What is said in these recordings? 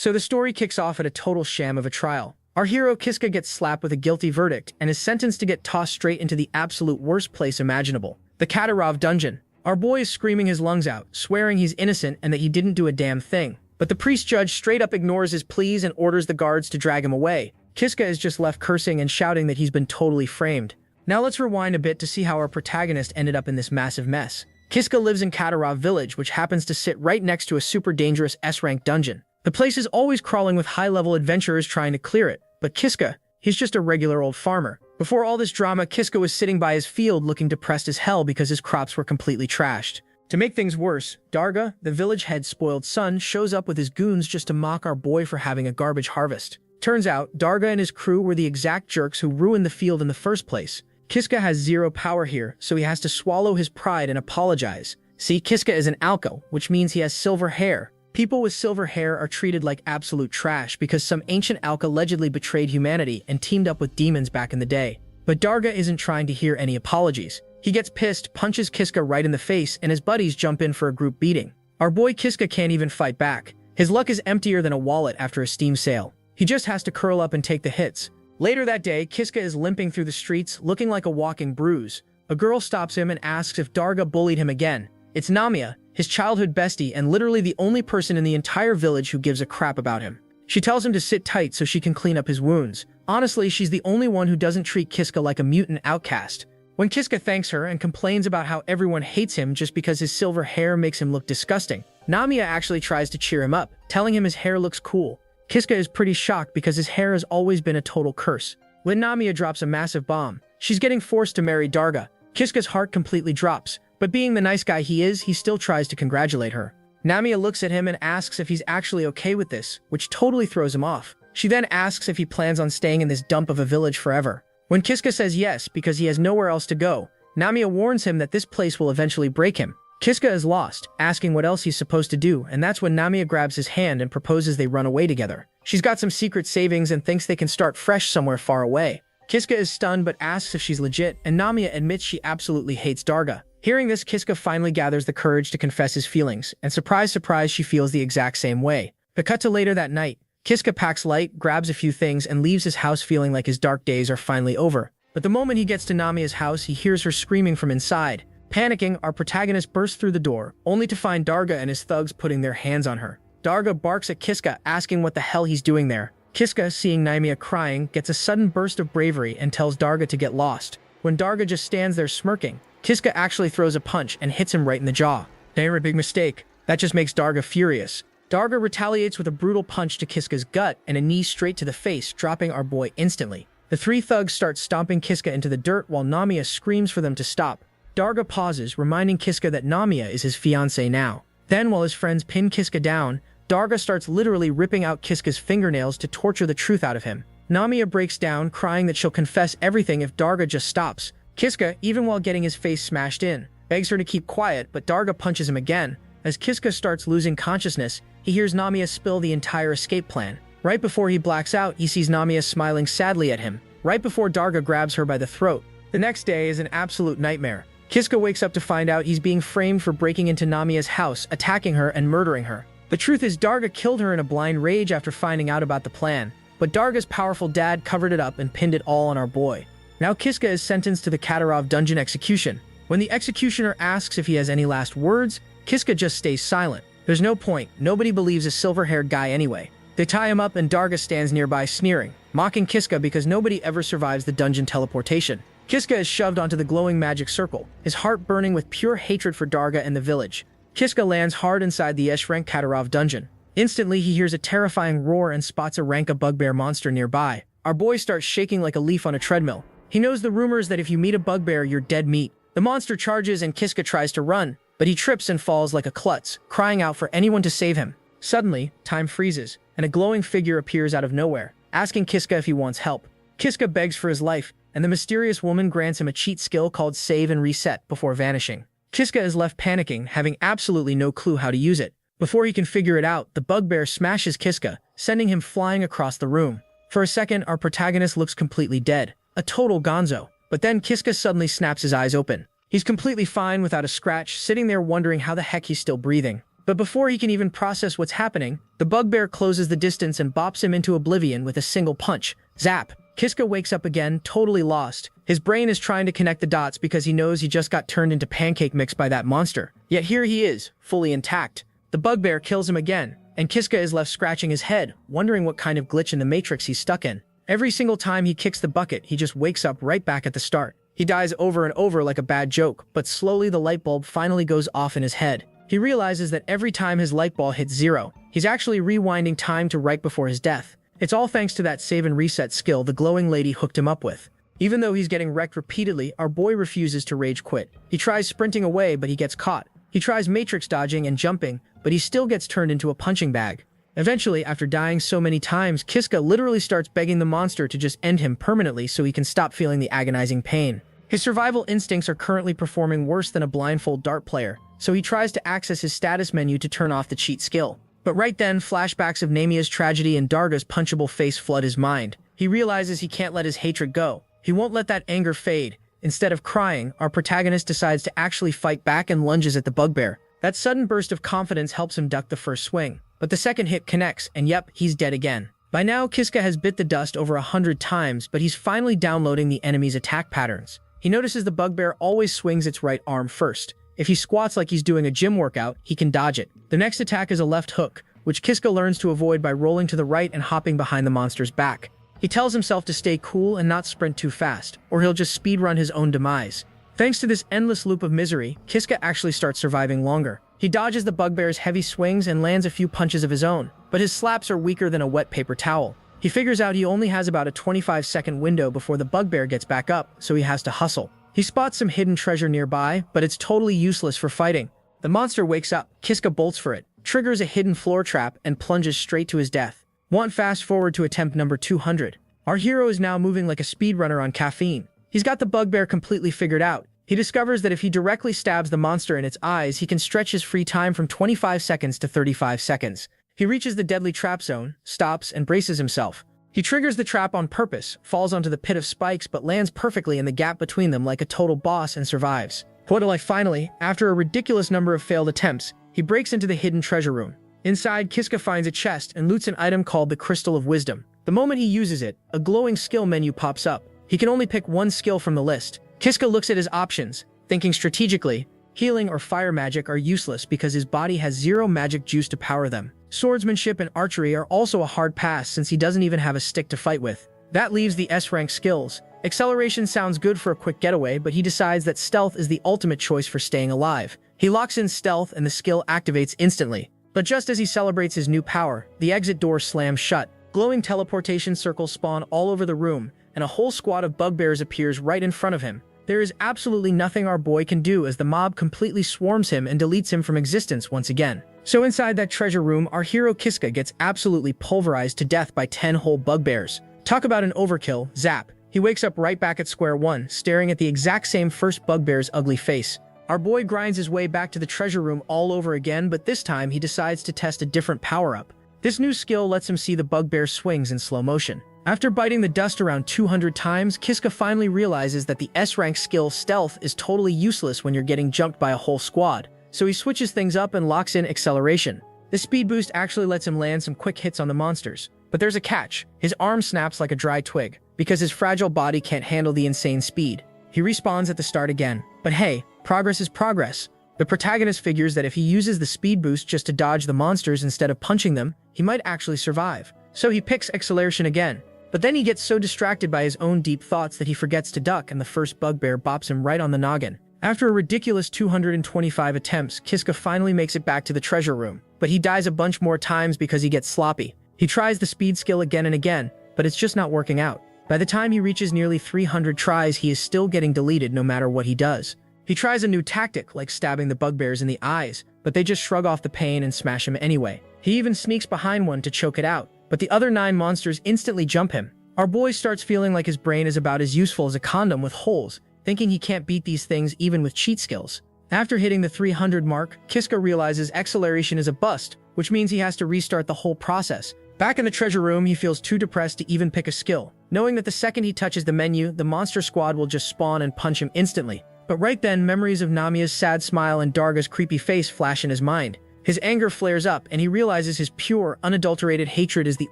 So the story kicks off at a total sham of a trial. Our hero Kiska gets slapped with a guilty verdict and is sentenced to get tossed straight into the absolute worst place imaginable, the Katarov dungeon. Our boy is screaming his lungs out, swearing he's innocent and that he didn't do a damn thing. But the priest judge straight up ignores his pleas and orders the guards to drag him away. Kiska is just left cursing and shouting that he's been totally framed. Now let's rewind a bit to see how our protagonist ended up in this massive mess. Kiska lives in Katarov village, which happens to sit right next to a super dangerous S-rank dungeon. The place is always crawling with high-level adventurers trying to clear it. But Kiska, he's just a regular old farmer. Before all this drama, Kiska was sitting by his field looking depressed as hell because his crops were completely trashed. To make things worse, Darga, the village head's spoiled son, shows up with his goons just to mock our boy for having a garbage harvest. Turns out, Darga and his crew were the exact jerks who ruined the field in the first place. Kiska has zero power here, so he has to swallow his pride and apologize. See, Kiska is an alco, which means he has silver hair. People with silver hair are treated like absolute trash because some ancient alc allegedly betrayed humanity and teamed up with demons back in the day. But Darga isn't trying to hear any apologies. He gets pissed, punches Kiska right in the face, and his buddies jump in for a group beating. Our boy Kiska can't even fight back. His luck is emptier than a wallet after a steam sale. He just has to curl up and take the hits. Later that day, Kiska is limping through the streets, looking like a walking bruise. A girl stops him and asks if Darga bullied him again. It's Namia, his childhood bestie and literally the only person in the entire village who gives a crap about him. She tells him to sit tight so she can clean up his wounds. Honestly, she's the only one who doesn't treat Kiska like a mutant outcast. When Kiska thanks her and complains about how everyone hates him just because his silver hair makes him look disgusting, Namia actually tries to cheer him up, telling him his hair looks cool. Kiska is pretty shocked because his hair has always been a total curse. When Namia drops a massive bomb, she's getting forced to marry Darga. Kiska's heart completely drops, but being the nice guy he is, he still tries to congratulate her. Namia looks at him and asks if he's actually okay with this, which totally throws him off. She then asks if he plans on staying in this dump of a village forever. When Kiska says yes because he has nowhere else to go, Namia warns him that this place will eventually break him. Kiska is lost, asking what else he's supposed to do, and that's when Namia grabs his hand and proposes they run away together. She's got some secret savings and thinks they can start fresh somewhere far away. Kiska is stunned but asks if she's legit, and Namia admits she absolutely hates Darga. Hearing this, Kiska finally gathers the courage to confess his feelings, and surprise, surprise, she feels the exact same way. But cut to later that night, Kiska packs light, grabs a few things, and leaves his house feeling like his dark days are finally over. But the moment he gets to Namia's house, he hears her screaming from inside. Panicking, our protagonist bursts through the door, only to find Darga and his thugs putting their hands on her. Darga barks at Kiska, asking what the hell he's doing there. Kiska, seeing Namia crying, gets a sudden burst of bravery and tells Darga to get lost. When Darga just stands there smirking, Kiska actually throws a punch and hits him right in the jaw. Damn, a big mistake. That just makes Darga furious. Darga retaliates with a brutal punch to Kiska's gut and a knee straight to the face, dropping our boy instantly. The three thugs start stomping Kiska into the dirt while Namia screams for them to stop. Darga pauses, reminding Kiska that Namia is his fiancée now. Then, while his friends pin Kiska down, Darga starts literally ripping out Kiska's fingernails to torture the truth out of him. Namia breaks down, crying that she'll confess everything if Darga just stops. Kiska, even while getting his face smashed in, begs her to keep quiet, but Darga punches him again. As Kiska starts losing consciousness, he hears Namia spill the entire escape plan. Right before he blacks out, he sees Namia smiling sadly at him, right before Darga grabs her by the throat. The next day is an absolute nightmare. Kiska wakes up to find out he's being framed for breaking into Namia's house, attacking her and murdering her. The truth is Darga killed her in a blind rage after finding out about the plan, but Darga's powerful dad covered it up and pinned it all on our boy. Now Kiska is sentenced to the Katarov dungeon execution. When the executioner asks if he has any last words, Kiska just stays silent. There's no point, nobody believes a silver-haired guy anyway. They tie him up and Darga stands nearby sneering, mocking Kiska because nobody ever survives the dungeon teleportation. Kiska is shoved onto the glowing magic circle, his heart burning with pure hatred for Darga and the village. Kiska lands hard inside the S-rank Katarov dungeon. Instantly, he hears a terrifying roar and spots a Ranka bugbear monster nearby. Our boy starts shaking like a leaf on a treadmill. He knows the rumors that if you meet a bugbear, you're dead meat. The monster charges and Kiska tries to run, but he trips and falls like a klutz, crying out for anyone to save him. Suddenly, time freezes, and a glowing figure appears out of nowhere, asking Kiska if he wants help. Kiska begs for his life, and the mysterious woman grants him a cheat skill called Save and Reset before vanishing. Kiska is left panicking, having absolutely no clue how to use it. Before he can figure it out, the bugbear smashes Kiska, sending him flying across the room. For a second, our protagonist looks completely dead, a total gonzo. But then Kiska suddenly snaps his eyes open. He's completely fine without a scratch, sitting there wondering how the heck he's still breathing. But before he can even process what's happening, the bugbear closes the distance and bops him into oblivion with a single punch. Zap! Kiska wakes up again, totally lost. His brain is trying to connect the dots because he knows he just got turned into pancake mix by that monster. Yet here he is, fully intact. The bugbear kills him again, and Kiska is left scratching his head, wondering what kind of glitch in the matrix he's stuck in. Every single time he kicks the bucket, he just wakes up right back at the start. He dies over and over like a bad joke, but slowly the light bulb finally goes off in his head. He realizes that every time his light ball hits 0, he's actually rewinding time to right before his death. It's all thanks to that save and reset skill the glowing lady hooked him up with. Even though he's getting wrecked repeatedly, our boy refuses to rage quit. He tries sprinting away, but he gets caught. He tries matrix dodging and jumping, but he still gets turned into a punching bag. Eventually, after dying so many times, Kiska literally starts begging the monster to just end him permanently so he can stop feeling the agonizing pain. His survival instincts are currently performing worse than a blindfold dart player, so he tries to access his status menu to turn off the cheat skill. But right then, flashbacks of Namia's tragedy and Darga's punchable face flood his mind. He realizes he can't let his hatred go. He won't let that anger fade. Instead of crying, our protagonist decides to actually fight back and lunges at the bugbear. That sudden burst of confidence helps him duck the first swing. But the second hit connects, and yep, he's dead again. By now, Kiska has bit the dust over 100 times, but he's finally downloading the enemy's attack patterns. He notices the bugbear always swings its right arm first. If he squats like he's doing a gym workout, he can dodge it. The next attack is a left hook, which Kiska learns to avoid by rolling to the right and hopping behind the monster's back. He tells himself to stay cool and not sprint too fast, or he'll just speedrun his own demise. Thanks to this endless loop of misery, Kiska actually starts surviving longer. He dodges the bugbear's heavy swings and lands a few punches of his own, but his slaps are weaker than a wet paper towel. He figures out he only has about a 25-second window before the bugbear gets back up, so he has to hustle. He spots some hidden treasure nearby, but it's totally useless for fighting. The monster wakes up, Kiska bolts for it, triggers a hidden floor trap, and plunges straight to his death. Want fast forward to attempt number 200. Our hero is now moving like a speedrunner on caffeine. He's got the bugbear completely figured out. He discovers that if he directly stabs the monster in its eyes, he can stretch his free time from 25 seconds to 35 seconds. He reaches the deadly trap zone, stops, and braces himself. He triggers the trap on purpose, falls onto the pit of spikes, but lands perfectly in the gap between them like a total boss and survives. Finally, after a ridiculous number of failed attempts, he breaks into the hidden treasure room. Inside, Kiska finds a chest and loots an item called the Crystal of Wisdom. The moment he uses it, a glowing skill menu pops up. He can only pick one skill from the list. Kiska looks at his options, thinking strategically. Healing or fire magic are useless because his body has 0 magic juice to power them. Swordsmanship and archery are also a hard pass since he doesn't even have a stick to fight with. That leaves the S-rank skills. Acceleration sounds good for a quick getaway, but he decides that stealth is the ultimate choice for staying alive. He locks in stealth and the skill activates instantly. But just as he celebrates his new power, the exit door slams shut. Glowing teleportation circles spawn all over the room, and a whole squad of bugbears appears right in front of him. There is absolutely nothing our boy can do as the mob completely swarms him and deletes him from existence once again. So inside that treasure room, our hero Kiska gets absolutely pulverized to death by 10 whole bugbears. Talk about an overkill, zap. He wakes up right back at square one, staring at the exact same first bugbear's ugly face. Our boy grinds his way back to the treasure room all over again, but this time he decides to test a different power-up. This new skill lets him see the bugbear swings in slow motion. After biting the dust around 200 times, Kiska finally realizes that the S-rank skill Stealth is totally useless when you're getting jumped by a whole squad, so he switches things up and locks in Acceleration. The speed boost actually lets him land some quick hits on the monsters. But there's a catch. His arm snaps like a dry twig, because his fragile body can't handle the insane speed. He respawns at the start again. But hey, progress is progress. The protagonist figures that if he uses the speed boost just to dodge the monsters instead of punching them, he might actually survive. So he picks Acceleration again. But then he gets so distracted by his own deep thoughts that he forgets to duck and the first bugbear bops him right on the noggin. After a ridiculous 225 attempts, Kiska finally makes it back to the treasure room. But he dies a bunch more times because he gets sloppy. He tries the speed skill again and again, but it's just not working out. By the time he reaches nearly 300 tries, he is still getting deleted no matter what he does. He tries a new tactic, like stabbing the bugbears in the eyes, but they just shrug off the pain and smash him anyway. He even sneaks behind one to choke it out, but the other 9 monsters instantly jump him. Our boy starts feeling like his brain is about as useful as a condom with holes, thinking he can't beat these things even with cheat skills. After hitting the 300 mark, Kiska realizes Acceleration is a bust, which means he has to restart the whole process. Back in the treasure room, he feels too depressed to even pick a skill, knowing that the second he touches the menu, the monster squad will just spawn and punch him instantly. But right then, memories of Namia's sad smile and Darga's creepy face flash in his mind. His anger flares up, and he realizes his pure, unadulterated hatred is the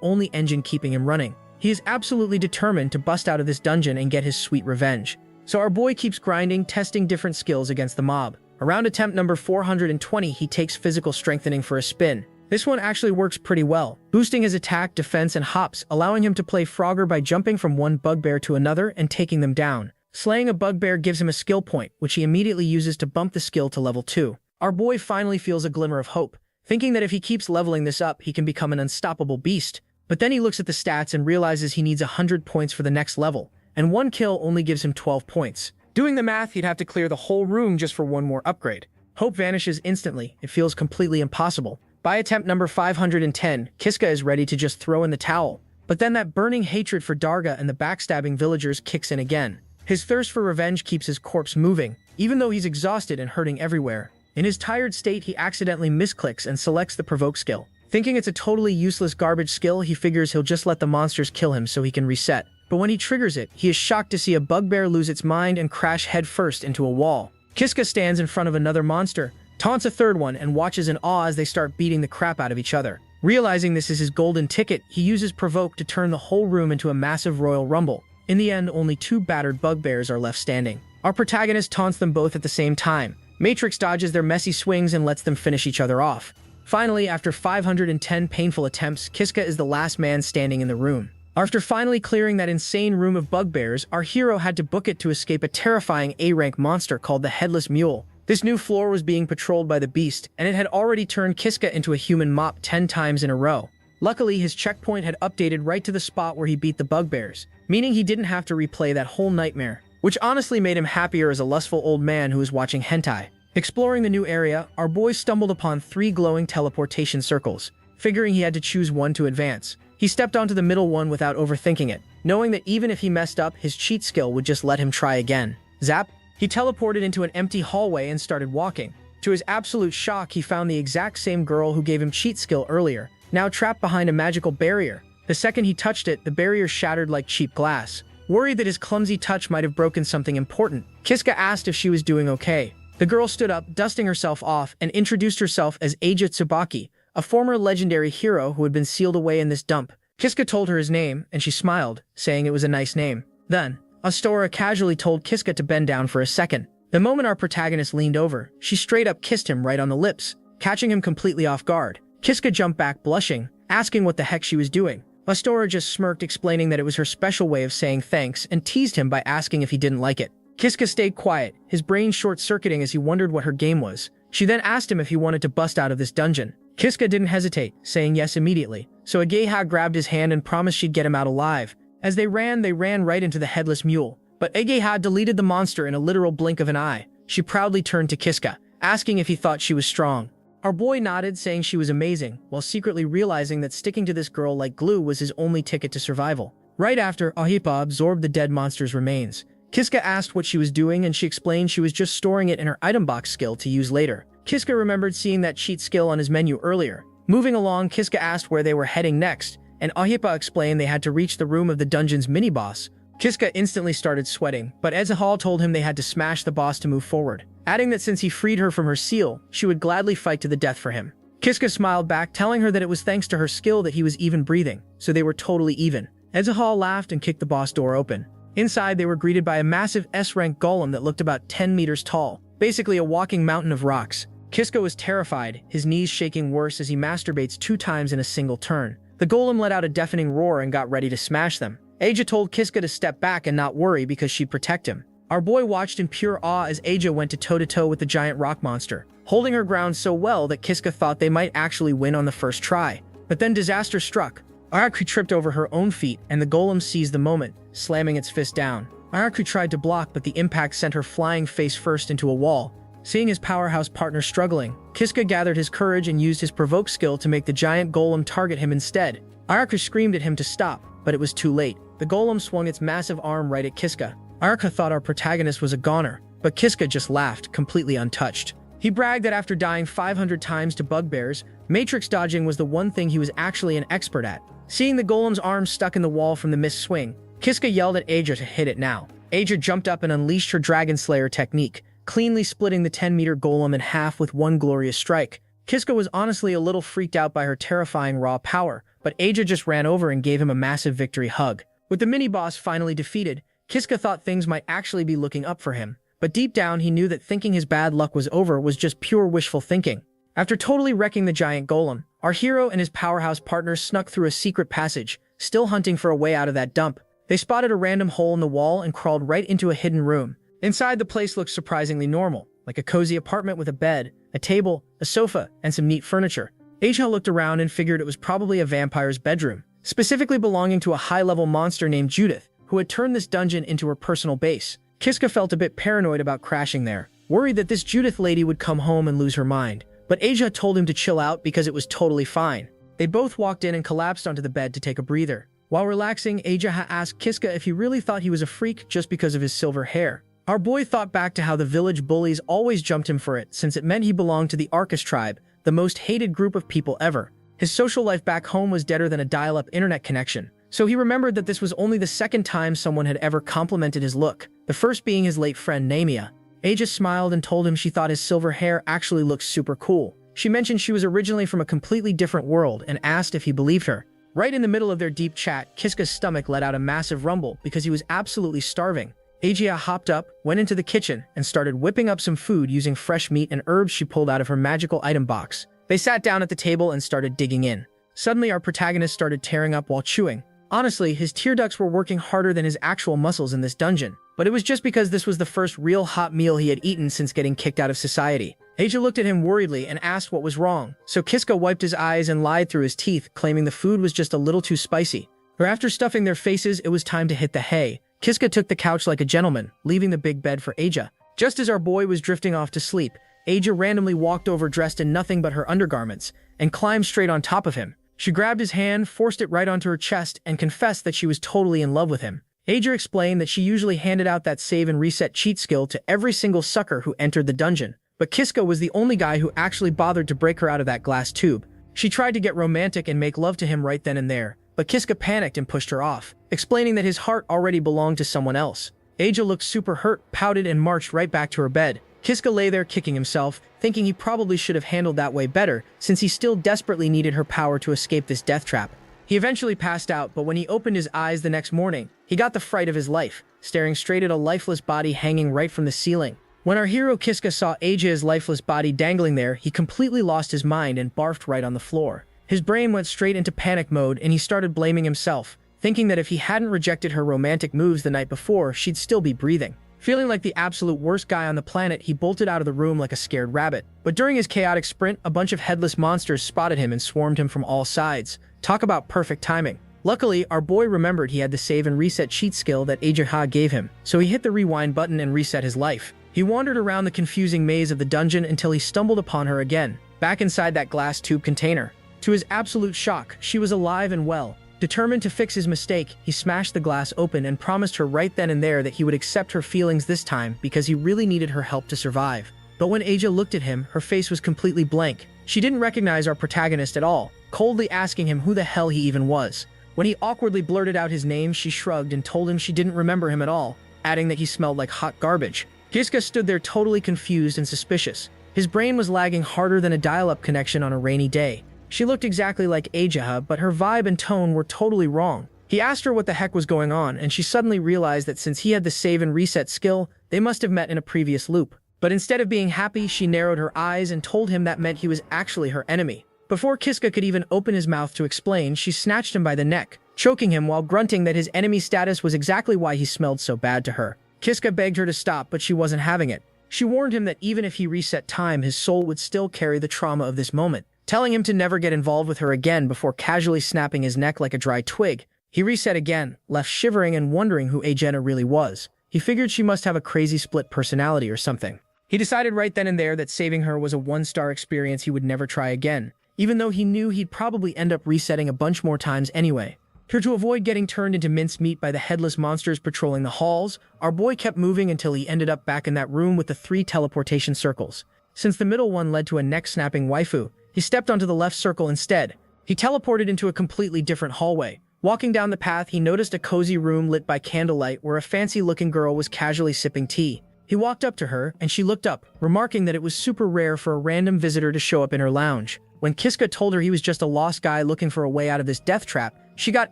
only engine keeping him running. He is absolutely determined to bust out of this dungeon and get his sweet revenge. So our boy keeps grinding, testing different skills against the mob. Around attempt number 420, he takes physical strengthening for a spin. This one actually works pretty well, boosting his attack, defense, and hops, allowing him to play Frogger by jumping from one bugbear to another and taking them down. Slaying a bugbear gives him a skill point, which he immediately uses to bump the skill to level 2. Our boy finally feels a glimmer of hope, thinking that if he keeps leveling this up, he can become an unstoppable beast. But then he looks at the stats and realizes he needs 100 points for the next level, and one kill only gives him 12 points. Doing the math, he'd have to clear the whole room just for one more upgrade. Hope vanishes instantly. It feels completely impossible. By attempt number 510, Kiska is ready to just throw in the towel. But then that burning hatred for Darga and the backstabbing villagers kicks in again. His thirst for revenge keeps his corpse moving, even though he's exhausted and hurting everywhere. In his tired state, he accidentally misclicks and selects the provoke skill. Thinking it's a totally useless garbage skill, he figures he'll just let the monsters kill him so he can reset. But when he triggers it, he is shocked to see a bugbear lose its mind and crash headfirst into a wall. Kiska stands in front of another monster, taunts a third one, and watches in awe as they start beating the crap out of each other. Realizing this is his golden ticket, he uses Provoke to turn the whole room into a massive royal rumble. In the end, only 2 battered bugbears are left standing. Our protagonist taunts them both at the same time. Matrix dodges their messy swings and lets them finish each other off. Finally, after 510 painful attempts, Kiska is the last man standing in the room. After finally clearing that insane room of bugbears, our hero had to book it to escape a terrifying A-rank monster called the Headless Mule. This new floor was being patrolled by the beast, and it had already turned Kiska into a human mop 10 times in a row. Luckily, his checkpoint had updated right to the spot where he beat the bugbears, meaning he didn't have to replay that whole nightmare, which honestly made him happier as a lustful old man who was watching hentai. Exploring the new area, our boy stumbled upon 3 glowing teleportation circles. Figuring he had to choose one to advance, he stepped onto the middle one without overthinking it, knowing that even if he messed up, his cheat skill would just let him try again. Zap! He teleported into an empty hallway and started walking. To his absolute shock, he found the exact same girl who gave him cheat skill earlier, now trapped behind a magical barrier. The second he touched it, the barrier shattered like cheap glass. Worried that his clumsy touch might have broken something important, Kiska asked if she was doing okay. The girl stood up, dusting herself off, and introduced herself as Eija Tsubaki, a former legendary hero who had been sealed away in this dump. Kiska told her his name, and she smiled, saying it was a nice name. Then, Astora casually told Kiska to bend down for a second. The moment our protagonist leaned over, she straight up kissed him right on the lips, catching him completely off guard. Kiska jumped back blushing, asking what the heck she was doing. Astora just smirked, explaining that it was her special way of saying thanks, and teased him by asking if he didn't like it. Kiska stayed quiet, his brain short-circuiting as he wondered what her game was. She then asked him if he wanted to bust out of this dungeon. Kiska didn't hesitate, saying yes immediately, so Egeha grabbed his hand and promised she'd get him out alive. As they ran right into the Headless Mule. But Egeha deleted the monster in a literal blink of an eye. She proudly turned to Kiska, asking if he thought she was strong. Our boy nodded, saying she was amazing, while secretly realizing that sticking to this girl like glue was his only ticket to survival. Right after, Ahipa absorbed the dead monster's remains. Kiska asked what she was doing, and she explained she was just storing it in her item box skill to use later. Kiska remembered seeing that cheat skill on his menu earlier. Moving along, Kiska asked where they were heading next, and Ahipa explained they had to reach the room of the dungeon's mini-boss. Kiska instantly started sweating, but Ezahal told him they had to smash the boss to move forward, adding that since he freed her from her seal, she would gladly fight to the death for him. Kiska smiled back, telling her that it was thanks to her skill that he was even breathing, so they were totally even. Ezahal laughed and kicked the boss door open. Inside, they were greeted by a massive S-rank golem that looked about 10 meters tall, basically a walking mountain of rocks. Kiska was terrified, his knees shaking worse as he masturbates 2 times in a single turn. The golem let out a deafening roar and got ready to smash them. Eija told Kiska to step back and not worry because she'd protect him. Our boy watched in pure awe as Eija went to toe-to-toe with the giant rock monster, holding her ground so well that Kiska thought they might actually win on the first try. But then disaster struck. Araku tripped over her own feet, and the golem seized the moment, slamming its fist down. Araku tried to block, but the impact sent her flying face first into a wall. Seeing his powerhouse partner struggling, Kiska gathered his courage and used his provoke skill to make the giant golem target him instead. Araku screamed at him to stop, but it was too late. The golem swung its massive arm right at Kiska. Araku thought our protagonist was a goner, but Kiska just laughed, completely untouched. He bragged that after dying 500 times to bugbears, matrix dodging was the one thing he was actually an expert at. Seeing the golem's arm stuck in the wall from the missed swing, Kiska yelled at Eija to hit it now. Eija jumped up and unleashed her Dragon Slayer technique, cleanly splitting the 10-meter golem in half with one glorious strike. Kiska was honestly a little freaked out by her terrifying raw power, but Aja just ran over and gave him a massive victory hug. With the mini-boss finally defeated, Kiska thought things might actually be looking up for him, but deep down he knew that thinking his bad luck was over was just pure wishful thinking. After totally wrecking the giant golem, our hero and his powerhouse partners snuck through a secret passage, still hunting for a way out of that dump. They spotted a random hole in the wall and crawled right into a hidden room. Inside, the place looked surprisingly normal, like a cozy apartment with a bed, a table, a sofa, and some neat furniture. Aja looked around and figured it was probably a vampire's bedroom, specifically belonging to a high-level monster named Judith, who had turned this dungeon into her personal base. Kiska felt a bit paranoid about crashing there, worried that this Judith lady would come home and lose her mind. But Aja told him to chill out because it was totally fine. They both walked in and collapsed onto the bed to take a breather. While relaxing, Aja asked Kiska if he really thought he was a freak just because of his silver hair. Our boy thought back to how the village bullies always jumped him for it, since it meant he belonged to the Arcus tribe, the most hated group of people ever. His social life back home was deader than a dial-up internet connection, so he remembered that this was only the second time someone had ever complimented his look, the first being his late friend Namia. Aja smiled and told him she thought his silver hair actually looked super cool. She mentioned she was originally from a completely different world and asked if he believed her. Right in the middle of their deep chat, Kiska's stomach let out a massive rumble because he was absolutely starving. Aja hopped up, went into the kitchen, and started whipping up some food using fresh meat and herbs she pulled out of her magical item box. They sat down at the table and started digging in. Suddenly, our protagonist started tearing up while chewing. Honestly, his tear ducts were working harder than his actual muscles in this dungeon, but it was just because this was the first real hot meal he had eaten since getting kicked out of society. Aja looked at him worriedly and asked what was wrong, so Kiska wiped his eyes and lied through his teeth, claiming the food was just a little too spicy. But after stuffing their faces, it was time to hit the hay. Kiska took the couch like a gentleman, leaving the big bed for Aja. Just as our boy was drifting off to sleep, Aja randomly walked over dressed in nothing but her undergarments, and climbed straight on top of him. She grabbed his hand, forced it right onto her chest, and confessed that she was totally in love with him. Aja explained that she usually handed out that save and reset cheat skill to every single sucker who entered the dungeon, but Kiska was the only guy who actually bothered to break her out of that glass tube. She tried to get romantic and make love to him right then and there, but Kiska panicked and pushed her off, explaining that his heart already belonged to someone else. Aja looked super hurt, pouted, and marched right back to her bed. Kiska lay there kicking himself, thinking he probably should have handled that way better, since he still desperately needed her power to escape this death trap. He eventually passed out, but when he opened his eyes the next morning, he got the fright of his life, staring straight at a lifeless body hanging right from the ceiling. When our hero Kiska saw Aja's lifeless body dangling there, he completely lost his mind and barfed right on the floor. His brain went straight into panic mode and he started blaming himself, thinking that if he hadn't rejected her romantic moves the night before, she'd still be breathing. Feeling like the absolute worst guy on the planet, he bolted out of the room like a scared rabbit. But during his chaotic sprint, a bunch of headless monsters spotted him and swarmed him from all sides. Talk about perfect timing. Luckily, our boy remembered he had the save and reset cheat skill that Aja gave him, so he hit the rewind button and reset his life. He wandered around the confusing maze of the dungeon until he stumbled upon her again, back inside that glass tube container. To his absolute shock, she was alive and well. Determined to fix his mistake, he smashed the glass open and promised her right then and there that he would accept her feelings this time because he really needed her help to survive. But when Aja looked at him, her face was completely blank. She didn't recognize our protagonist at all, coldly asking him who the hell he even was. When he awkwardly blurted out his name, she shrugged and told him she didn't remember him at all, adding that he smelled like hot garbage. Kiska stood there totally confused and suspicious. His brain was lagging harder than a dial-up connection on a rainy day. She looked exactly like Aja, but her vibe and tone were totally wrong. He asked her what the heck was going on, and she suddenly realized that since he had the save and reset skill, they must have met in a previous loop. But instead of being happy, she narrowed her eyes and told him that meant he was actually her enemy. Before Kiska could even open his mouth to explain, she snatched him by the neck, choking him while grunting that his enemy status was exactly why he smelled so bad to her. Kiska begged her to stop, but she wasn't having it. She warned him that even if he reset time, his soul would still carry the trauma of this moment, telling him to never get involved with her again before casually snapping his neck like a dry twig. He reset again, left shivering and wondering who Aja really was. He figured she must have a crazy split personality or something. He decided right then and there that saving her was a one-star experience he would never try again, even though he knew he'd probably end up resetting a bunch more times anyway. Here to avoid getting turned into mincemeat by the headless monsters patrolling the halls, our boy kept moving until he ended up back in that room with the 3 teleportation circles. Since the middle one led to a neck-snapping waifu, he stepped onto the left circle instead. He teleported into a completely different hallway. Walking down the path, he noticed a cozy room lit by candlelight where a fancy-looking girl was casually sipping tea. He walked up to her, and she looked up, remarking that it was super rare for a random visitor to show up in her lounge. When Kiska told her he was just a lost guy looking for a way out of this death trap, she got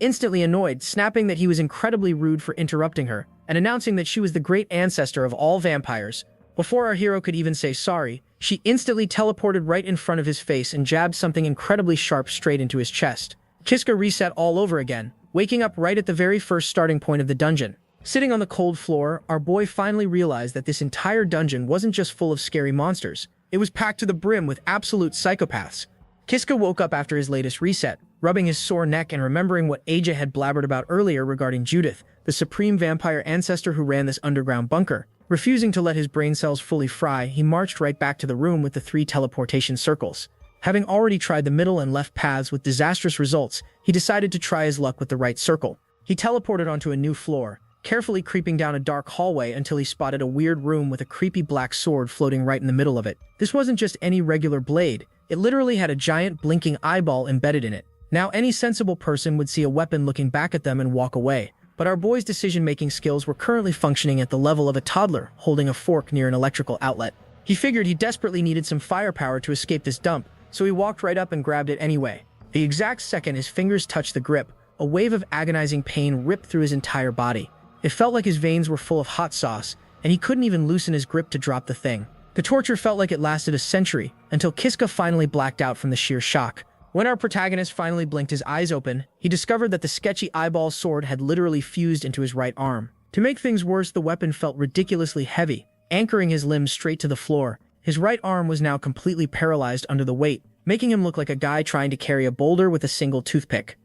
instantly annoyed, snapping that he was incredibly rude for interrupting her, and announcing that she was the great ancestor of all vampires. Before our hero could even say sorry, she instantly teleported right in front of his face and jabbed something incredibly sharp straight into his chest. Kiska reset all over again, waking up right at the very first starting point of the dungeon. Sitting on the cold floor, our boy finally realized that this entire dungeon wasn't just full of scary monsters. It was packed to the brim with absolute psychopaths. Kiska woke up after his latest reset, rubbing his sore neck and remembering what Aja had blabbered about earlier regarding Judith, the supreme vampire ancestor who ran this underground bunker. Refusing to let his brain cells fully fry, he marched right back to the room with the 3 teleportation circles. Having already tried the middle and left paths with disastrous results, he decided to try his luck with the right circle. He teleported onto a new floor, carefully creeping down a dark hallway until he spotted a weird room with a creepy black sword floating right in the middle of it. This wasn't just any regular blade, it literally had a giant blinking eyeball embedded in it. Now any sensible person would see a weapon looking back at them and walk away, but our boy's decision-making skills were currently functioning at the level of a toddler holding a fork near an electrical outlet. He figured he desperately needed some firepower to escape this dump, so he walked right up and grabbed it anyway. The exact second his fingers touched the grip, a wave of agonizing pain ripped through his entire body. It felt like his veins were full of hot sauce, and he couldn't even loosen his grip to drop the thing. The torture felt like it lasted a century, until Kiska finally blacked out from the sheer shock. When our protagonist finally blinked his eyes open, he discovered that the sketchy eyeball sword had literally fused into his right arm. To make things worse, the weapon felt ridiculously heavy, anchoring his limbs straight to the floor. His right arm was now completely paralyzed under the weight, making him look like a guy trying to carry a boulder with a single toothpick.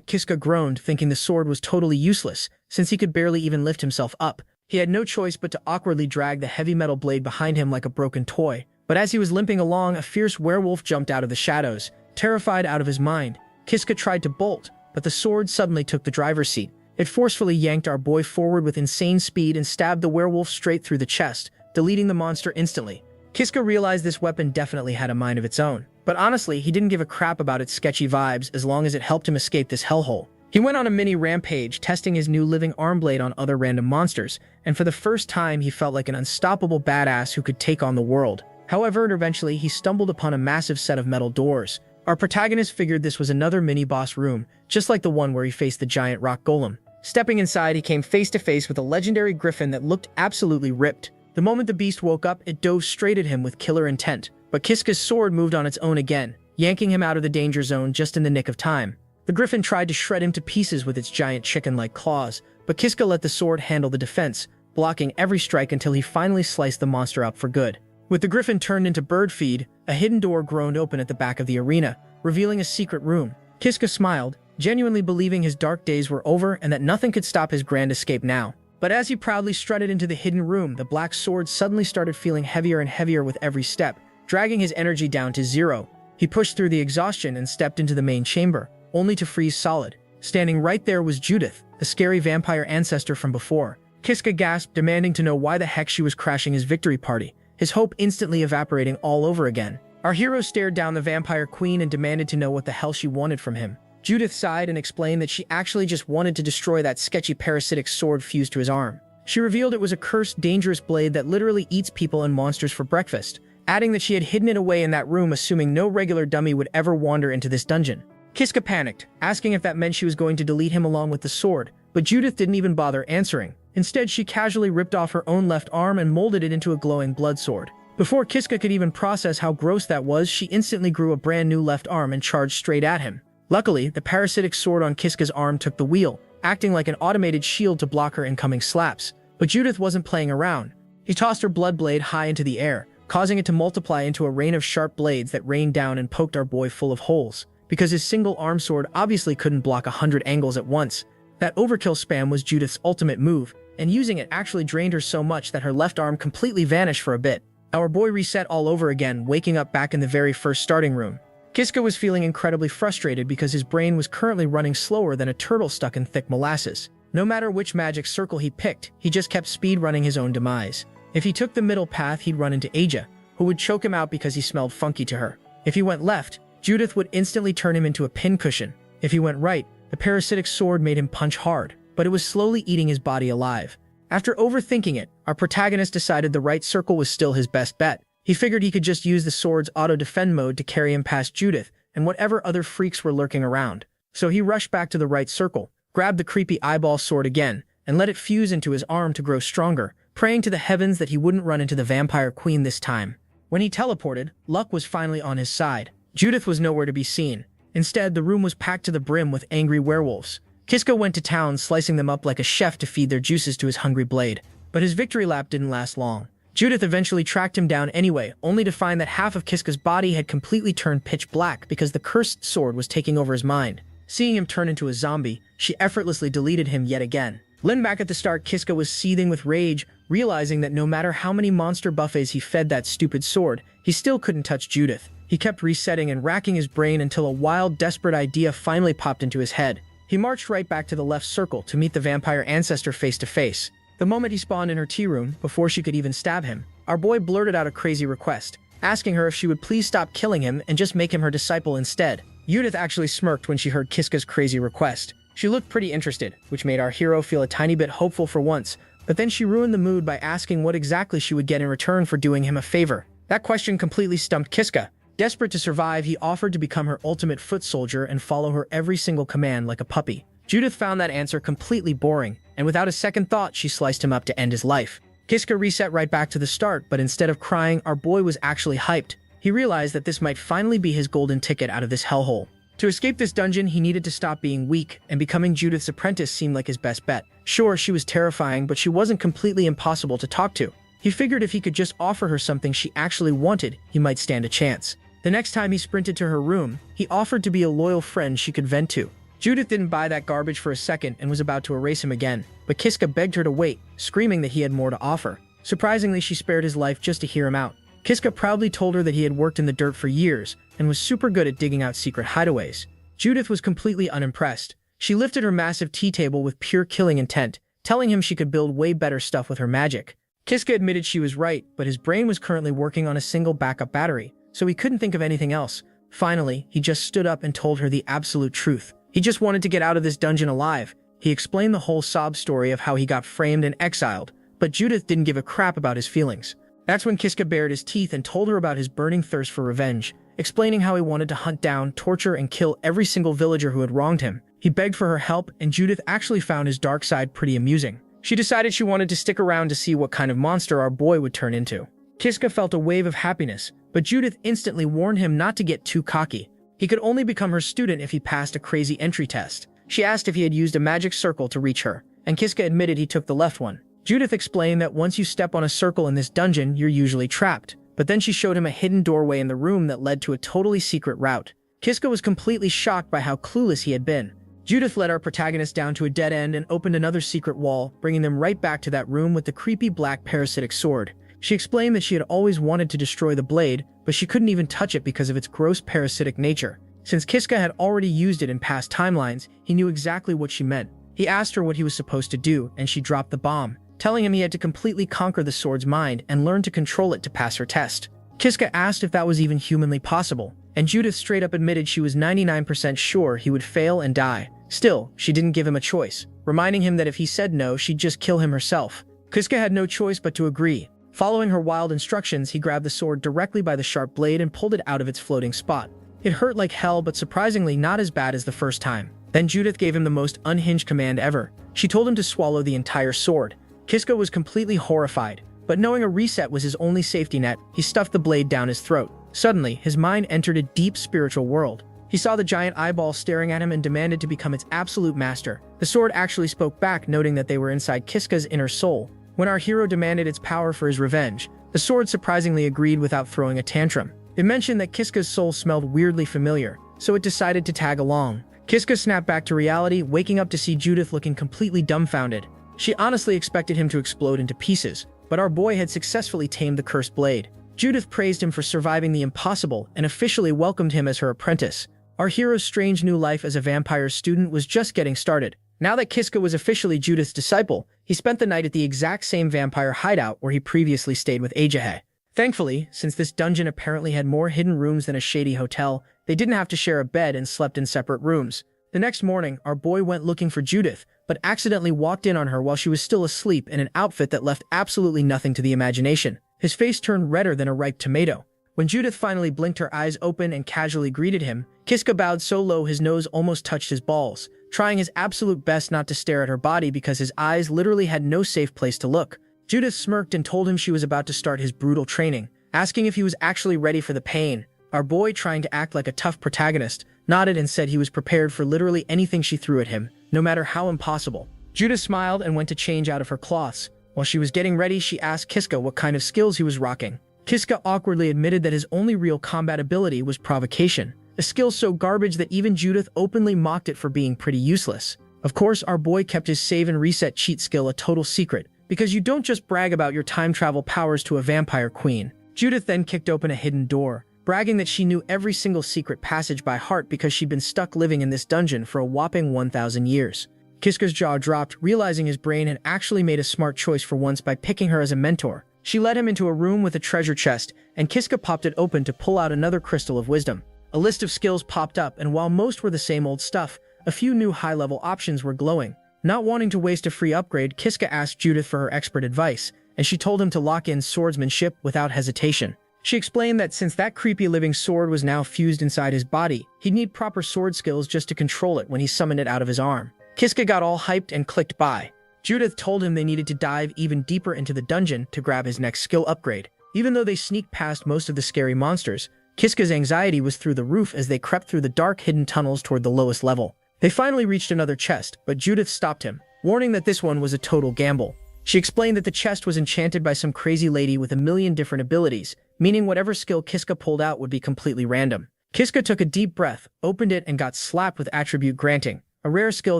Kiska groaned, thinking the sword was totally useless, since he could barely even lift himself up. He had no choice but to awkwardly drag the heavy metal blade behind him like a broken toy. But as he was limping along, a fierce werewolf jumped out of the shadows. Terrified out of his mind, Kiska tried to bolt, but the sword suddenly took the driver's seat. It forcefully yanked our boy forward with insane speed and stabbed the werewolf straight through the chest, deleting the monster instantly. Kiska realized this weapon definitely had a mind of its own, but honestly, he didn't give a crap about its sketchy vibes as long as it helped him escape this hellhole. He went on a mini rampage, testing his new living arm blade on other random monsters, and for the first time he felt like an unstoppable badass who could take on the world. However, eventually he stumbled upon a massive set of metal doors. Our protagonist figured this was another mini-boss room, just like the one where he faced the giant rock golem. Stepping inside, he came face to face with a legendary griffin that looked absolutely ripped. The moment the beast woke up, it dove straight at him with killer intent. But Kiska's sword moved on its own again, yanking him out of the danger zone just in the nick of time. The griffin tried to shred him to pieces with its giant chicken-like claws, but Kiska let the sword handle the defense, blocking every strike until he finally sliced the monster up for good. With the griffin turned into bird feed, a hidden door groaned open at the back of the arena, revealing a secret room. Kiska smiled, genuinely believing his dark days were over and that nothing could stop his grand escape now. But as he proudly strutted into the hidden room, the black sword suddenly started feeling heavier and heavier with every step, dragging his energy down to zero. He pushed through the exhaustion and stepped into the main chamber, only to freeze solid. Standing right there was Judith, the scary vampire ancestor from before. Kiska gasped, demanding to know why the heck she was crashing his victory party, his hope instantly evaporating all over again. Our hero stared down the vampire queen and demanded to know what the hell she wanted from him. Judith sighed and explained that she actually just wanted to destroy that sketchy parasitic sword fused to his arm. She revealed it was a cursed, dangerous blade that literally eats people and monsters for breakfast, adding that she had hidden it away in that room, assuming no regular dummy would ever wander into this dungeon. Kiska panicked, asking if that meant she was going to delete him along with the sword, but Judith didn't even bother answering. Instead, she casually ripped off her own left arm and molded it into a glowing blood sword. Before Kiska could even process how gross that was, she instantly grew a brand new left arm and charged straight at him. Luckily, the parasitic sword on Kiska's arm took the wheel, acting like an automated shield to block her incoming slaps. But Judith wasn't playing around. He tossed her blood blade high into the air, causing it to multiply into a rain of sharp blades that rained down and poked our boy full of holes. Because his single arm sword obviously couldn't block 100 angles at once. That overkill spam was Judith's ultimate move, and using it actually drained her so much that her left arm completely vanished for a bit. Our boy reset all over again, waking up back in the very first starting room. Kiska was feeling incredibly frustrated because his brain was currently running slower than a turtle stuck in thick molasses. No matter which magic circle he picked, he just kept speed running his own demise. If he took the middle path, he'd run into Aja, who would choke him out because he smelled funky to her. If he went left, Judith would instantly turn him into a pincushion. If he went right, the parasitic sword made him punch hard, but it was slowly eating his body alive. After overthinking it, our protagonist decided the right circle was still his best bet. He figured he could just use the sword's auto-defend mode to carry him past Judith and whatever other freaks were lurking around. So he rushed back to the right circle, grabbed the creepy eyeball sword again, and let it fuse into his arm to grow stronger, praying to the heavens that he wouldn't run into the vampire queen this time. When he teleported, luck was finally on his side. Judith was nowhere to be seen. Instead, the room was packed to the brim with angry werewolves. Kiska went to town, slicing them up like a chef to feed their juices to his hungry blade. But his victory lap didn't last long. Judith eventually tracked him down anyway, only to find that half of Kiska's body had completely turned pitch black because the cursed sword was taking over his mind. Seeing him turn into a zombie, she effortlessly deleted him yet again. Back at the start, Kiska was seething with rage, realizing that no matter how many monster buffets he fed that stupid sword, he still couldn't touch Judith. He kept resetting and racking his brain until a wild, desperate idea finally popped into his head. He marched right back to the left circle to meet the vampire ancestor face to face. The moment he spawned in her tea room, before she could even stab him, our boy blurted out a crazy request, asking her if she would please stop killing him and just make him her disciple instead. Judith actually smirked when she heard Kiska's crazy request. She looked pretty interested, which made our hero feel a tiny bit hopeful for once, but then she ruined the mood by asking what exactly she would get in return for doing him a favor. That question completely stumped Kiska. Desperate to survive, he offered to become her ultimate foot soldier and follow her every single command like a puppy. Judith found that answer completely boring, and without a second thought, she sliced him up to end his life. Kiska reset right back to the start, but instead of crying, our boy was actually hyped. He realized that this might finally be his golden ticket out of this hellhole. To escape this dungeon, he needed to stop being weak, and becoming Judith's apprentice seemed like his best bet. Sure, she was terrifying, but she wasn't completely impossible to talk to. He figured if he could just offer her something she actually wanted, he might stand a chance. The next time he sprinted to her room, he offered to be a loyal friend she could vent to. Judith didn't buy that garbage for a second and was about to erase him again, but Kiska begged her to wait, screaming that he had more to offer. Surprisingly, she spared his life just to hear him out. Kiska proudly told her that he had worked in the dirt for years and was super good at digging out secret hideaways. Judith was completely unimpressed. She lifted her massive tea table with pure killing intent, telling him she could build way better stuff with her magic. Kiska admitted she was right, but his brain was currently working on a single backup battery, so he couldn't think of anything else. Finally, he just stood up and told her the absolute truth. He just wanted to get out of this dungeon alive. He explained the whole sob story of how he got framed and exiled, but Judith didn't give a crap about his feelings. That's when Kiska bared his teeth and told her about his burning thirst for revenge, explaining how he wanted to hunt down, torture, and kill every single villager who had wronged him. He begged for her help, and Judith actually found his dark side pretty amusing. She decided she wanted to stick around to see what kind of monster our boy would turn into. Kiska felt a wave of happiness, but Judith instantly warned him not to get too cocky. He could only become her student if he passed a crazy entry test. She asked if he had used a magic circle to reach her, and Kiska admitted he took the left one. Judith explained that once you step on a circle in this dungeon, you're usually trapped. But then she showed him a hidden doorway in the room that led to a totally secret route. Kiska was completely shocked by how clueless he had been. Judith led our protagonist down to a dead end and opened another secret wall, bringing them right back to that room with the creepy black parasitic sword. She explained that she had always wanted to destroy the blade, but she couldn't even touch it because of its gross parasitic nature. Since Kiska had already used it in past timelines, he knew exactly what she meant. He asked her what he was supposed to do, and she dropped the bomb, telling him he had to completely conquer the sword's mind and learn to control it to pass her test. Kiska asked if that was even humanly possible, and Judith straight up admitted she was 99% sure he would fail and die. Still, she didn't give him a choice, reminding him that if he said no, she'd just kill him herself. Kiska had no choice but to agree. Following her wild instructions, he grabbed the sword directly by the sharp blade and pulled it out of its floating spot. It hurt like hell, but surprisingly not as bad as the first time. Then Judith gave him the most unhinged command ever. She told him to swallow the entire sword. Kiska was completely horrified, but knowing a reset was his only safety net, he stuffed the blade down his throat. Suddenly, his mind entered a deep spiritual world. He saw the giant eyeball staring at him and demanded to become its absolute master. The sword actually spoke back, noting that they were inside Kiska's inner soul. When our hero demanded its power for his revenge, the sword surprisingly agreed without throwing a tantrum. It mentioned that Kiska's soul smelled weirdly familiar, so it decided to tag along. Kiska snapped back to reality, waking up to see Judith looking completely dumbfounded. She honestly expected him to explode into pieces, but our boy had successfully tamed the cursed blade. Judith praised him for surviving the impossible and officially welcomed him as her apprentice. Our hero's strange new life as a vampire student was just getting started. Now that Kiska was officially Judith's disciple, he spent the night at the exact same vampire hideout where he previously stayed with Ajahe. Thankfully, since this dungeon apparently had more hidden rooms than a shady hotel, they didn't have to share a bed and slept in separate rooms. The next morning, our boy went looking for Judith, but accidentally walked in on her while she was still asleep in an outfit that left absolutely nothing to the imagination. His face turned redder than a ripe tomato. When Judith finally blinked her eyes open and casually greeted him, Kiska bowed so low his nose almost touched his balls, trying his absolute best not to stare at her body because his eyes literally had no safe place to look. Judith smirked and told him she was about to start his brutal training, asking if he was actually ready for the pain. Our boy, trying to act like a tough protagonist, nodded and said he was prepared for literally anything she threw at him, no matter how impossible. Judith smiled and went to change out of her cloths. While she was getting ready, she asked Kiska what kind of skills he was rocking. Kiska awkwardly admitted that his only real combat ability was provocation, a skill so garbage that even Judith openly mocked it for being pretty useless. Of course, our boy kept his save and reset cheat skill a total secret, because you don't just brag about your time travel powers to a vampire queen. Judith then kicked open a hidden door, bragging that she knew every single secret passage by heart because she'd been stuck living in this dungeon for a whopping 1,000 years. Kiska's jaw dropped, realizing his brain had actually made a smart choice for once by picking her as a mentor. She led him into a room with a treasure chest, and Kiska popped it open to pull out another crystal of wisdom. A list of skills popped up, and while most were the same old stuff, a few new high-level options were glowing. Not wanting to waste a free upgrade, Kiska asked Judith for her expert advice, and she told him to lock in swordsmanship without hesitation. She explained that since that creepy living sword was now fused inside his body, he'd need proper sword skills just to control it when he summoned it out of his arm. Kiska got all hyped and clicked buy. Judith told him they needed to dive even deeper into the dungeon to grab his next skill upgrade. Even though they sneaked past most of the scary monsters, Kiska's anxiety was through the roof as they crept through the dark hidden tunnels toward the lowest level. They finally reached another chest, but Judith stopped him, warning that this one was a total gamble. She explained that the chest was enchanted by some crazy lady with a million different abilities, meaning whatever skill Kiska pulled out would be completely random. Kiska took a deep breath, opened it, and got slapped with attribute granting, a rare skill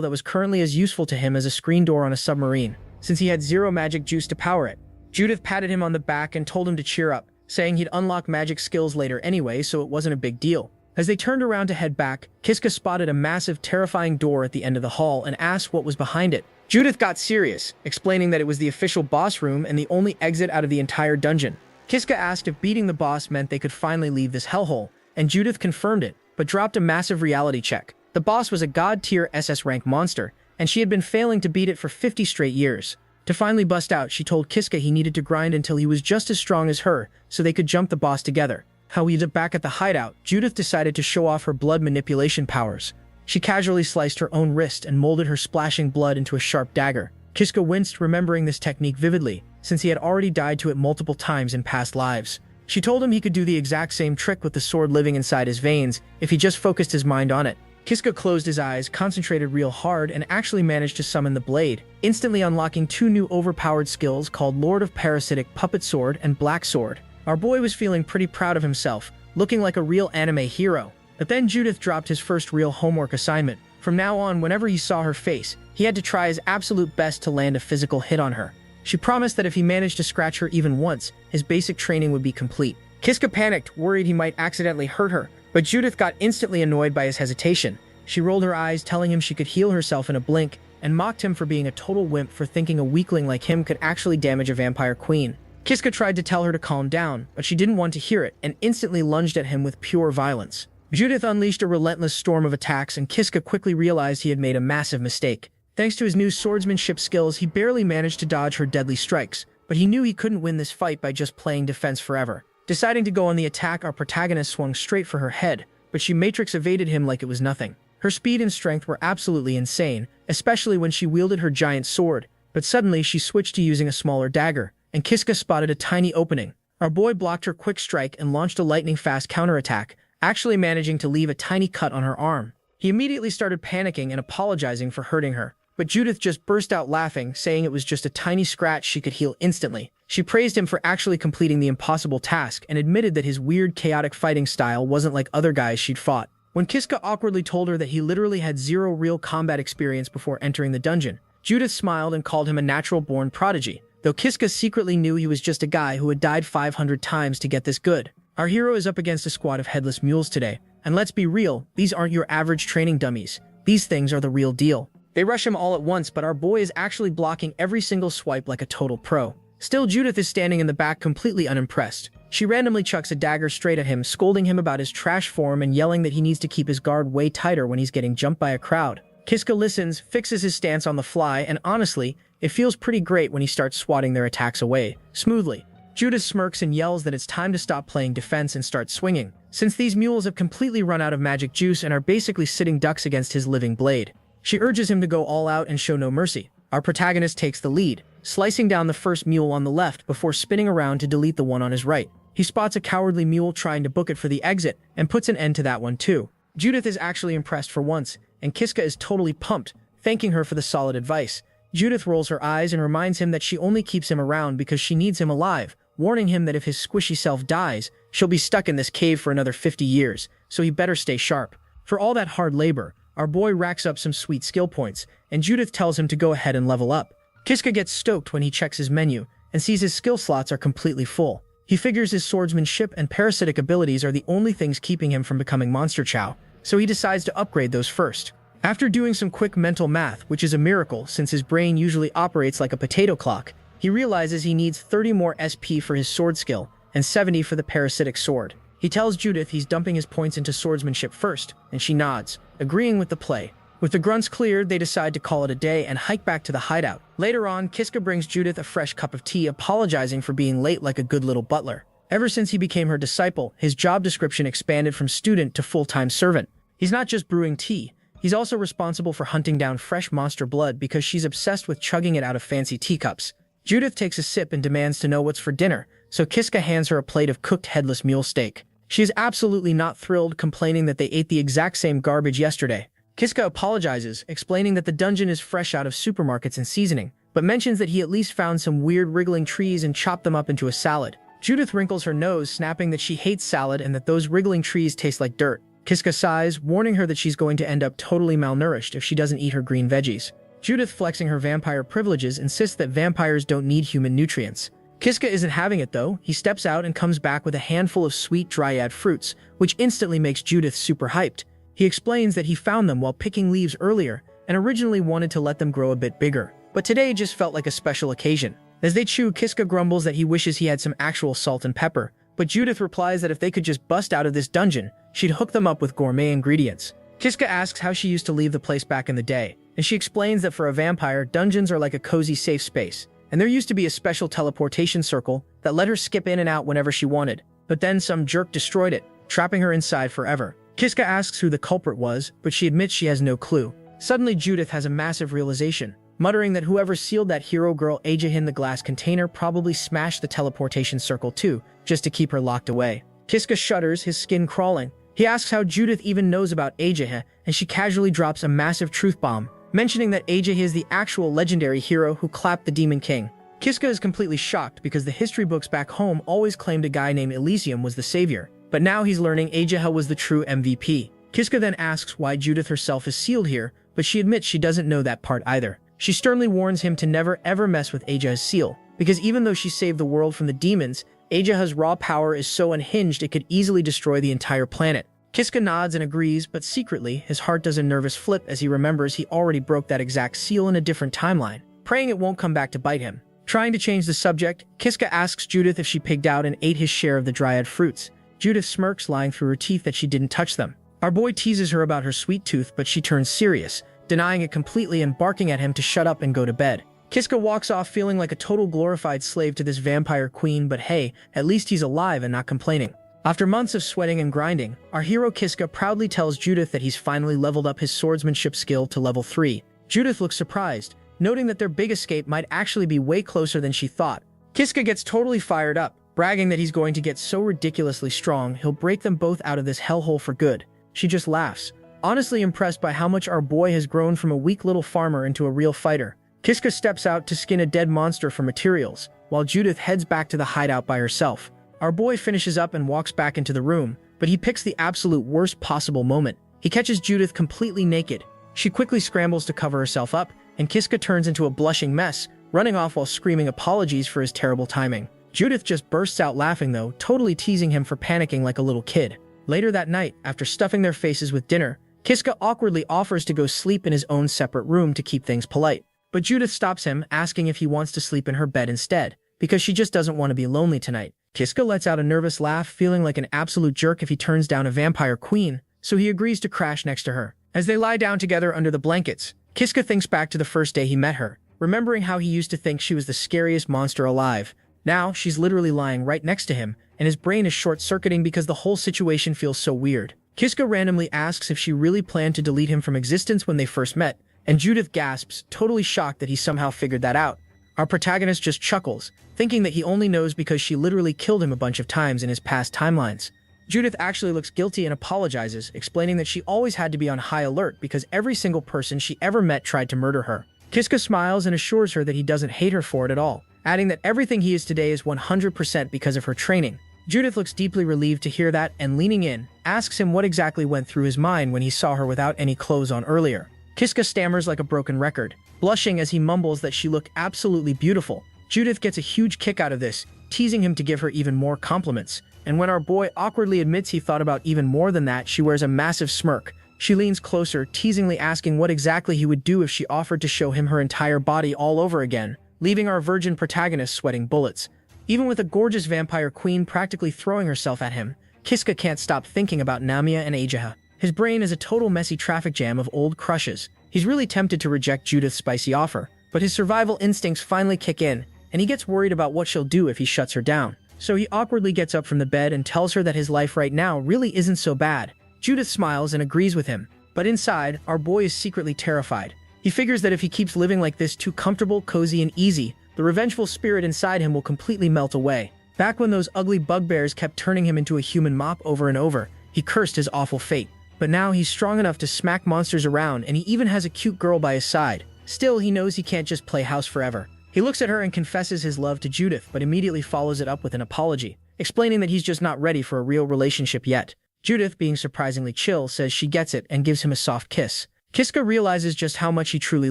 that was currently as useful to him as a screen door on a submarine, since he had zero magic juice to power it. Judith patted him on the back and told him to cheer up, saying he'd unlock magic skills later anyway, so it wasn't a big deal. As they turned around to head back, Kiska spotted a massive, terrifying door at the end of the hall and asked what was behind it. Judith got serious, explaining that it was the official boss room and the only exit out of the entire dungeon. Kiska asked if beating the boss meant they could finally leave this hellhole, and Judith confirmed it, but dropped a massive reality check. The boss was a god-tier SS rank monster, and she had been failing to beat it for 50 straight years. To finally bust out, she told Kiska he needed to grind until he was just as strong as her, so they could jump the boss together. However, back at the hideout, Judith decided to show off her blood manipulation powers. She casually sliced her own wrist and molded her splashing blood into a sharp dagger. Kiska winced, remembering this technique vividly, since he had already died to it multiple times in past lives. She told him he could do the exact same trick with the sword living inside his veins if he just focused his mind on it. Kiska closed his eyes, concentrated real hard, and actually managed to summon the blade, instantly unlocking two new overpowered skills called Lord of Parasitic Puppet Sword and Black Sword. Our boy was feeling pretty proud of himself, looking like a real anime hero. But then Judith dropped his first real homework assignment. From now on, whenever he saw her face, he had to try his absolute best to land a physical hit on her. She promised that if he managed to scratch her even once, his basic training would be complete. Kiska panicked, worried he might accidentally hurt her, but Judith got instantly annoyed by his hesitation. She rolled her eyes, telling him she could heal herself in a blink, and mocked him for being a total wimp for thinking a weakling like him could actually damage a vampire queen. Kiska tried to tell her to calm down, but she didn't want to hear it and instantly lunged at him with pure violence. Judith unleashed a relentless storm of attacks, and Kiska quickly realized he had made a massive mistake. Thanks to his new swordsmanship skills, he barely managed to dodge her deadly strikes, but he knew he couldn't win this fight by just playing defense forever. Deciding to go on the attack, our protagonist swung straight for her head, but she matrix evaded him like it was nothing. Her speed and strength were absolutely insane, especially when she wielded her giant sword, but suddenly she switched to using a smaller dagger, and Kiska spotted a tiny opening. Our boy blocked her quick strike and launched a lightning-fast counterattack, actually managing to leave a tiny cut on her arm. He immediately started panicking and apologizing for hurting her, but Judith just burst out laughing, saying it was just a tiny scratch she could heal instantly. She praised him for actually completing the impossible task and admitted that his weird, chaotic fighting style wasn't like other guys she'd fought. When Kiska awkwardly told her that he literally had zero real combat experience before entering the dungeon, Judith smiled and called him a natural-born prodigy, though Kiska secretly knew he was just a guy who had died 500 times to get this good. Our hero is up against a squad of headless mules today, and let's be real, these aren't your average training dummies. These things are the real deal. They rush him all at once, but our boy is actually blocking every single swipe like a total pro. Still, Judith is standing in the back completely unimpressed. She randomly chucks a dagger straight at him, scolding him about his trash form and yelling that he needs to keep his guard way tighter when he's getting jumped by a crowd. Kiska listens, fixes his stance on the fly, and honestly, it feels pretty great when he starts swatting their attacks away, smoothly. Judith smirks and yells that it's time to stop playing defense and start swinging, since these mules have completely run out of magic juice and are basically sitting ducks against his living blade. She urges him to go all out and show no mercy. Our protagonist takes the lead, slicing down the first mule on the left before spinning around to delete the one on his right. He spots a cowardly mule trying to book it for the exit and puts an end to that one too. Judith is actually impressed for once, and Kiska is totally pumped, thanking her for the solid advice. Judith rolls her eyes and reminds him that she only keeps him around because she needs him alive, warning him that if his squishy self dies, she'll be stuck in this cave for another 50 years, so he better stay sharp. For all that hard labor, our boy racks up some sweet skill points, and Judith tells him to go ahead and level up. Kiska gets stoked when he checks his menu and sees his skill slots are completely full. He figures his swordsmanship and parasitic abilities are the only things keeping him from becoming Monster Chow, so he decides to upgrade those first. After doing some quick mental math, which is a miracle since his brain usually operates like a potato clock, he realizes he needs 30 more SP for his sword skill and 70 for the parasitic sword. He tells Judith he's dumping his points into swordsmanship first, and she nods, agreeing with the play. With the grunts cleared, they decide to call it a day and hike back to the hideout. Later on, Kiska brings Judith a fresh cup of tea, apologizing for being late like a good little butler. Ever since he became her disciple, his job description expanded from student to full-time servant. He's not just brewing tea, he's also responsible for hunting down fresh monster blood because she's obsessed with chugging it out of fancy teacups. Judith takes a sip and demands to know what's for dinner, so Kiska hands her a plate of cooked headless mule steak. She is absolutely not thrilled, complaining that they ate the exact same garbage yesterday. Kiska apologizes, explaining that the dungeon is fresh out of supermarkets and seasoning, but mentions that he at least found some weird wriggling trees and chopped them up into a salad. Judith wrinkles her nose, snapping that she hates salad and that those wriggling trees taste like dirt. Kiska sighs, warning her that she's going to end up totally malnourished if she doesn't eat her green veggies. Judith, flexing her vampire privileges, insists that vampires don't need human nutrients. Kiska isn't having it though. He steps out and comes back with a handful of sweet dryad fruits, which instantly makes Judith super hyped. He explains that he found them while picking leaves earlier and originally wanted to let them grow a bit bigger, but today just felt like a special occasion. As they chew, Kiska grumbles that he wishes he had some actual salt and pepper, but Judith replies that if they could just bust out of this dungeon, she'd hook them up with gourmet ingredients. Kiska asks how she used to leave the place back in the day, and she explains that for a vampire, dungeons are like a cozy safe space, and there used to be a special teleportation circle that let her skip in and out whenever she wanted, but then some jerk destroyed it, trapping her inside forever. Kiska asks who the culprit was, but she admits she has no clue. Suddenly, Judith has a massive realization, muttering that whoever sealed that hero girl Aja in the glass container probably smashed the teleportation circle too, just to keep her locked away. Kiska shudders, his skin crawling. He asks how Judith even knows about Aja, and she casually drops a massive truth bomb, mentioning that Aja is the actual legendary hero who clapped the Demon King. Kiska is completely shocked because the history books back home always claimed a guy named Elysium was the savior, but now he's learning Aja was the true MVP. Kiska then asks why Judith herself is sealed here, but she admits she doesn't know that part either. She sternly warns him to never ever mess with Aja's seal, because even though she saved the world from the demons, Aja's raw power is so unhinged it could easily destroy the entire planet. Kiska nods and agrees, but secretly, his heart does a nervous flip as he remembers he already broke that exact seal in a different timeline, praying it won't come back to bite him. Trying to change the subject, Kiska asks Judith if she pigged out and ate his share of the dryad fruits. Judith smirks, lying through her teeth that she didn't touch them. Our boy teases her about her sweet tooth, but she turns serious, denying it completely and barking at him to shut up and go to bed. Kiska walks off feeling like a total glorified slave to this vampire queen, but hey, at least he's alive and not complaining. After months of sweating and grinding, our hero Kiska proudly tells Judith that he's finally leveled up his swordsmanship skill to level 3. Judith looks surprised, noting that their big escape might actually be way closer than she thought. Kiska gets totally fired up, bragging that he's going to get so ridiculously strong he'll break them both out of this hellhole for good. She just laughs, honestly impressed by how much our boy has grown from a weak little farmer into a real fighter. Kiska steps out to skin a dead monster for materials, while Judith heads back to the hideout by herself. Our boy finishes up and walks back into the room, but he picks the absolute worst possible moment. He catches Judith completely naked. She quickly scrambles to cover herself up, and Kiska turns into a blushing mess, running off while screaming apologies for his terrible timing. Judith just bursts out laughing though, totally teasing him for panicking like a little kid. Later that night, after stuffing their faces with dinner, Kiska awkwardly offers to go sleep in his own separate room to keep things polite. But Judith stops him, asking if he wants to sleep in her bed instead, because she just doesn't want to be lonely tonight. Kiska lets out a nervous laugh, feeling like an absolute jerk if he turns down a vampire queen, so he agrees to crash next to her. As they lie down together under the blankets, Kiska thinks back to the first day he met her, remembering how he used to think she was the scariest monster alive. Now, she's literally lying right next to him, and his brain is short-circuiting because the whole situation feels so weird. Kiska randomly asks if she really planned to delete him from existence when they first met, and Judith gasps, totally shocked that he somehow figured that out. Our protagonist just chuckles, thinking that he only knows because she literally killed him a bunch of times in his past timelines. Judith actually looks guilty and apologizes, explaining that she always had to be on high alert because every single person she ever met tried to murder her. Kiska smiles and assures her that he doesn't hate her for it at all, adding that everything he is today is 100% because of her training. Judith looks deeply relieved to hear that and, leaning in, asks him what exactly went through his mind when he saw her without any clothes on earlier. Kiska stammers like a broken record, blushing as he mumbles that she looked absolutely beautiful. Judith gets a huge kick out of this, teasing him to give her even more compliments. And when our boy awkwardly admits he thought about even more than that, she wears a massive smirk. She leans closer, teasingly asking what exactly he would do if she offered to show him her entire body all over again, leaving our virgin protagonist sweating bullets. Even with a gorgeous vampire queen practically throwing herself at him, Kiska can't stop thinking about Namiya and Ajaha. His brain is a total messy traffic jam of old crushes. He's really tempted to reject Judith's spicy offer, but his survival instincts finally kick in, and he gets worried about what she'll do if he shuts her down. So he awkwardly gets up from the bed and tells her that his life right now really isn't so bad. Judith smiles and agrees with him, but inside, our boy is secretly terrified. He figures that if he keeps living like this, too comfortable, cozy, and easy, the revengeful spirit inside him will completely melt away. Back when those ugly bugbears kept turning him into a human mop over and over, he cursed his awful fate. But now he's strong enough to smack monsters around, and he even has a cute girl by his side. Still, he knows he can't just play house forever. He looks at her and confesses his love to Judith, but immediately follows it up with an apology, explaining that he's just not ready for a real relationship yet. Judith, being surprisingly chill, says she gets it and gives him a soft kiss. Kiska realizes just how much he truly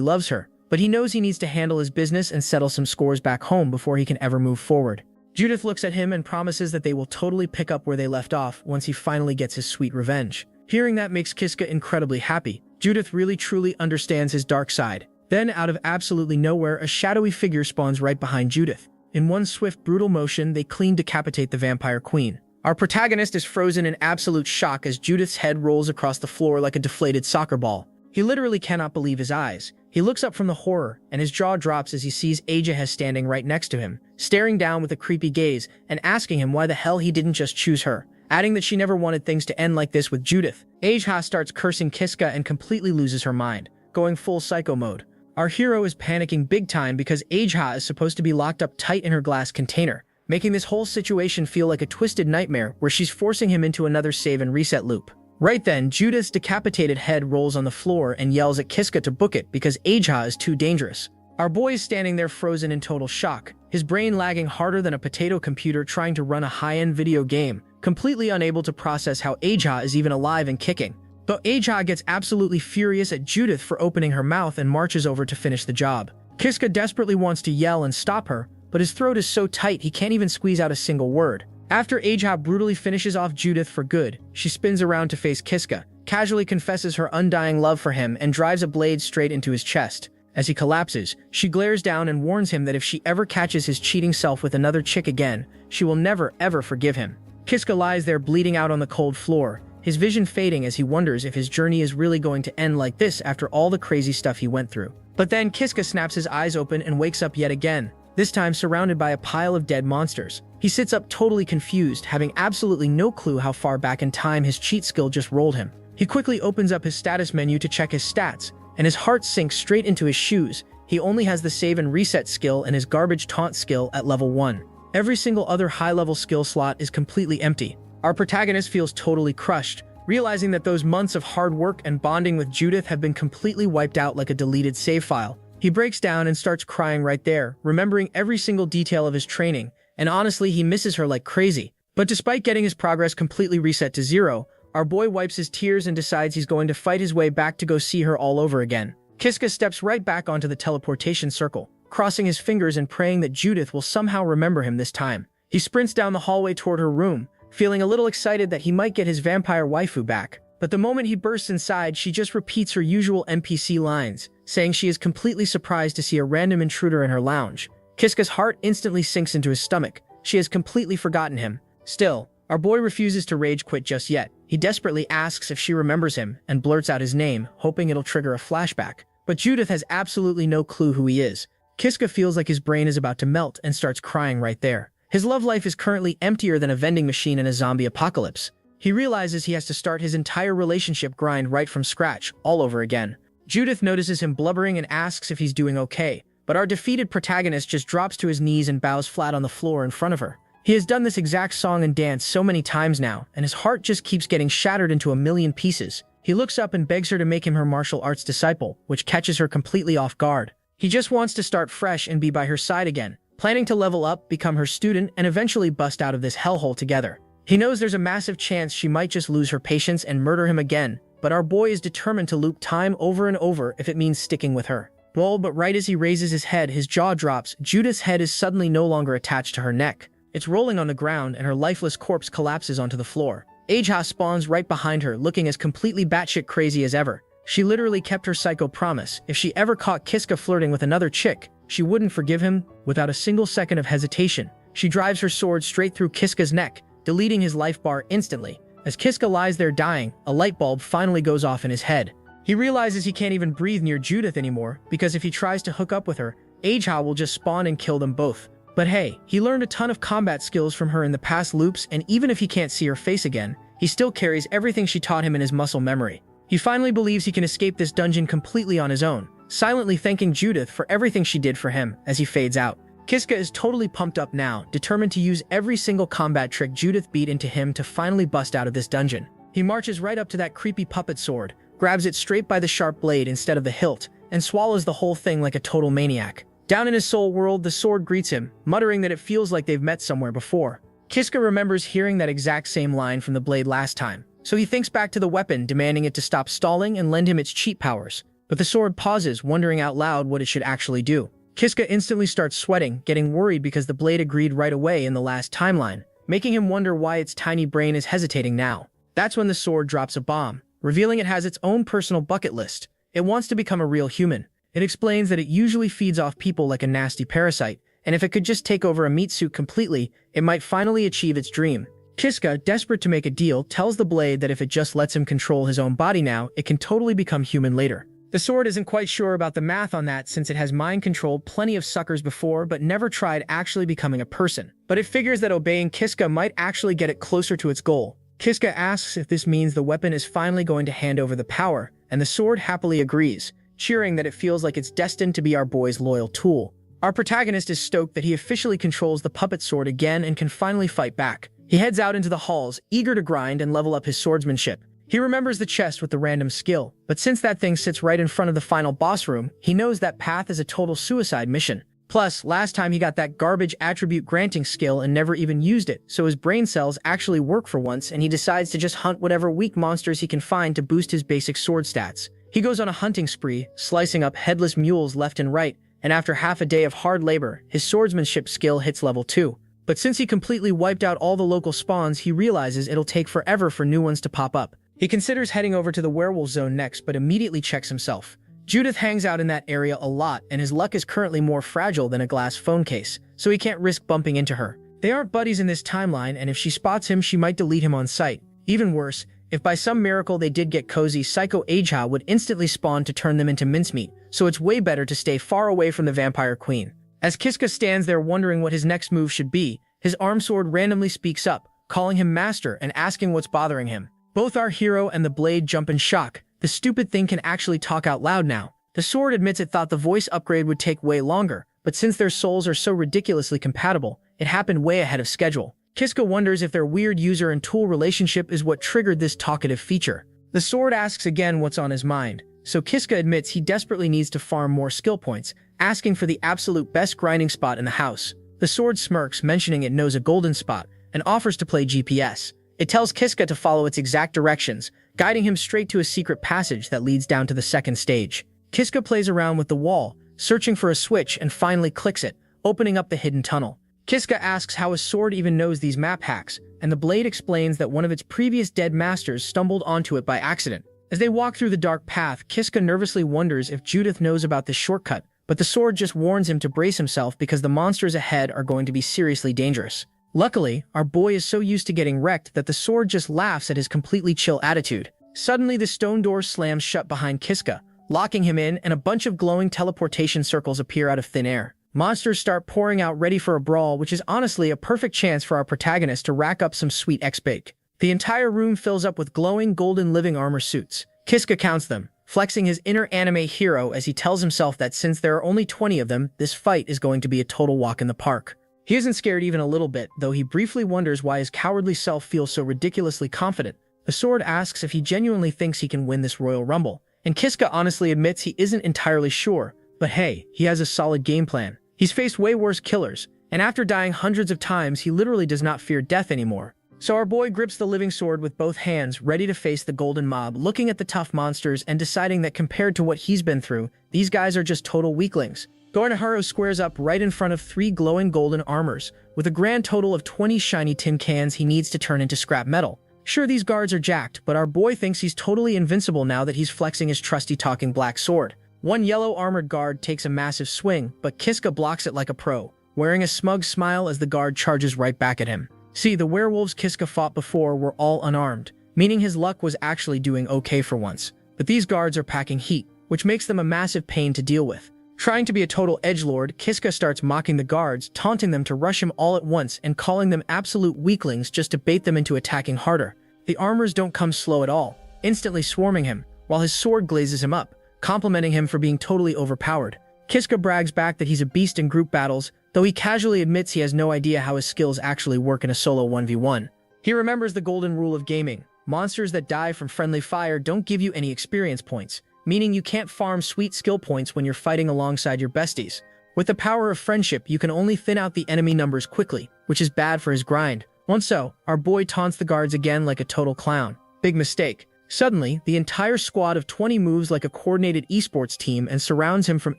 loves her, but he knows he needs to handle his business and settle some scores back home before he can ever move forward. Judith looks at him and promises that they will totally pick up where they left off once he finally gets his sweet revenge. Hearing that makes Kiska incredibly happy. Judith really truly understands his dark side. Then, out of absolutely nowhere, a shadowy figure spawns right behind Judith. In one swift, brutal motion, they clean decapitate the vampire queen. Our protagonist is frozen in absolute shock as Judith's head rolls across the floor like a deflated soccer ball. He literally cannot believe his eyes. He looks up from the horror, and his jaw drops as he sees Ajaha standing right next to him, staring down with a creepy gaze and asking him why the hell he didn't just choose her, adding that she never wanted things to end like this with Judith. Ajaha starts cursing Kiska and completely loses her mind, going full psycho mode. Our hero is panicking big time because Ajaha is supposed to be locked up tight in her glass container, making this whole situation feel like a twisted nightmare where she's forcing him into another save and reset loop. Right then, Judith's decapitated head rolls on the floor and yells at Kiska to book it because Ajaha is too dangerous. Our boy is standing there frozen in total shock, his brain lagging harder than a potato computer trying to run a high-end video game, completely unable to process how Ajaha is even alive and kicking. But Ajaha gets absolutely furious at Judith for opening her mouth and marches over to finish the job. Kiska desperately wants to yell and stop her, but his throat is so tight he can't even squeeze out a single word. After Ajaha brutally finishes off Judith for good, she spins around to face Kiska, casually confesses her undying love for him and drives a blade straight into his chest. As he collapses, she glares down and warns him that if she ever catches his cheating self with another chick again, she will never ever forgive him. Kiska lies there bleeding out on the cold floor, his vision fading as he wonders if his journey is really going to end like this after all the crazy stuff he went through. But then Kiska snaps his eyes open and wakes up yet again, this time surrounded by a pile of dead monsters. He sits up totally confused, having absolutely no clue how far back in time his cheat skill just rolled him. He quickly opens up his status menu to check his stats, and his heart sinks straight into his shoes. He only has the save and reset skill and his garbage taunt skill at level 1. Every single other high-level skill slot is completely empty. Our protagonist feels totally crushed, realizing that those months of hard work and bonding with Judith have been completely wiped out like a deleted save file. He breaks down and starts crying right there, remembering every single detail of his training, and honestly, he misses her like crazy. But despite getting his progress completely reset to 0, our boy wipes his tears and decides he's going to fight his way back to go see her all over again. Kiska steps right back onto the teleportation circle, crossing his fingers and praying that Judith will somehow remember him this time. He sprints down the hallway toward her room, feeling a little excited that he might get his vampire waifu back. But the moment he bursts inside, she just repeats her usual NPC lines, saying she is completely surprised to see a random intruder in her lounge. Kiska's heart instantly sinks into his stomach, she has completely forgotten him. Still, our boy refuses to rage quit just yet. He desperately asks if she remembers him and blurts out his name, hoping it'll trigger a flashback. But Judith has absolutely no clue who he is. Kiska feels like his brain is about to melt and starts crying right there. His love life is currently emptier than a vending machine in a zombie apocalypse. He realizes he has to start his entire relationship grind right from scratch, all over again. Judith notices him blubbering and asks if he's doing okay, but our defeated protagonist just drops to his knees and bows flat on the floor in front of her. He has done this exact song and dance so many times now, and his heart just keeps getting shattered into a million pieces. He looks up and begs her to make him her martial arts disciple, which catches her completely off guard. He just wants to start fresh and be by her side again, planning to level up, become her student, and eventually bust out of this hellhole together. He knows there's a massive chance she might just lose her patience and murder him again, but our boy is determined to loop time over and over if it means sticking with her. Well, but right as he raises his head, his jaw drops. Judith's head is suddenly no longer attached to her neck. It's rolling on the ground, and her lifeless corpse collapses onto the floor. Aja spawns right behind her, looking as completely batshit crazy as ever. She literally kept her psycho promise. If she ever caught Kiska flirting with another chick, she wouldn't forgive him. Without a single second of hesitation, she drives her sword straight through Kiska's neck, deleting his life bar instantly. As Kiska lies there dying, a light bulb finally goes off in his head. He realizes he can't even breathe near Judith anymore, because if he tries to hook up with her, Aja will just spawn and kill them both. But hey, he learned a ton of combat skills from her in the past loops, and even if he can't see her face again, he still carries everything she taught him in his muscle memory. He finally believes he can escape this dungeon completely on his own, silently thanking Judith for everything she did for him as he fades out. Kiska is totally pumped up now, determined to use every single combat trick Judith beat into him to finally bust out of this dungeon. He marches right up to that creepy puppet sword, grabs it straight by the sharp blade instead of the hilt, and swallows the whole thing like a total maniac. Down in his soul world, the sword greets him, muttering that it feels like they've met somewhere before. Kiska remembers hearing that exact same line from the blade last time, so he thinks back to the weapon, demanding it to stop stalling and lend him its cheat powers. But the sword pauses, wondering out loud what it should actually do. Kiska instantly starts sweating, getting worried because the blade agreed right away in the last timeline, making him wonder why its tiny brain is hesitating now. That's when the sword drops a bomb, revealing it has its own personal bucket list. It wants to become a real human. It explains that it usually feeds off people like a nasty parasite, and if it could just take over a meat suit completely, it might finally achieve its dream. Kiska, desperate to make a deal, tells the blade that if it just lets him control his own body now, it can totally become human later. The sword isn't quite sure about the math on that, since it has mind-controlled plenty of suckers before but never tried actually becoming a person. But it figures that obeying Kiska might actually get it closer to its goal. Kiska asks if this means the weapon is finally going to hand over the power, and the sword happily agrees, cheering that it feels like it's destined to be our boy's loyal tool. Our protagonist is stoked that he officially controls the puppet sword again and can finally fight back. He heads out into the halls, eager to grind and level up his swordsmanship. He remembers the chest with the random skill, but since that thing sits right in front of the final boss room, he knows that path is a total suicide mission. Plus, last time he got that garbage attribute granting skill and never even used it, so his brain cells actually work for once, and he decides to just hunt whatever weak monsters he can find to boost his basic sword stats. He goes on a hunting spree, slicing up headless mules left and right, and after half a day of hard labor, his swordsmanship skill hits level 2. But since he completely wiped out all the local spawns, he realizes it'll take forever for new ones to pop up. He considers heading over to the werewolf zone next, but immediately checks himself. Judith hangs out in that area a lot, and his luck is currently more fragile than a glass phone case, so he can't risk bumping into her. They aren't buddies in this timeline, and if she spots him, she might delete him on sight. Even worse, if by some miracle they did get cozy, Psycho Aja would instantly spawn to turn them into mincemeat, so it's way better to stay far away from the vampire queen. As Kiska stands there wondering what his next move should be, his arm sword randomly speaks up, calling him master and asking what's bothering him. Both our hero and the blade jump in shock. The stupid thing can actually talk out loud now. The sword admits it thought the voice upgrade would take way longer, but since their souls are so ridiculously compatible, it happened way ahead of schedule. Kiska wonders if their weird user and tool relationship is what triggered this talkative feature. The sword asks again what's on his mind, so Kiska admits he desperately needs to farm more skill points, asking for the absolute best grinding spot in the house. The sword smirks, mentioning it knows a golden spot, and offers to play GPS. It tells Kiska to follow its exact directions, guiding him straight to a secret passage that leads down to the second stage. Kiska plays around with the wall, searching for a switch, and finally clicks it, opening up the hidden tunnel. Kiska asks how his sword even knows these map hacks, and the blade explains that one of its previous dead masters stumbled onto it by accident. As they walk through the dark path, Kiska nervously wonders if Judith knows about this shortcut, but the sword just warns him to brace himself because the monsters ahead are going to be seriously dangerous. Luckily, our boy is so used to getting wrecked that the sword just laughs at his completely chill attitude. Suddenly, the stone door slams shut behind Kiska, locking him in, and a bunch of glowing teleportation circles appear out of thin air. Monsters start pouring out ready for a brawl, which is honestly a perfect chance for our protagonist to rack up some sweet XP. The entire room fills up with glowing golden living armor suits. Kiska counts them, flexing his inner anime hero as he tells himself that since there are only 20 of them, this fight is going to be a total walk in the park. He isn't scared even a little bit, though he briefly wonders why his cowardly self feels so ridiculously confident. The sword asks if he genuinely thinks he can win this Royal Rumble, and Kiska honestly admits he isn't entirely sure, but hey, he has a solid game plan. He's faced way worse killers, and after dying hundreds of times, he literally does not fear death anymore. So our boy grips the living sword with both hands, ready to face the golden mob, looking at the tough monsters and deciding that compared to what he's been through, these guys are just total weaklings. Gornohiro squares up right in front of 3 glowing golden armors, with a grand total of 20 shiny tin cans he needs to turn into scrap metal. Sure, these guards are jacked, but our boy thinks he's totally invincible now that he's flexing his trusty talking black sword. One yellow armored guard takes a massive swing, but Kiska blocks it like a pro, wearing a smug smile as the guard charges right back at him. See, the werewolves Kiska fought before were all unarmed, meaning his luck was actually doing okay for once. But these guards are packing heat, which makes them a massive pain to deal with. Trying to be a total edgelord, Kiska starts mocking the guards, taunting them to rush him all at once and calling them absolute weaklings just to bait them into attacking harder. The armors don't come slow at all, instantly swarming him, while his sword glazes him up, complimenting him for being totally overpowered. Kiska brags back that he's a beast in group battles, though he casually admits he has no idea how his skills actually work in a solo 1v1. He remembers the golden rule of gaming. Monsters that die from friendly fire don't give you any experience points, meaning you can't farm sweet skill points when you're fighting alongside your besties. With the power of friendship, you can only thin out the enemy numbers quickly, which is bad for his grind. Once so, our boy taunts the guards again like a total clown. Big mistake. Suddenly, the entire squad of 20 moves like a coordinated esports team and surrounds him from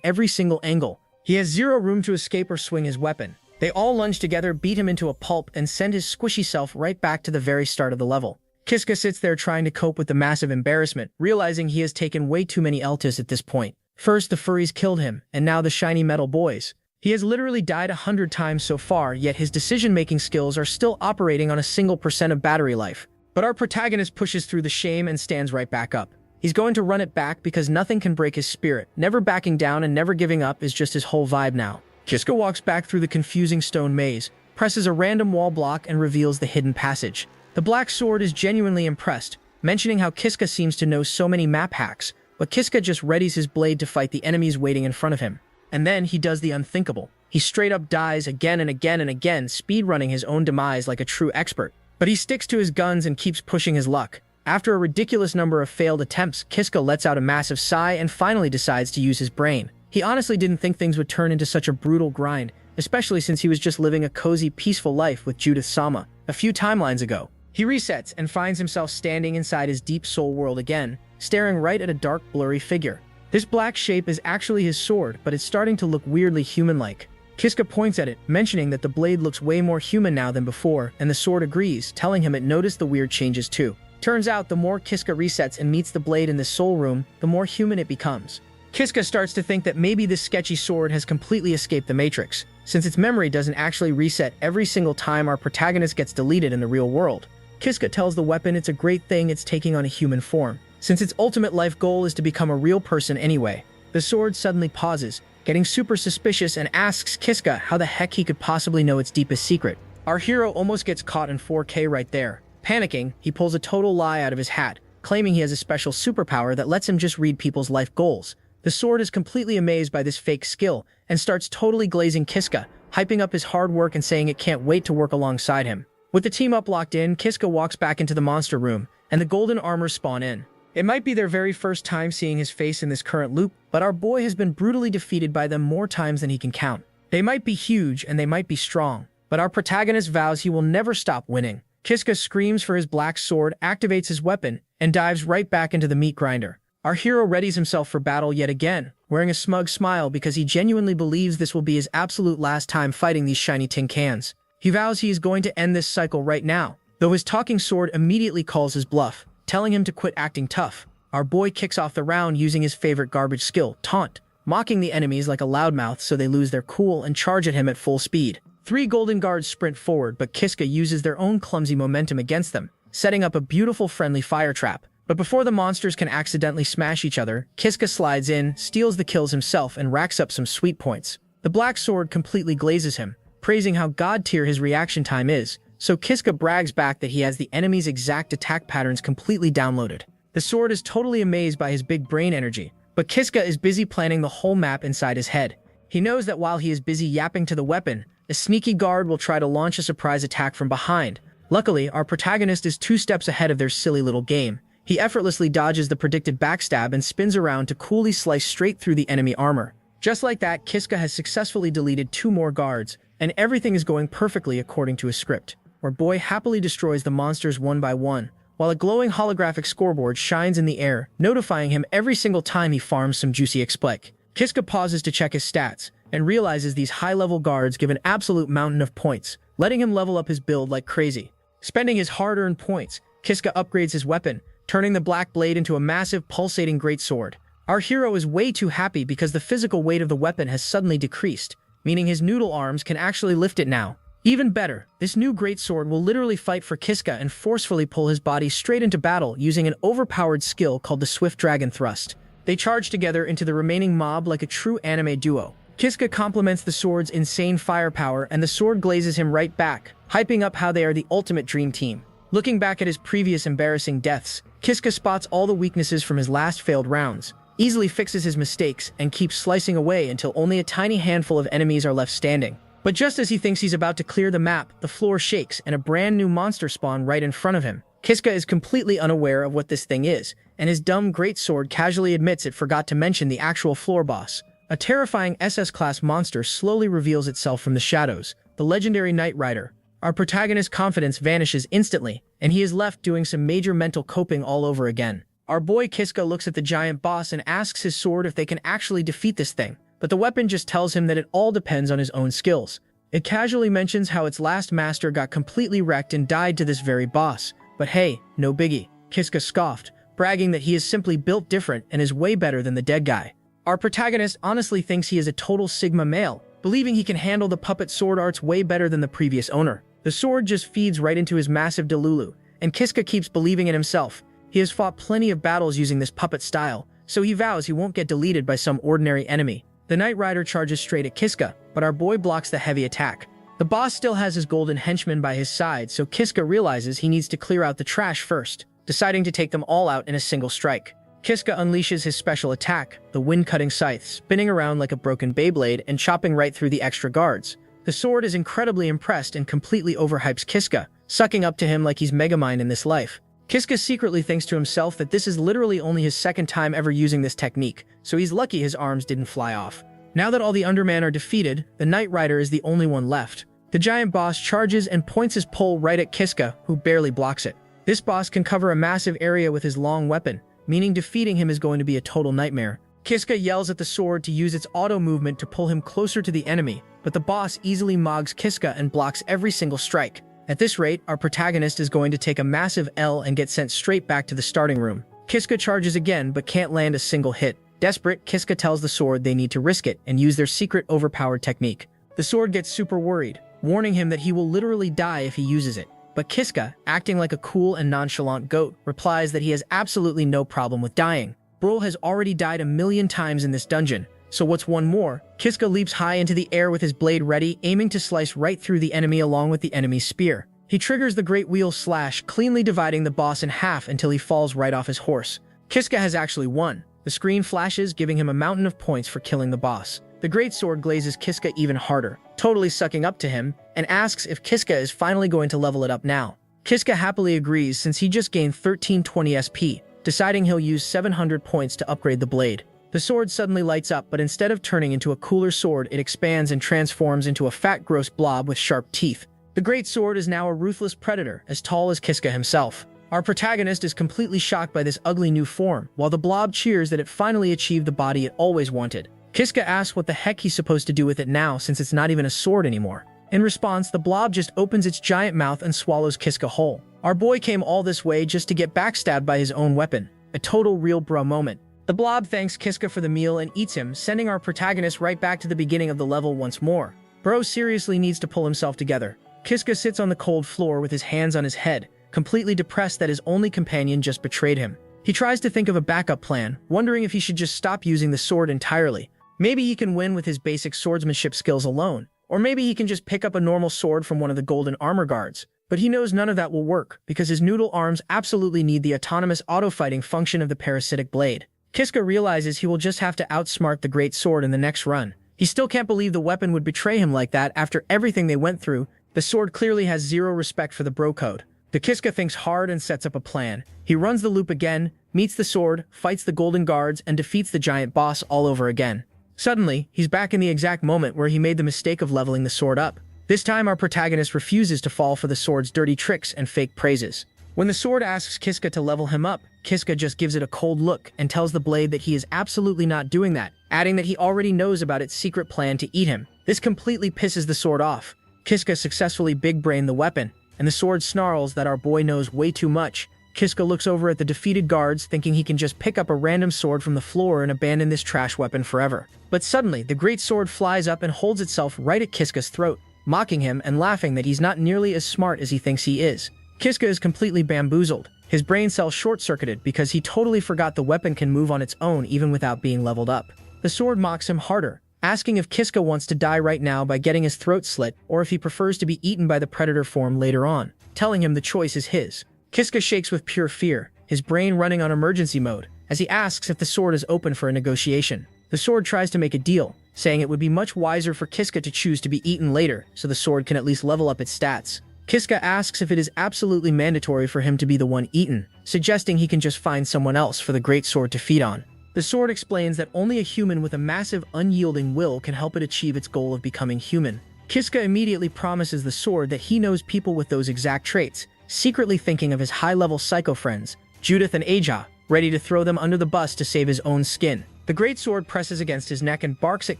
every single angle. He has zero room to escape or swing his weapon. They all lunge together, beat him into a pulp, and send his squishy self right back to the very start of the level. Kiska sits there trying to cope with the massive embarrassment, realizing he has taken way too many L's at this point. First, the furries killed him, and now the shiny metal boys. He has literally died 100 times so far, yet his decision-making skills are still operating on a single % of battery life. But our protagonist pushes through the shame and stands right back up. He's going to run it back because nothing can break his spirit. Never backing down and never giving up is just his whole vibe now. Kiska walks back through the confusing stone maze, presses a random wall block, and reveals the hidden passage. The black sword is genuinely impressed, mentioning how Kiska seems to know so many map hacks, but Kiska just readies his blade to fight the enemies waiting in front of him. And then he does the unthinkable. He straight up dies again and again and again, speedrunning his own demise like a true expert. But he sticks to his guns and keeps pushing his luck. After a ridiculous number of failed attempts, Kiska lets out a massive sigh and finally decides to use his brain. He honestly didn't think things would turn into such a brutal grind, especially since he was just living a cozy, peaceful life with Judith Sama a few timelines ago. He resets and finds himself standing inside his deep soul world again, staring right at a dark, blurry figure. This black shape is actually his sword, but it's starting to look weirdly human-like. Kiska points at it, mentioning that the blade looks way more human now than before, and the sword agrees, telling him it noticed the weird changes too. Turns out, the more Kiska resets and meets the blade in the soul room, the more human it becomes. Kiska starts to think that maybe this sketchy sword has completely escaped the Matrix, since its memory doesn't actually reset every single time our protagonist gets deleted in the real world. Kiska tells the weapon it's a great thing it's taking on a human form, since its ultimate life goal is to become a real person anyway. The sword suddenly pauses, getting super suspicious, and asks Kiska how the heck he could possibly know its deepest secret. Our hero almost gets caught in 4K right there. Panicking, he pulls a total lie out of his hat, claiming he has a special superpower that lets him just read people's life goals. The sword is completely amazed by this fake skill, and starts totally glazing Kiska, hyping up his hard work and saying it can't wait to work alongside him. With the team up locked in, Kiska walks back into the monster room, and the golden armors spawn in. It might be their very first time seeing his face in this current loop, but our boy has been brutally defeated by them more times than he can count. They might be huge and they might be strong, but our protagonist vows he will never stop winning. Kiska screams for his black sword, activates his weapon, and dives right back into the meat grinder. Our hero readies himself for battle yet again, wearing a smug smile because he genuinely believes this will be his absolute last time fighting these shiny tin cans. He vows he is going to end this cycle right now, though his talking sword immediately calls his bluff, telling him to quit acting tough. Our boy kicks off the round using his favorite garbage skill, Taunt, mocking the enemies like a loudmouth so they lose their cool and charge at him at full speed. 3 golden guards sprint forward, but Kiska uses their own clumsy momentum against them, setting up a beautiful friendly fire trap. But before the monsters can accidentally smash each other, Kiska slides in, steals the kills himself, and racks up some sweet points. The black sword completely glazes him, praising how god-tier his reaction time is, so Kiska brags back that he has the enemy's exact attack patterns completely downloaded. The sword is totally amazed by his big brain energy, but Kiska is busy planning the whole map inside his head. He knows that while he is busy yapping to the weapon, a sneaky guard will try to launch a surprise attack from behind. Luckily, our protagonist is 2 steps ahead of their silly little game. He effortlessly dodges the predicted backstab and spins around to coolly slice straight through the enemy armor. Just like that, Kiska has successfully deleted 2 more guards, and everything is going perfectly according to his script. Our boy happily destroys the monsters one by one, while a glowing holographic scoreboard shines in the air, notifying him every single time he farms some juicy XP. Kiska pauses to check his stats, and realizes these high-level guards give an absolute mountain of points, letting him level up his build like crazy. Spending his hard-earned points, Kiska upgrades his weapon, turning the black blade into a massive, pulsating greatsword. Our hero is way too happy because the physical weight of the weapon has suddenly decreased, meaning his noodle arms can actually lift it now. Even better, this new greatsword will literally fight for Kiska and forcefully pull his body straight into battle using an overpowered skill called the Swift Dragon Thrust. They charge together into the remaining mob like a true anime duo. Kiska complements the sword's insane firepower, and the sword glazes him right back, hyping up how they are the ultimate dream team. Looking back at his previous embarrassing deaths, Kiska spots all the weaknesses from his last failed rounds, easily fixes his mistakes, and keeps slicing away until only a tiny handful of enemies are left standing. But just as he thinks he's about to clear the map, the floor shakes and a brand new monster spawn right in front of him. Kiska is completely unaware of what this thing is, and his dumb greatsword casually admits it forgot to mention the actual floor boss. A terrifying SS-class monster slowly reveals itself from the shadows, the legendary Knight Rider. Our protagonist's confidence vanishes instantly, and he is left doing some major mental coping all over again. Our boy Kiska looks at the giant boss and asks his sword if they can actually defeat this thing, but the weapon just tells him that it all depends on his own skills. It casually mentions how its last master got completely wrecked and died to this very boss, but hey, no biggie. Kiska scoffed, bragging that he is simply built different and is way better than the dead guy. Our protagonist honestly thinks he is a total Sigma male, believing he can handle the puppet sword arts way better than the previous owner. The sword just feeds right into his massive Delulu, and Kiska keeps believing in himself. He has fought plenty of battles using this puppet style, so he vows he won't get deleted by some ordinary enemy. The Knight Rider charges straight at Kiska, but our boy blocks the heavy attack. The boss still has his golden henchman by his side, so Kiska realizes he needs to clear out the trash first, deciding to take them all out in a single strike. Kiska unleashes his special attack, the wind-cutting scythe, spinning around like a broken Beyblade and chopping right through the extra guards. The sword is incredibly impressed and completely overhypes Kiska, sucking up to him like he's Megamind in this life. Kiska secretly thinks to himself that this is literally only his second time ever using this technique, so he's lucky his arms didn't fly off. Now that all the Undermen are defeated, the Knight Rider is the only one left. The giant boss charges and points his pole right at Kiska, who barely blocks it. This boss can cover a massive area with his long weapon, meaning defeating him is going to be a total nightmare. Kiska yells at the sword to use its auto movement to pull him closer to the enemy, but the boss easily mogs Kiska and blocks every single strike. At this rate, our protagonist is going to take a massive L and get sent straight back to the starting room. Kiska charges again but can't land a single hit. Desperate, Kiska tells the sword they need to risk it and use their secret overpowered technique. The sword gets super worried, warning him that he will literally die if he uses it. But Kiska, acting like a cool and nonchalant goat, replies that he has absolutely no problem with dying. Bro has already died 1,000,000 times in this dungeon, so what's one more? Kiska leaps high into the air with his blade ready, aiming to slice right through the enemy along with the enemy's spear. He triggers the Great Wheel Slash, cleanly dividing the boss in half until he falls right off his horse. Kiska has actually won. The screen flashes, giving him a mountain of points for killing the boss. The greatsword glazes Kiska even harder, totally sucking up to him, and asks if Kiska is finally going to level it up now. Kiska happily agrees since he just gained 1320 SP, deciding he'll use 700 points to upgrade the blade. The sword suddenly lights up, but instead of turning into a cooler sword, it expands and transforms into a fat, gross blob with sharp teeth. The greatsword is now a ruthless predator, as tall as Kiska himself. Our protagonist is completely shocked by this ugly new form, while the blob cheers that it finally achieved the body it always wanted. Kiska asks what the heck he's supposed to do with it now since it's not even a sword anymore. In response, the blob just opens its giant mouth and swallows Kiska whole. Our boy came all this way just to get backstabbed by his own weapon. A total real bro moment. The blob thanks Kiska for the meal and eats him, sending our protagonist right back to the beginning of the level once more. Bro seriously needs to pull himself together. Kiska sits on the cold floor with his hands on his head, completely depressed that his only companion just betrayed him. He tries to think of a backup plan, wondering if he should just stop using the sword entirely. Maybe he can win with his basic swordsmanship skills alone, or maybe he can just pick up a normal sword from one of the golden armor guards. But he knows none of that will work, because his noodle arms absolutely need the autonomous auto-fighting function of the parasitic blade. Kiska realizes he will just have to outsmart the great sword in the next run. He still can't believe the weapon would betray him like that after everything they went through. The sword clearly has zero respect for the bro code. The Kiska thinks hard and sets up a plan. He runs the loop again, meets the sword, fights the golden guards, and defeats the giant boss all over again. Suddenly, he's back in the exact moment where he made the mistake of leveling the sword up. This time our protagonist refuses to fall for the sword's dirty tricks and fake praises. When the sword asks Kiska to level him up, Kiska just gives it a cold look and tells the blade that he is absolutely not doing that, adding that he already knows about its secret plan to eat him. This completely pisses the sword off. Kiska successfully big-brained the weapon, and the sword snarls that our boy knows way too much. Kiska looks over at the defeated guards, thinking he can just pick up a random sword from the floor and abandon this trash weapon forever. But suddenly, the great sword flies up and holds itself right at Kiska's throat, mocking him and laughing that he's not nearly as smart as he thinks he is. Kiska is completely bamboozled. His brain cells short-circuited because he totally forgot the weapon can move on its own even without being leveled up. The sword mocks him harder, asking if Kiska wants to die right now by getting his throat slit or if he prefers to be eaten by the predator form later on, telling him the choice is his. Kiska shakes with pure fear, his brain running on emergency mode, as he asks if the sword is open for a negotiation. The sword tries to make a deal, saying it would be much wiser for Kiska to choose to be eaten later so the sword can at least level up its stats. Kiska asks if it is absolutely mandatory for him to be the one eaten, suggesting he can just find someone else for the great sword to feed on. The sword explains that only a human with a massive, unyielding will can help it achieve its goal of becoming human. Kiska immediately promises the sword that he knows people with those exact traits, secretly thinking of his high-level psycho friends, Judith and Aja, ready to throw them under the bus to save his own skin. The great sword presses against his neck and barks at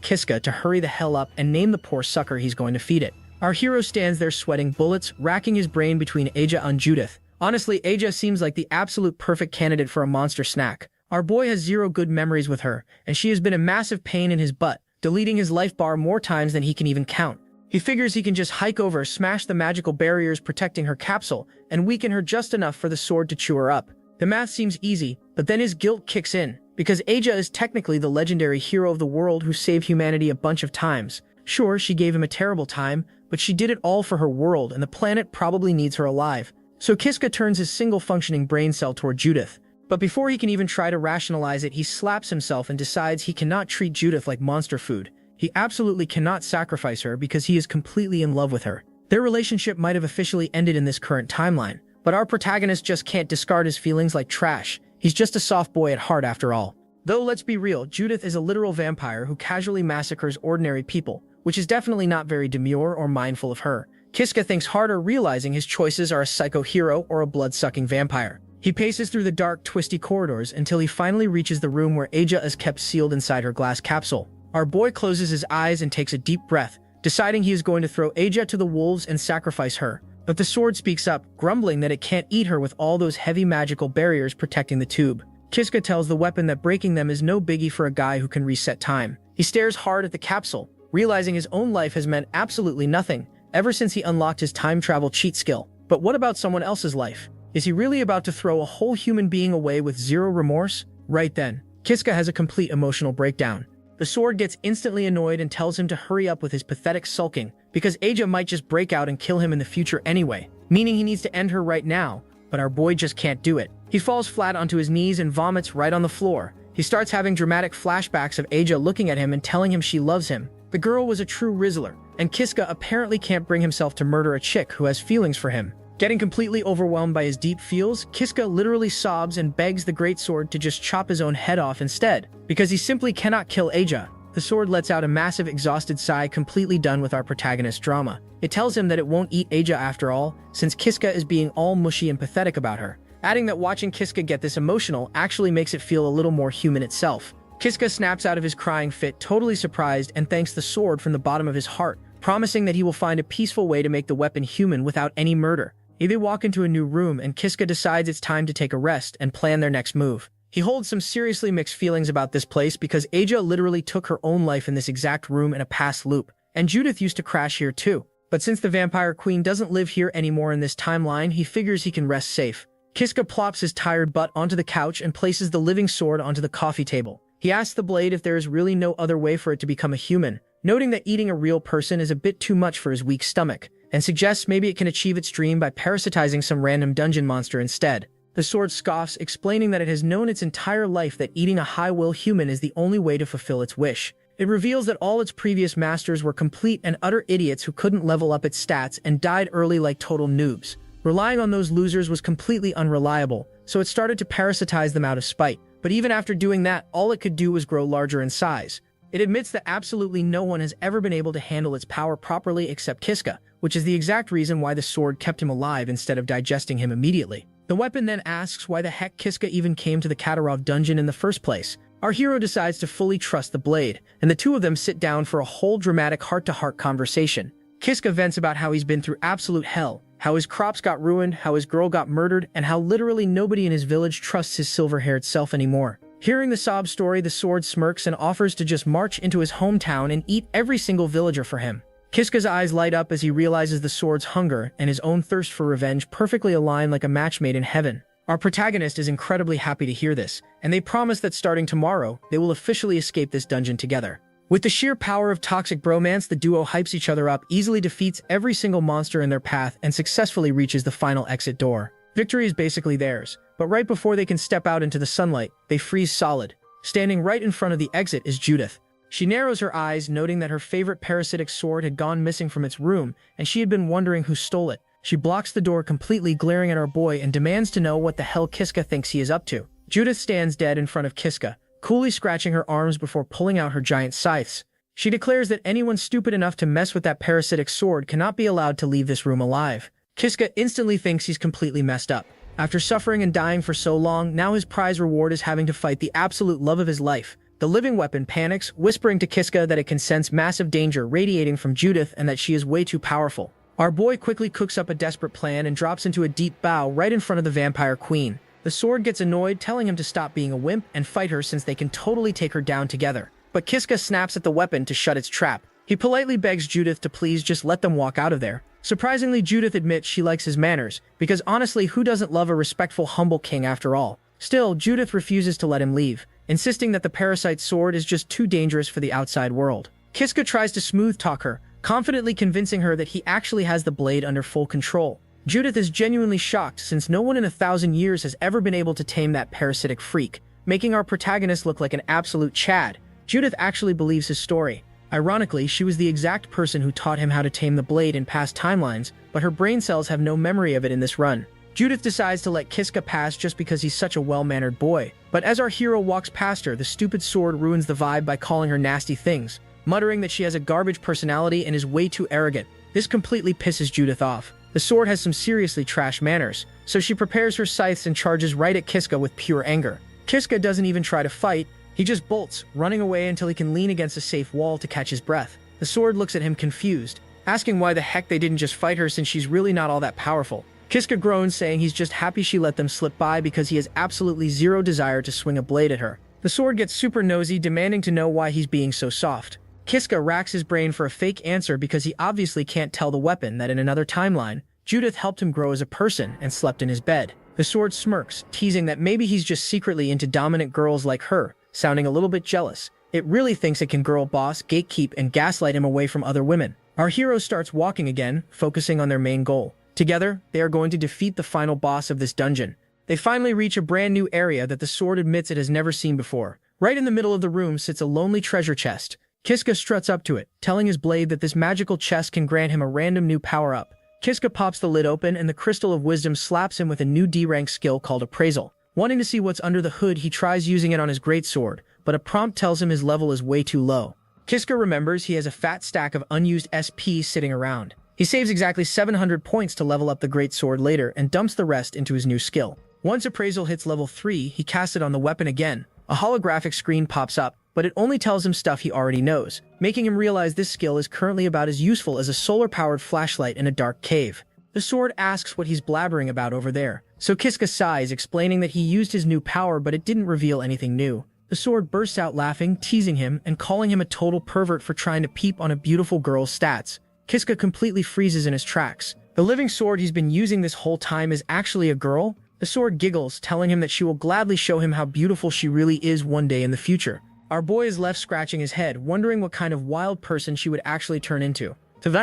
Kiska to hurry the hell up and name the poor sucker he's going to feed it. Our hero stands there sweating bullets, racking his brain between Aja and Judith. Honestly, Aja seems like the absolute perfect candidate for a monster snack. Our boy has zero good memories with her, and she has been a massive pain in his butt, deleting his life bar more times than he can even count. He figures he can just hike over, smash the magical barriers protecting her capsule, and weaken her just enough for the sword to chew her up. The math seems easy, but then his guilt kicks in, because Aja is technically the legendary hero of the world who saved humanity a bunch of times. Sure, she gave him a terrible time, but she did it all for her world, and the planet probably needs her alive. So Kiska turns his single-functioning brain cell toward Judith. But before he can even try to rationalize it, he slaps himself and decides he cannot treat Judith like monster food. He absolutely cannot sacrifice her because he is completely in love with her. Their relationship might have officially ended in this current timeline, but our protagonist just can't discard his feelings like trash. He's just a soft boy at heart after all. Though let's be real, Judith is a literal vampire who casually massacres ordinary people, which is definitely not very demure or mindful of her. Kiska thinks harder, realizing his choices are a psycho hero or a blood-sucking vampire. He paces through the dark, twisty corridors until he finally reaches the room where Aja is kept sealed inside her glass capsule. Our boy closes his eyes and takes a deep breath, deciding he is going to throw Aja to the wolves and sacrifice her. But the sword speaks up, grumbling that it can't eat her with all those heavy magical barriers protecting the tube. Kiska tells the weapon that breaking them is no biggie for a guy who can reset time. He stares hard at the capsule, realizing his own life has meant absolutely nothing ever since he unlocked his time travel cheat skill. But what about someone else's life? Is he really about to throw a whole human being away with zero remorse? Right then, Kiska has a complete emotional breakdown. The sword gets instantly annoyed and tells him to hurry up with his pathetic sulking, because Aja might just break out and kill him in the future anyway, meaning he needs to end her right now, but our boy just can't do it. He falls flat onto his knees and vomits right on the floor. He starts having dramatic flashbacks of Aja looking at him and telling him she loves him. The girl was a true Rizzler, and Kiska apparently can't bring himself to murder a chick who has feelings for him. Getting completely overwhelmed by his deep feels, Kiska literally sobs and begs the great sword to just chop his own head off instead, because he simply cannot kill Aja. The sword lets out a massive exhausted sigh, completely done with our protagonist's drama. It tells him that it won't eat Aja after all, since Kiska is being all mushy and pathetic about her, adding that watching Kiska get this emotional actually makes it feel a little more human itself. Kiska snaps out of his crying fit, totally surprised, and thanks the sword from the bottom of his heart, promising that he will find a peaceful way to make the weapon human without any murder. They walk into a new room, and Kiska decides it's time to take a rest and plan their next move. He holds some seriously mixed feelings about this place because Aja literally took her own life in this exact room in a past loop, And Judith used to crash here too. But since the Vampire Queen doesn't live here anymore in this timeline, he figures he can rest safe. Kiska plops his tired butt onto the couch and places the living sword onto the coffee table. He asks the blade if there is really no other way for it to become a human, noting that eating a real person is a bit too much for his weak stomach, and suggests maybe it can achieve its dream by parasitizing some random dungeon monster instead. The sword scoffs, explaining that it has known its entire life that eating a high-will human is the only way to fulfill its wish. It reveals that all its previous masters were complete and utter idiots who couldn't level up its stats and died early like total noobs. Relying on those losers was completely unreliable, so it started to parasitize them out of spite. But even after doing that, all it could do was grow larger in size. It admits that absolutely no one has ever been able to handle its power properly except Kiska, which is the exact reason why the sword kept him alive instead of digesting him immediately. The weapon then asks why the heck Kiska even came to the Katarov dungeon in the first place. Our hero decides to fully trust the blade, and the two of them sit down for a whole dramatic heart-to-heart conversation. Kiska vents about how he's been through absolute hell, how his crops got ruined, how his girl got murdered, and how literally nobody in his village trusts his silver-haired self anymore. Hearing the sob story, the sword smirks and offers to just march into his hometown and eat every single villager for him. Kiska's eyes light up as he realizes the sword's hunger and his own thirst for revenge perfectly align like a match made in heaven. Our protagonist is incredibly happy to hear this, and they promise that starting tomorrow, they will officially escape this dungeon together. With the sheer power of toxic bromance, the duo hypes each other up, easily defeats every single monster in their path, and successfully reaches the final exit door. Victory is basically theirs, but right before they can step out into the sunlight, they freeze solid. Standing right in front of the exit is Judith. She narrows her eyes, noting that her favorite parasitic sword had gone missing from its room, and she had been wondering who stole it. She blocks the door completely, glaring at our boy, and demands to know what the hell Kiska thinks he is up to. Judith stands dead in front of Kiska, coolly scratching her arms before pulling out her giant scythes. She declares that anyone stupid enough to mess with that parasitic sword cannot be allowed to leave this room alive. Kiska instantly thinks he's completely messed up. After suffering and dying for so long, now his prize reward is having to fight the absolute love of his life. The living weapon panics, whispering to Kiska that it can sense massive danger radiating from Judith and that she is way too powerful. Our boy quickly cooks up a desperate plan and drops into a deep bow right in front of the Vampire Queen. The sword gets annoyed, telling him to stop being a wimp and fight her since they can totally take her down together. But Kiska snaps at the weapon to shut its trap. He politely begs Judith to please just let them walk out of there. Surprisingly, Judith admits she likes his manners, because honestly, who doesn't love a respectful, humble king after all? Still, Judith refuses to let him leave, insisting that the parasite sword is just too dangerous for the outside world. Kiska tries to smooth-talk her, confidently convincing her that he actually has the blade under full control. Judith is genuinely shocked since no one in 1,000 years has ever been able to tame that parasitic freak, making our protagonist look like an absolute Chad. Judith actually believes his story. Ironically, she was the exact person who taught him how to tame the blade in past timelines, but her brain cells have no memory of it in this run. Judith decides to let Kiska pass just because he's such a well-mannered boy. But as our hero walks past her, the stupid sword ruins the vibe by calling her nasty things, muttering that she has a garbage personality and is way too arrogant. This completely pisses Judith off. The sword has some seriously trash manners, so she prepares her scythes and charges right at Kiska with pure anger. Kiska doesn't even try to fight, he just bolts, running away until he can lean against a safe wall to catch his breath. The sword looks at him confused, asking why the heck they didn't just fight her since she's really not all that powerful. Kiska groans, saying he's just happy she let them slip by because he has absolutely zero desire to swing a blade at her. The sword gets super nosy, demanding to know why he's being so soft. Kiska racks his brain for a fake answer because he obviously can't tell the weapon that in another timeline, Judith helped him grow as a person and slept in his bed. The sword smirks, teasing that maybe he's just secretly into dominant girls like her, sounding a little bit jealous. It really thinks it can girl boss, gatekeep, and gaslight him away from other women. Our hero starts walking again, focusing on their main goal. Together, they are going to defeat the final boss of this dungeon. They finally reach a brand new area that the sword admits it has never seen before. Right in the middle of the room sits a lonely treasure chest. Kiska struts up to it, telling his blade that this magical chest can grant him a random new power-up. Kiska pops the lid open and the Crystal of Wisdom slaps him with a new D-rank skill called Appraisal. Wanting to see what's under the hood, he tries using it on his greatsword, but a prompt tells him his level is way too low. Kiska remembers he has a fat stack of unused SP sitting around. He saves exactly 700 points to level up the greatsword later and dumps the rest into his new skill. Once Appraisal hits level 3, he casts it on the weapon again. A holographic screen pops up, but it only tells him stuff he already knows, making him realize this skill is currently about as useful as a solar-powered flashlight in a dark cave. The sword asks what he's blabbering about over there, so Kiska sighs, explaining that he used his new power but it didn't reveal anything new. The sword bursts out laughing, teasing him, and calling him a total pervert for trying to peep on a beautiful girl's stats. Kiska completely freezes in his tracks. The living sword he's been using this whole time is actually a girl? The sword giggles, telling him that she will gladly show him how beautiful she really is one day in the future. Our boy is left scratching his head, wondering what kind of wild person she would actually turn into.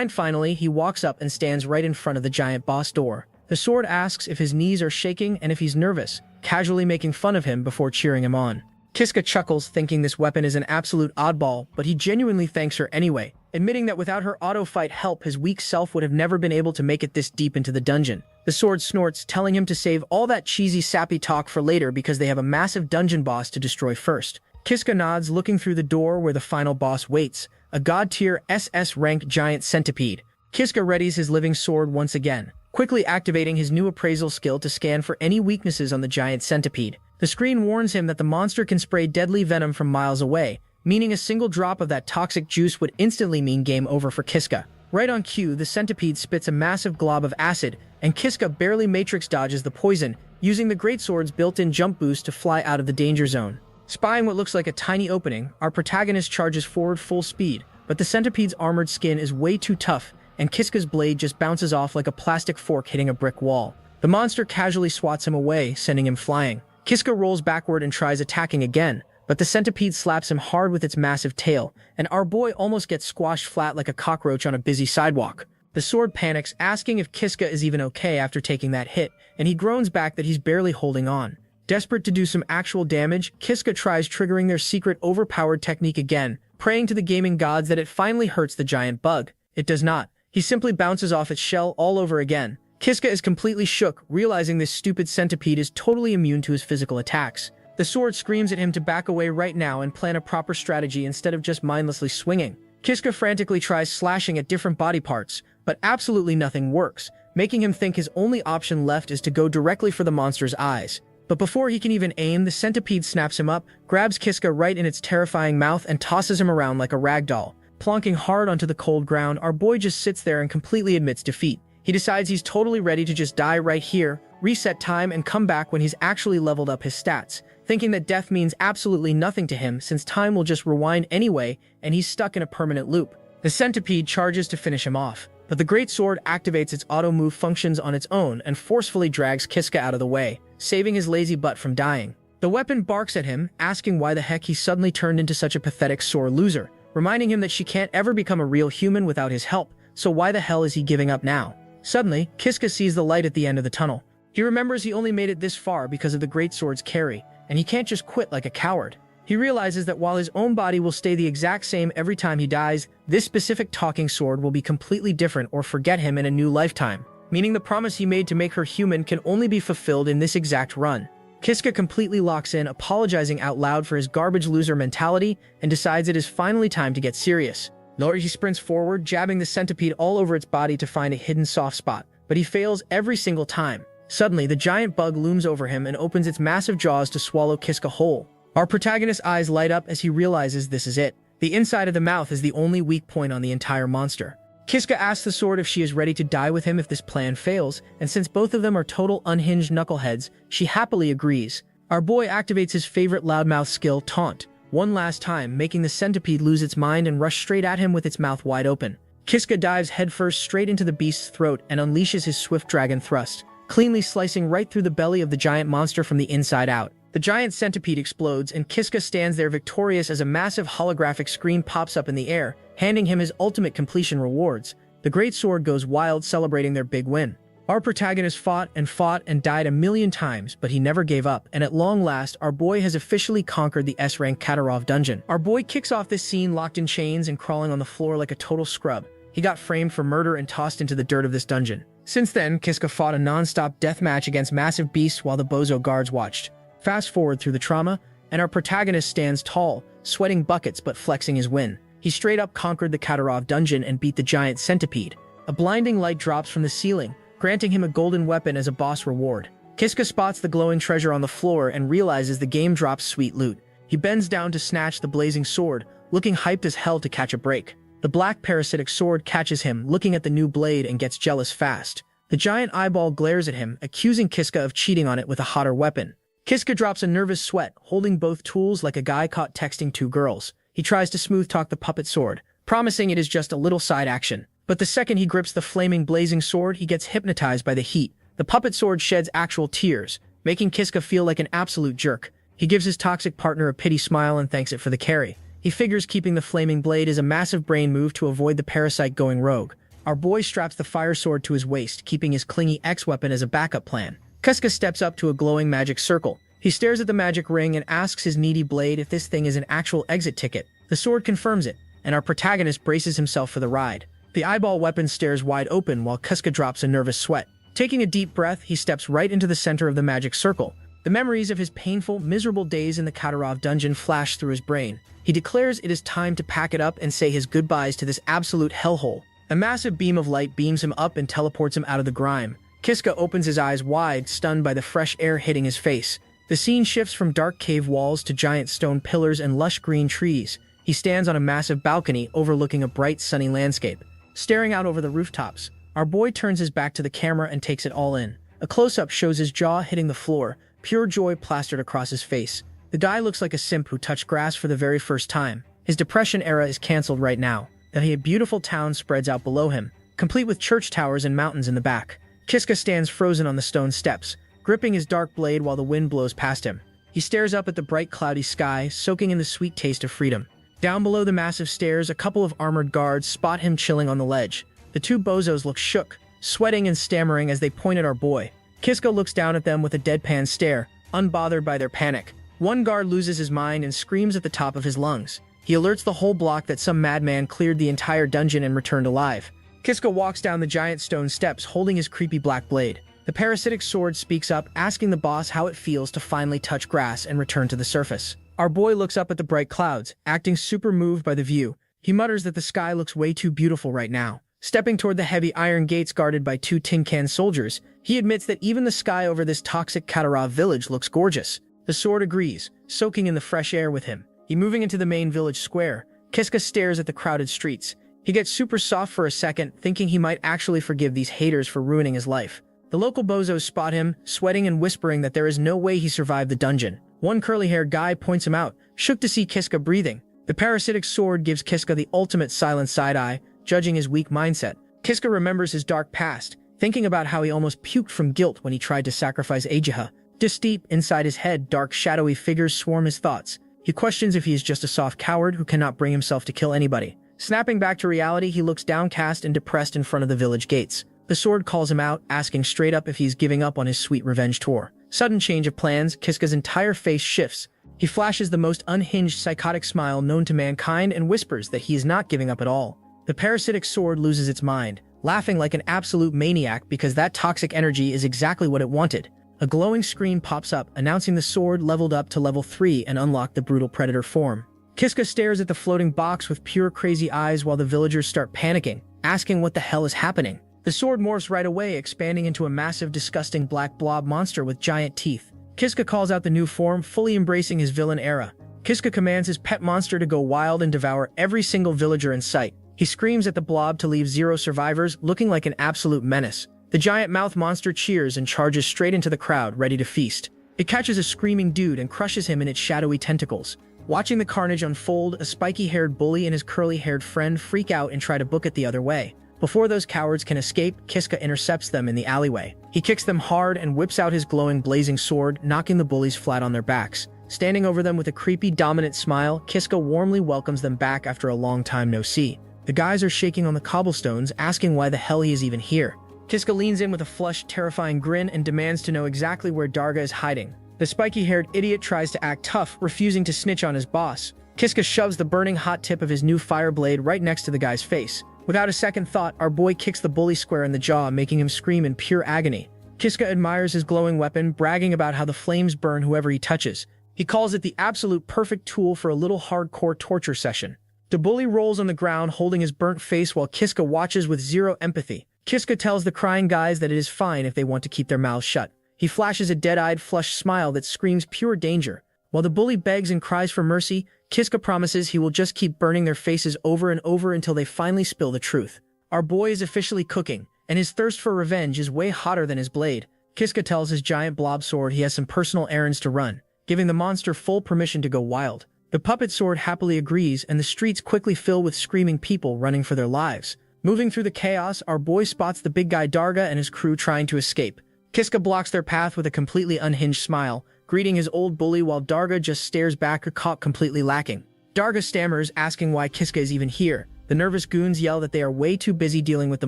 Finally, he walks up and stands right in front of the giant boss door. The sword asks if his knees are shaking and if he's nervous, casually making fun of him before cheering him on. Kiska chuckles, thinking this weapon is an absolute oddball, but he genuinely thanks her anyway, admitting that without her auto-fight help, his weak self would have never been able to make it this deep into the dungeon. The sword snorts, telling him to save all that cheesy, sappy talk for later because they have a massive dungeon boss to destroy first. Kiska nods, looking through the door where the final boss waits, a god-tier SS-rank giant centipede. Kiska readies his living sword once again, quickly activating his new appraisal skill to scan for any weaknesses on the giant centipede. The screen warns him that the monster can spray deadly venom from miles away, meaning a single drop of that toxic juice would instantly mean game over for Kiska. Right on cue, the centipede spits a massive glob of acid, and Kiska barely matrix dodges the poison, using the greatsword's built-in jump boost to fly out of the danger zone. Spying what looks like a tiny opening, our protagonist charges forward full speed, but the centipede's armored skin is way too tough, and Kiska's blade just bounces off like a plastic fork hitting a brick wall. The monster casually swats him away, sending him flying. Kiska rolls backward and tries attacking again, but the centipede slaps him hard with its massive tail, and our boy almost gets squashed flat like a cockroach on a busy sidewalk. The sword panics, asking if Kiska is even okay after taking that hit, and he groans back that he's barely holding on. Desperate to do some actual damage, Kiska tries triggering their secret overpowered technique again, praying to the gaming gods that it finally hurts the giant bug. It does not. He simply bounces off its shell all over again. Kiska is completely shook, realizing this stupid centipede is totally immune to his physical attacks. The sword screams at him to back away right now and plan a proper strategy instead of just mindlessly swinging. Kiska frantically tries slashing at different body parts, but absolutely nothing works, making him think his only option left is to go directly for the monster's eyes. But before he can even aim, the centipede snaps him up, grabs Kiska right in its terrifying mouth and tosses him around like a rag doll. Plonking hard onto the cold ground, our boy just sits there and completely admits defeat. He decides he's totally ready to just die right here, reset time, and come back when he's actually leveled up his stats, thinking that death means absolutely nothing to him since time will just rewind anyway and he's stuck in a permanent loop. The centipede charges to finish him off, but the greatsword activates its auto-move functions on its own and forcefully drags Kiska out of the way, saving his lazy butt from dying. The weapon barks at him, asking why the heck he suddenly turned into such a pathetic sore loser, reminding him that she can't ever become a real human without his help, so why the hell is he giving up now? Suddenly, Kiska sees the light at the end of the tunnel. He remembers he only made it this far because of the greatsword's carry, and he can't just quit like a coward. He realizes that while his own body will stay the exact same every time he dies, this specific talking sword will be completely different or forget him in a new lifetime, meaning the promise he made to make her human can only be fulfilled in this exact run. Kiska completely locks in, apologizing out loud for his garbage loser mentality, and decides it is finally time to get serious. He sprints forward, jabbing the centipede all over its body to find a hidden soft spot, but he fails every single time. Suddenly, the giant bug looms over him and opens its massive jaws to swallow Kiska whole. Our protagonist's eyes light up as he realizes this is it. The inside of the mouth is the only weak point on the entire monster. Kiska asks the sword if she is ready to die with him if this plan fails, and since both of them are total unhinged knuckleheads, she happily agrees. Our boy activates his favorite loudmouth skill, Taunt, one last time, making the centipede lose its mind and rush straight at him with its mouth wide open. Kiska dives headfirst straight into the beast's throat and unleashes his swift dragon thrust, cleanly slicing right through the belly of the giant monster from the inside out. The giant centipede explodes, and Kiska stands there victorious as a massive holographic screen pops up in the air, handing him his ultimate completion rewards. The greatsword goes wild, celebrating their big win. Our protagonist fought and died a million times, but he never gave up, and at long last, our boy has officially conquered the S-rank Katarov dungeon. Our boy kicks off this scene locked in chains and crawling on the floor like a total scrub. He got framed for murder and tossed into the dirt of this dungeon. Since then, Kiska fought a non-stop deathmatch against massive beasts while the bozo guards watched. Fast forward through the trauma, and our protagonist stands tall, sweating buckets but flexing his win. He straight up conquered the Katarov dungeon and beat the giant centipede. A blinding light drops from the ceiling, granting him a golden weapon as a boss reward. Kiska spots the glowing treasure on the floor and realizes the game drops sweet loot. He bends down to snatch the blazing sword, looking hyped as hell to catch a break. The black parasitic sword catches him, looking at the new blade, and gets jealous fast. The giant eyeball glares at him, accusing Kiska of cheating on it with a hotter weapon. Kiska drops a nervous sweat, holding both tools like a guy caught texting two girls. He tries to smooth-talk the puppet sword, promising it is just a little side action. But the second he grips the flaming blazing sword, he gets hypnotized by the heat. The puppet sword sheds actual tears, making Kiska feel like an absolute jerk. He gives his toxic partner a pity smile and thanks it for the carry. He figures keeping the flaming blade is a massive brain move to avoid the parasite going rogue. Our boy straps the fire sword to his waist, keeping his clingy X-weapon as a backup plan. Kiska steps up to a glowing magic circle. He stares at the magic ring and asks his needy blade if this thing is an actual exit ticket. The sword confirms it, and our protagonist braces himself for the ride. The eyeball weapon stares wide open while Kiska drops a nervous sweat. Taking a deep breath, he steps right into the center of the magic circle. The memories of his painful, miserable days in the Katarov dungeon flash through his brain. He declares it is time to pack it up and say his goodbyes to this absolute hellhole. A massive beam of light beams him up and teleports him out of the grime. Kiska opens his eyes wide, stunned by the fresh air hitting his face. The scene shifts from dark cave walls to giant stone pillars and lush green trees. He stands on a massive balcony overlooking a bright, sunny landscape. Staring out over the rooftops, our boy turns his back to the camera and takes it all in. A close-up shows his jaw hitting the floor, pure joy plastered across his face. The guy looks like a simp who touched grass for the very first time. His depression era is cancelled right now. A beautiful town spreads out below him, complete with church towers and mountains in the back. Kiska stands frozen on the stone steps, gripping his dark blade while the wind blows past him. He stares up at the bright cloudy sky, soaking in the sweet taste of freedom. Down below the massive stairs, a couple of armored guards spot him chilling on the ledge. The two bozos look shook, sweating and stammering as they point at our boy. Kiska looks down at them with a deadpan stare, unbothered by their panic. One guard loses his mind and screams at the top of his lungs. He alerts the whole block that some madman cleared the entire dungeon and returned alive. Kiska walks down the giant stone steps holding his creepy black blade. The parasitic sword speaks up, asking the boss how it feels to finally touch grass and return to the surface. Our boy looks up at the bright clouds, acting super moved by the view. He mutters that the sky looks way too beautiful right now. Stepping toward the heavy iron gates guarded by two tin can soldiers, he admits that even the sky over this toxic Katarov village looks gorgeous. The sword agrees, soaking in the fresh air with him. Moving into the main village square, Kiska stares at the crowded streets. He gets super soft for a second, thinking he might actually forgive these haters for ruining his life. The local bozos spot him, sweating and whispering that there is no way he survived the dungeon. One curly-haired guy points him out, shook to see Kiska breathing. The parasitic sword gives Kiska the ultimate silent side-eye, judging his weak mindset. Kiska remembers his dark past, thinking about how he almost puked from guilt when he tried to sacrifice Ajiha. Just deep inside his head, dark shadowy figures swarm his thoughts. He questions if he is just a soft coward who cannot bring himself to kill anybody. Snapping back to reality, he looks downcast and depressed in front of the village gates. The sword calls him out, asking straight up if he's giving up on his sweet revenge tour. Sudden change of plans, Kiska's entire face shifts. He flashes the most unhinged psychotic smile known to mankind and whispers that he is not giving up at all. The parasitic sword loses its mind, laughing like an absolute maniac because that toxic energy is exactly what it wanted. A glowing screen pops up, announcing the sword leveled up to level 3 and unlocked the brutal predator form. Kiska stares at the floating box with pure crazy eyes while the villagers start panicking, asking what the hell is happening. The sword morphs right away, expanding into a massive, disgusting black blob monster with giant teeth. Kiska calls out the new form, fully embracing his villain era. Kiska commands his pet monster to go wild and devour every single villager in sight. He screams at the blob to leave 0 survivors, looking like an absolute menace. The giant mouth monster cheers and charges straight into the crowd, ready to feast. It catches a screaming dude and crushes him in its shadowy tentacles. Watching the carnage unfold, a spiky-haired bully and his curly-haired friend freak out and try to book it the other way. Before those cowards can escape, Kiska intercepts them in the alleyway. He kicks them hard and whips out his glowing blazing sword, knocking the bullies flat on their backs. Standing over them with a creepy, dominant smile, Kiska warmly welcomes them back after a long time no see. The guys are shaking on the cobblestones, asking why the hell he is even here. Kiska leans in with a flushed, terrifying grin and demands to know exactly where Darga is hiding. The spiky-haired idiot tries to act tough, refusing to snitch on his boss. Kiska shoves the burning hot tip of his new fire blade right next to the guy's face. Without a second thought, our boy kicks the bully square in the jaw, making him scream in pure agony. Kiska admires his glowing weapon, bragging about how the flames burn whoever he touches. He calls it the absolute perfect tool for a little hardcore torture session. The bully rolls on the ground, holding his burnt face while Kiska watches with 0 empathy. Kiska tells the crying guys that it is fine if they want to keep their mouths shut. He flashes a dead-eyed, flushed smile that screams pure danger. While the bully begs and cries for mercy, Kiska promises he will just keep burning their faces over and over until they finally spill the truth. Our boy is officially cooking, and his thirst for revenge is way hotter than his blade. Kiska tells his giant blob sword he has some personal errands to run, giving the monster full permission to go wild. The puppet sword happily agrees, and the streets quickly fill with screaming people running for their lives. Moving through the chaos, our boy spots the big guy Darga and his crew trying to escape. Kiska blocks their path with a completely unhinged smile, greeting his old bully while Darga just stares back, caught completely lacking. Darga stammers, asking why Kiska is even here. The nervous goons yell that they are way too busy dealing with the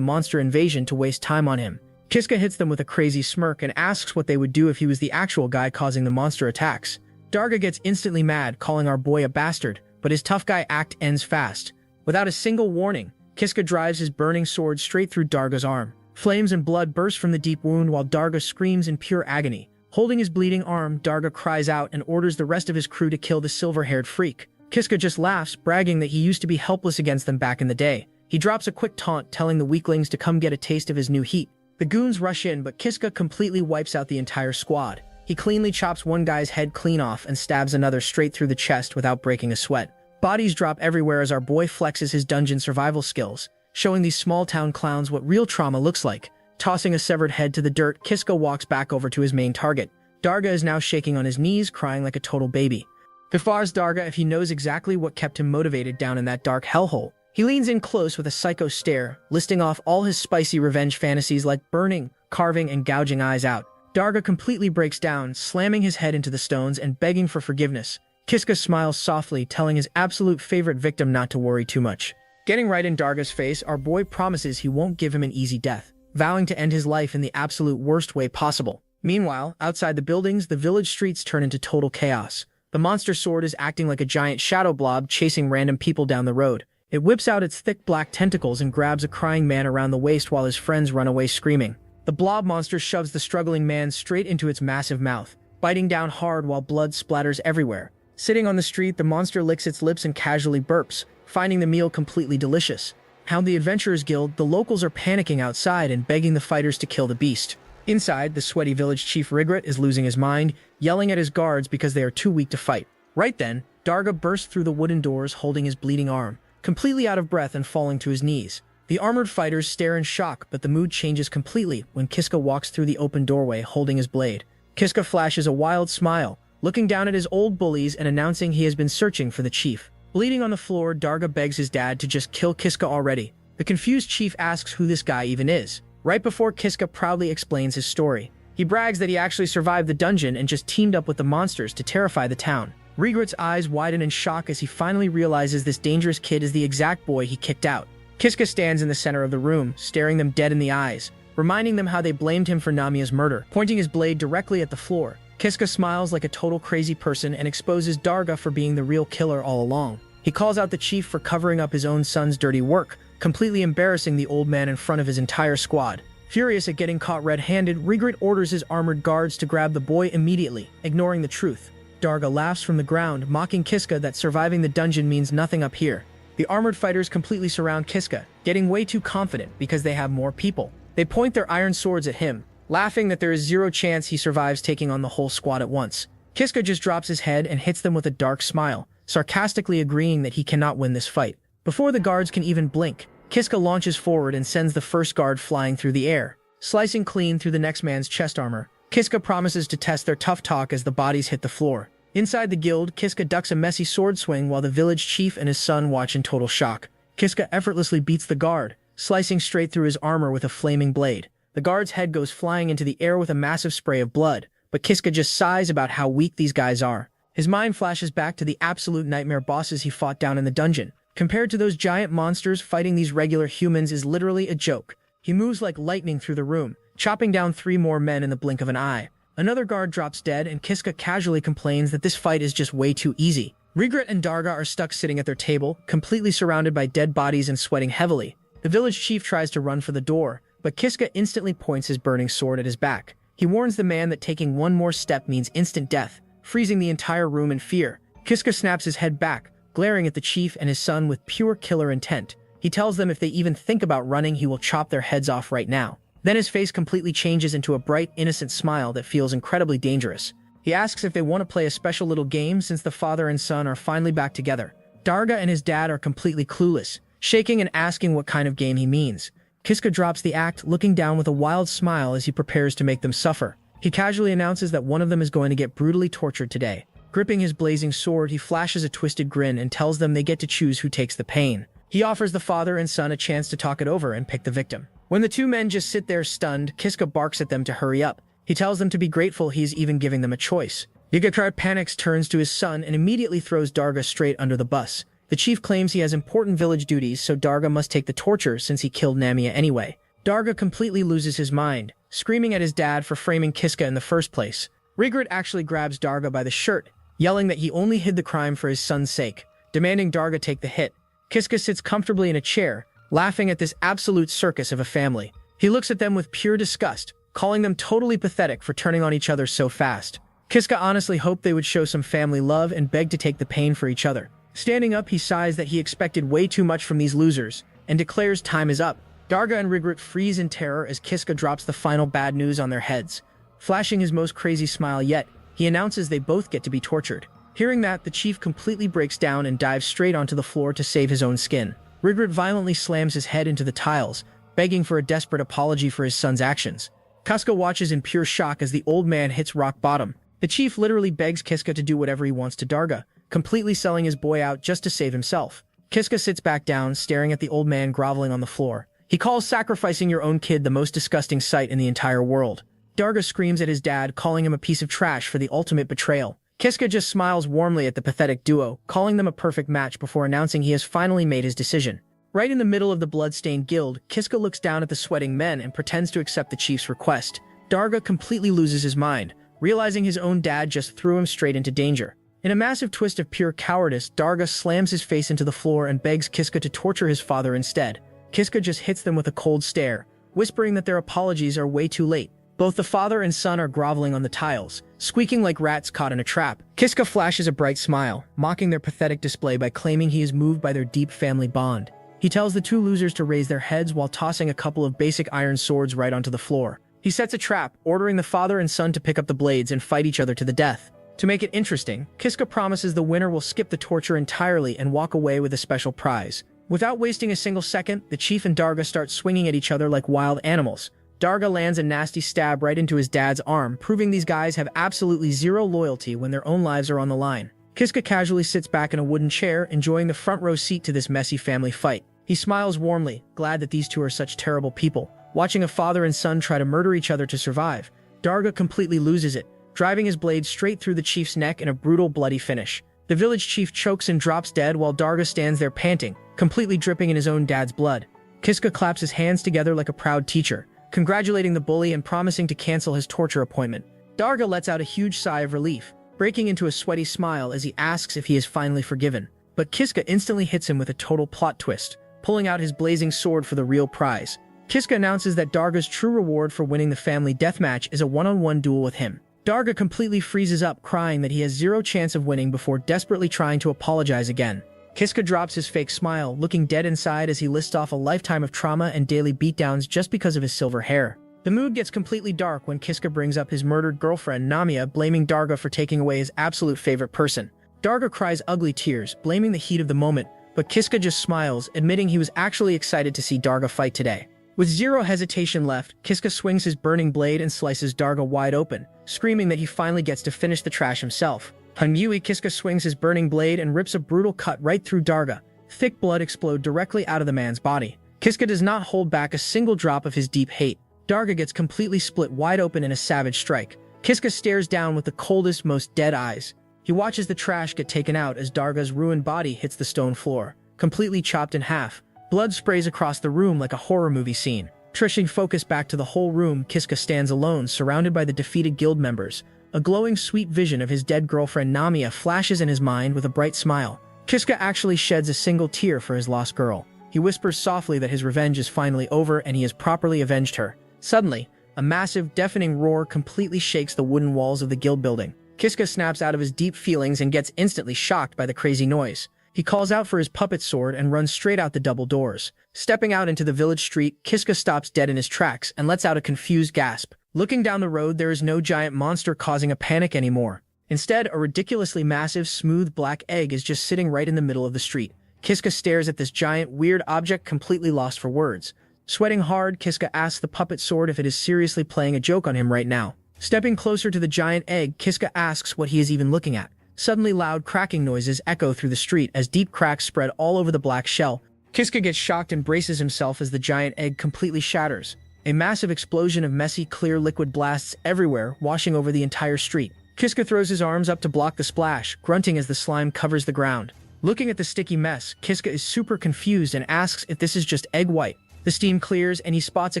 monster invasion to waste time on him. Kiska hits them with a crazy smirk and asks what they would do if he was the actual guy causing the monster attacks. Darga gets instantly mad, calling our boy a bastard, but his tough guy act ends fast. Without a single warning, Kiska drives his burning sword straight through Darga's arm. Flames and blood burst from the deep wound while Darga screams in pure agony. Holding his bleeding arm, Darga cries out and orders the rest of his crew to kill the silver-haired freak. Kiska just laughs, bragging that he used to be helpless against them back in the day. He drops a quick taunt, telling the weaklings to come get a taste of his new heat. The goons rush in, but Kiska completely wipes out the entire squad. He cleanly chops one guy's head clean off and stabs another straight through the chest without breaking a sweat. Bodies drop everywhere as our boy flexes his dungeon survival skills, showing these small-town clowns what real trauma looks like. Tossing a severed head to the dirt, Kiska walks back over to his main target. Darga is now shaking on his knees, crying like a total baby. Fifars Darga if he knows exactly what kept him motivated down in that dark hellhole. He leans in close with a psycho stare, listing off all his spicy revenge fantasies like burning, carving, and gouging eyes out. Darga completely breaks down, slamming his head into the stones and begging for forgiveness. Kiska smiles softly, telling his absolute favorite victim not to worry too much. Getting right in Darga's face, our boy promises he won't give him an easy death, vowing to end his life in the absolute worst way possible. Meanwhile, outside the buildings, the village streets turn into total chaos. The monster sword is acting like a giant shadow blob chasing random people down the road. It whips out its thick black tentacles and grabs a crying man around the waist while his friends run away screaming. The blob monster shoves the struggling man straight into its massive mouth, biting down hard while blood splatters everywhere. Sitting on the street, the monster licks its lips and casually burps, finding the meal completely delicious. How the Adventurers Guild, the locals are panicking outside and begging the fighters to kill the beast. Inside, the sweaty village chief Rigret is losing his mind, yelling at his guards because they are too weak to fight. Right then, Darga bursts through the wooden doors holding his bleeding arm, completely out of breath and falling to his knees. The armored fighters stare in shock, but the mood changes completely when Kiska walks through the open doorway holding his blade. Kiska flashes a wild smile, looking down at his old bullies and announcing he has been searching for the chief. Bleeding on the floor, Darga begs his dad to just kill Kiska already. The confused chief asks who this guy even is. Right before Kiska proudly explains his story. He brags that he actually survived the dungeon and just teamed up with the monsters to terrify the town. Rigret's eyes widen in shock as he finally realizes this dangerous kid is the exact boy he kicked out. Kiska stands in the center of the room, staring them dead in the eyes, reminding them how they blamed him for Namiya's murder. Pointing his blade directly at the floor, Kiska smiles like a total crazy person and exposes Darga for being the real killer all along. He calls out the chief for covering up his own son's dirty work, completely embarrassing the old man in front of his entire squad. Furious at getting caught red-handed, Rigret orders his armored guards to grab the boy immediately, ignoring the truth. Darga laughs from the ground, mocking Kiska that surviving the dungeon means nothing up here. The armored fighters completely surround Kiska, getting way too confident because they have more people. They point their iron swords at him, laughing that there is zero chance he survives taking on the whole squad at once. Kiska just drops his head and hits them with a dark smile, sarcastically agreeing that he cannot win this fight. Before the guards can even blink, Kiska launches forward and sends the first guard flying through the air, slicing clean through the next man's chest armor. Kiska promises to test their tough talk as the bodies hit the floor. Inside the guild, Kiska ducks a messy sword swing while the village chief and his son watch in total shock. Kiska effortlessly beats the guard, slicing straight through his armor with a flaming blade. The guard's head goes flying into the air with a massive spray of blood, but Kiska just sighs about how weak these guys are. His mind flashes back to the absolute nightmare bosses he fought down in the dungeon. Compared to those giant monsters, fighting these regular humans is literally a joke. He moves like lightning through the room, chopping down 3 more men in the blink of an eye. Another guard drops dead, and Kiska casually complains that this fight is just way too easy. Rigret and Darga are stuck sitting at their table, completely surrounded by dead bodies and sweating heavily. The village chief tries to run for the door, but Kiska instantly points his burning sword at his back. He warns the man that taking one more step means instant death, freezing the entire room in fear. Kiska snaps his head back, glaring at the chief and his son with pure killer intent. He tells them if they even think about running, he will chop their heads off right now. Then his face completely changes into a bright, innocent smile that feels incredibly dangerous. He asks if they want to play a special little game since the father and son are finally back together. Darga and his dad are completely clueless, shaking and asking what kind of game he means. Kiska drops the act, looking down with a wild smile as he prepares to make them suffer. He casually announces that one of them is going to get brutally tortured today. Gripping his blazing sword, he flashes a twisted grin and tells them they get to choose who takes the pain. He offers the father and son a chance to talk it over and pick the victim. When the two men just sit there stunned, Kiska barks at them to hurry up. He tells them to be grateful he is even giving them a choice. Yagakar panics, turns to his son, and immediately throws Darga straight under the bus. The chief claims he has important village duties, so Darga must take the torture since he killed Namiya anyway. Darga completely loses his mind, screaming at his dad for framing Kiska in the first place. Rigrit actually grabs Darga by the shirt, yelling that he only hid the crime for his son's sake, demanding Darga take the hit. Kiska sits comfortably in a chair, laughing at this absolute circus of a family. He looks at them with pure disgust, calling them totally pathetic for turning on each other so fast. Kiska honestly hoped they would show some family love and beg to take the pain for each other. Standing up, he sighs that he expected way too much from these losers, and declares time is up. Darga and Rigrit freeze in terror as Kiska drops the final bad news on their heads. Flashing his most crazy smile yet, he announces they both get to be tortured. Hearing that, the chief completely breaks down and dives straight onto the floor to save his own skin. Rigrit violently slams his head into the tiles, begging for a desperate apology for his son's actions. Kiska watches in pure shock as the old man hits rock bottom. The chief literally begs Kiska to do whatever he wants to Darga, completely selling his boy out just to save himself. Kiska sits back down, staring at the old man groveling on the floor. He calls sacrificing your own kid the most disgusting sight in the entire world. Darga screams at his dad, calling him a piece of trash for the ultimate betrayal. Kiska just smiles warmly at the pathetic duo, calling them a perfect match before announcing he has finally made his decision. Right in the middle of the blood-stained guild, Kiska looks down at the sweating men and pretends to accept the chief's request. Darga completely loses his mind, realizing his own dad just threw him straight into danger. In a massive twist of pure cowardice, Darga slams his face into the floor and begs Kiska to torture his father instead. Kiska just hits them with a cold stare, whispering that their apologies are way too late. Both the father and son are groveling on the tiles, squeaking like rats caught in a trap. Kiska flashes a bright smile, mocking their pathetic display by claiming he is moved by their deep family bond. He tells the two losers to raise their heads while tossing a couple of basic iron swords right onto the floor. He sets a trap, ordering the father and son to pick up the blades and fight each other to the death. To make it interesting, Kiska promises the winner will skip the torture entirely and walk away with a special prize. Without wasting a single second, the chief and Darga start swinging at each other like wild animals. Darga lands a nasty stab right into his dad's arm, proving these guys have absolutely zero loyalty when their own lives are on the line. Kiska casually sits back in a wooden chair, enjoying the front row seat to this messy family fight. He smiles warmly, glad that these two are such terrible people, watching a father and son try to murder each other to survive. Darga completely loses it, driving his blade straight through the chief's neck in a brutal, bloody finish. The village chief chokes and drops dead while Darga stands there panting, completely dripping in his own dad's blood. Kiska claps his hands together like a proud teacher, congratulating the bully and promising to cancel his torture appointment. Darga lets out a huge sigh of relief, breaking into a sweaty smile as he asks if he is finally forgiven. But Kiska instantly hits him with a total plot twist, pulling out his blazing sword for the real prize. Kiska announces that Darga's true reward for winning the family deathmatch is a one-on-one duel with him. Darga completely freezes up, crying that he has zero chance of winning before desperately trying to apologize again. Kiska drops his fake smile, looking dead inside as he lists off a lifetime of trauma and daily beatdowns just because of his silver hair. The mood gets completely dark when Kiska brings up his murdered girlfriend Namiya, blaming Darga for taking away his absolute favorite person. Darga cries ugly tears, blaming the heat of the moment, but Kiska just smiles, admitting he was actually excited to see Darga fight today. With zero hesitation left, Kiska swings his burning blade and slices Darga wide open, screaming that he finally gets to finish the trash himself. Hanyui, Kiska swings his burning blade and rips a brutal cut right through Darga. Thick blood explodes directly out of the man's body. Kiska does not hold back a single drop of his deep hate. Darga gets completely split wide open in a savage strike. Kiska stares down with the coldest, most dead eyes. He watches the trash get taken out as Darga's ruined body hits the stone floor, completely chopped in half. Blood sprays across the room like a horror movie scene. Trishing focus back to the whole room, Kiska stands alone, surrounded by the defeated guild members. A glowing, sweet vision of his dead girlfriend Namiya flashes in his mind with a bright smile. Kiska actually sheds a single tear for his lost girl. He whispers softly that his revenge is finally over and he has properly avenged her. Suddenly, a massive, deafening roar completely shakes the wooden walls of the guild building. Kiska snaps out of his deep feelings and gets instantly shocked by the crazy noise. He calls out for his puppet sword and runs straight out the double doors. Stepping out into the village street, Kiska stops dead in his tracks and lets out a confused gasp. Looking down the road, there is no giant monster causing a panic anymore. Instead, a ridiculously massive, smooth black egg is just sitting right in the middle of the street. Kiska stares at this giant, weird object, completely lost for words. Sweating hard, Kiska asks the puppet sword if it is seriously playing a joke on him right now. Stepping closer to the giant egg, Kiska asks what he is even looking at. Suddenly loud cracking noises echo through the street as deep cracks spread all over the black shell. Kiska gets shocked and braces himself as the giant egg completely shatters. A massive explosion of messy, clear liquid blasts everywhere, washing over the entire street. Kiska throws his arms up to block the splash, grunting as the slime covers the ground. Looking at the sticky mess, Kiska is super confused and asks if this is just egg white. The steam clears and he spots a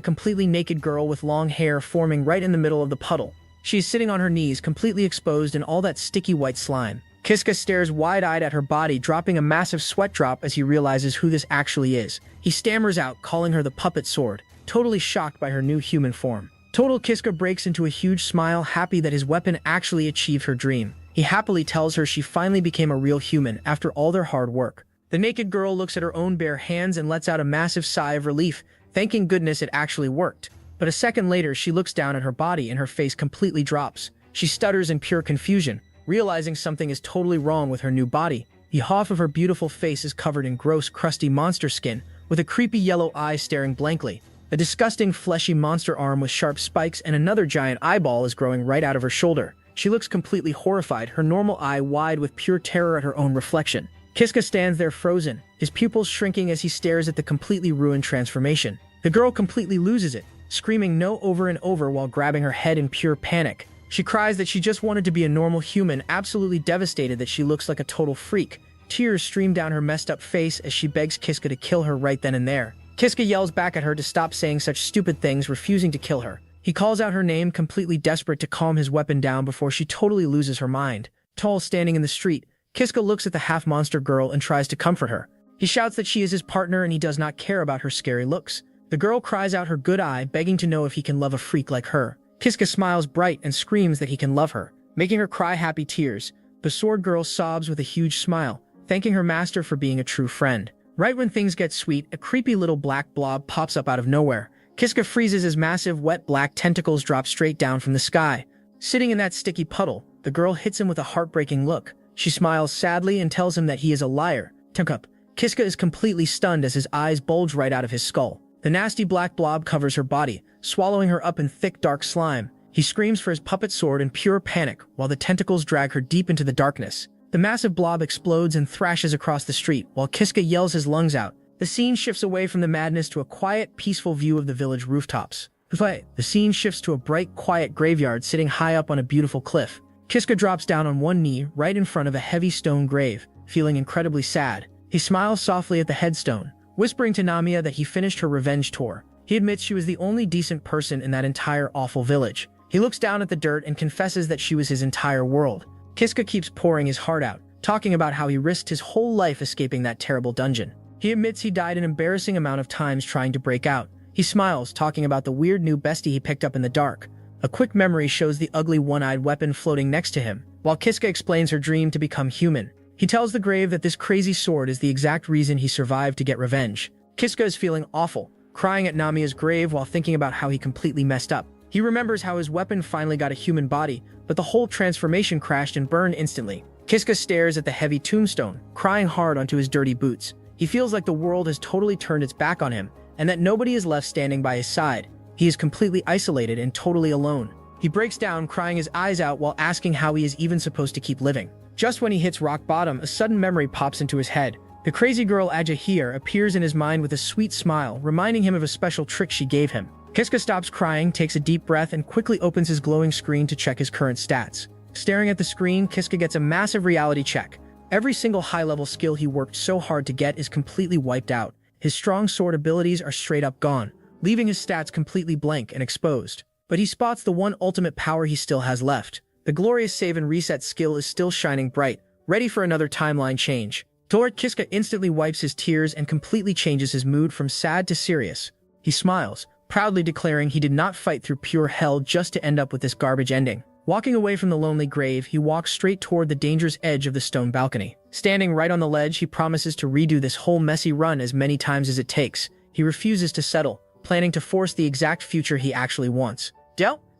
completely naked girl with long hair forming right in the middle of the puddle. She is sitting on her knees, completely exposed in all that sticky white slime. Kiska stares wide-eyed at her body, dropping a massive sweat drop as he realizes who this actually is. He stammers out, calling her the puppet sword, totally shocked by her new human form. Total Kiska breaks into a huge smile, happy that his weapon actually achieved her dream. He happily tells her she finally became a real human after all their hard work. The naked girl looks at her own bare hands and lets out a massive sigh of relief, thanking goodness it actually worked. But a second later, she looks down at her body and her face completely drops. She stutters in pure confusion, realizing something is totally wrong with her new body. The half of her beautiful face is covered in gross, crusty monster skin, with a creepy yellow eye staring blankly. A disgusting, fleshy monster arm with sharp spikes and another giant eyeball is growing right out of her shoulder. She looks completely horrified, her normal eye wide with pure terror at her own reflection. Kiska stands there frozen, his pupils shrinking as he stares at the completely ruined transformation. The girl completely loses it, screaming no over and over while grabbing her head in pure panic. She cries that she just wanted to be a normal human, absolutely devastated that she looks like a total freak. Tears stream down her messed up face as she begs Kiska to kill her right then and there. Kiska yells back at her to stop saying such stupid things, refusing to kill her. He calls out her name, completely desperate to calm his weapon down before she totally loses her mind. Tall, standing in the street, Kiska looks at the half-monster girl and tries to comfort her. He shouts that she is his partner and he does not care about her scary looks. The girl cries out her good eye, begging to know if he can love a freak like her. Kiska smiles bright and screams that he can love her, making her cry happy tears. The sword girl sobs with a huge smile, thanking her master for being a true friend. Right when things get sweet, a creepy little black blob pops up out of nowhere. Kiska freezes as massive, wet black tentacles drop straight down from the sky. Sitting in that sticky puddle, the girl hits him with a heartbreaking look. She smiles sadly and tells him that he is a liar. Tunkup. Kiska is completely stunned as his eyes bulge right out of his skull. The nasty black blob covers her body, swallowing her up in thick, dark slime. He screams for his puppet sword in pure panic, while the tentacles drag her deep into the darkness. The massive blob explodes and thrashes across the street, while Kiska yells his lungs out. The scene shifts away from the madness to a quiet, peaceful view of the village rooftops. The scene shifts to a bright, quiet graveyard sitting high up on a beautiful cliff. Kiska drops down on one knee right in front of a heavy stone grave, feeling incredibly sad. He smiles softly at the headstone, whispering to Namiya that he finished her revenge tour. He admits she was the only decent person in that entire awful village. He looks down at the dirt and confesses that she was his entire world. Kiska keeps pouring his heart out, talking about how he risked his whole life escaping that terrible dungeon. He admits he died an embarrassing amount of times trying to break out. He smiles, talking about the weird new bestie he picked up in the dark. A quick memory shows the ugly one-eyed weapon floating next to him, while Kiska explains her dream to become human. He tells the grave that this crazy sword is the exact reason he survived to get revenge. Kiska is feeling awful, crying at Namiya's grave while thinking about how he completely messed up. He remembers how his weapon finally got a human body, but the whole transformation crashed and burned instantly. Kiska stares at the heavy tombstone, crying hard onto his dirty boots. He feels like the world has totally turned its back on him, and that nobody is left standing by his side. He is completely isolated and totally alone. He breaks down, crying his eyes out while asking how he is even supposed to keep living. Just when he hits rock bottom, a sudden memory pops into his head. The crazy girl Ajahir appears in his mind with a sweet smile, reminding him of a special trick she gave him. Kiska stops crying, takes a deep breath, and quickly opens his glowing screen to check his current stats. Staring at the screen, Kiska gets a massive reality check. Every single high-level skill he worked so hard to get is completely wiped out. His strong sword abilities are straight up gone, leaving his stats completely blank and exposed. But he spots the one ultimate power he still has left. The glorious save and reset skill is still shining bright, ready for another timeline change. Kiska instantly wipes his tears and completely changes his mood from sad to serious. He smiles, proudly declaring he did not fight through pure hell just to end up with this garbage ending. Walking away from the lonely grave, he walks straight toward the dangerous edge of the stone balcony. Standing right on the ledge, he promises to redo this whole messy run as many times as it takes. He refuses to settle, planning to force the exact future he actually wants.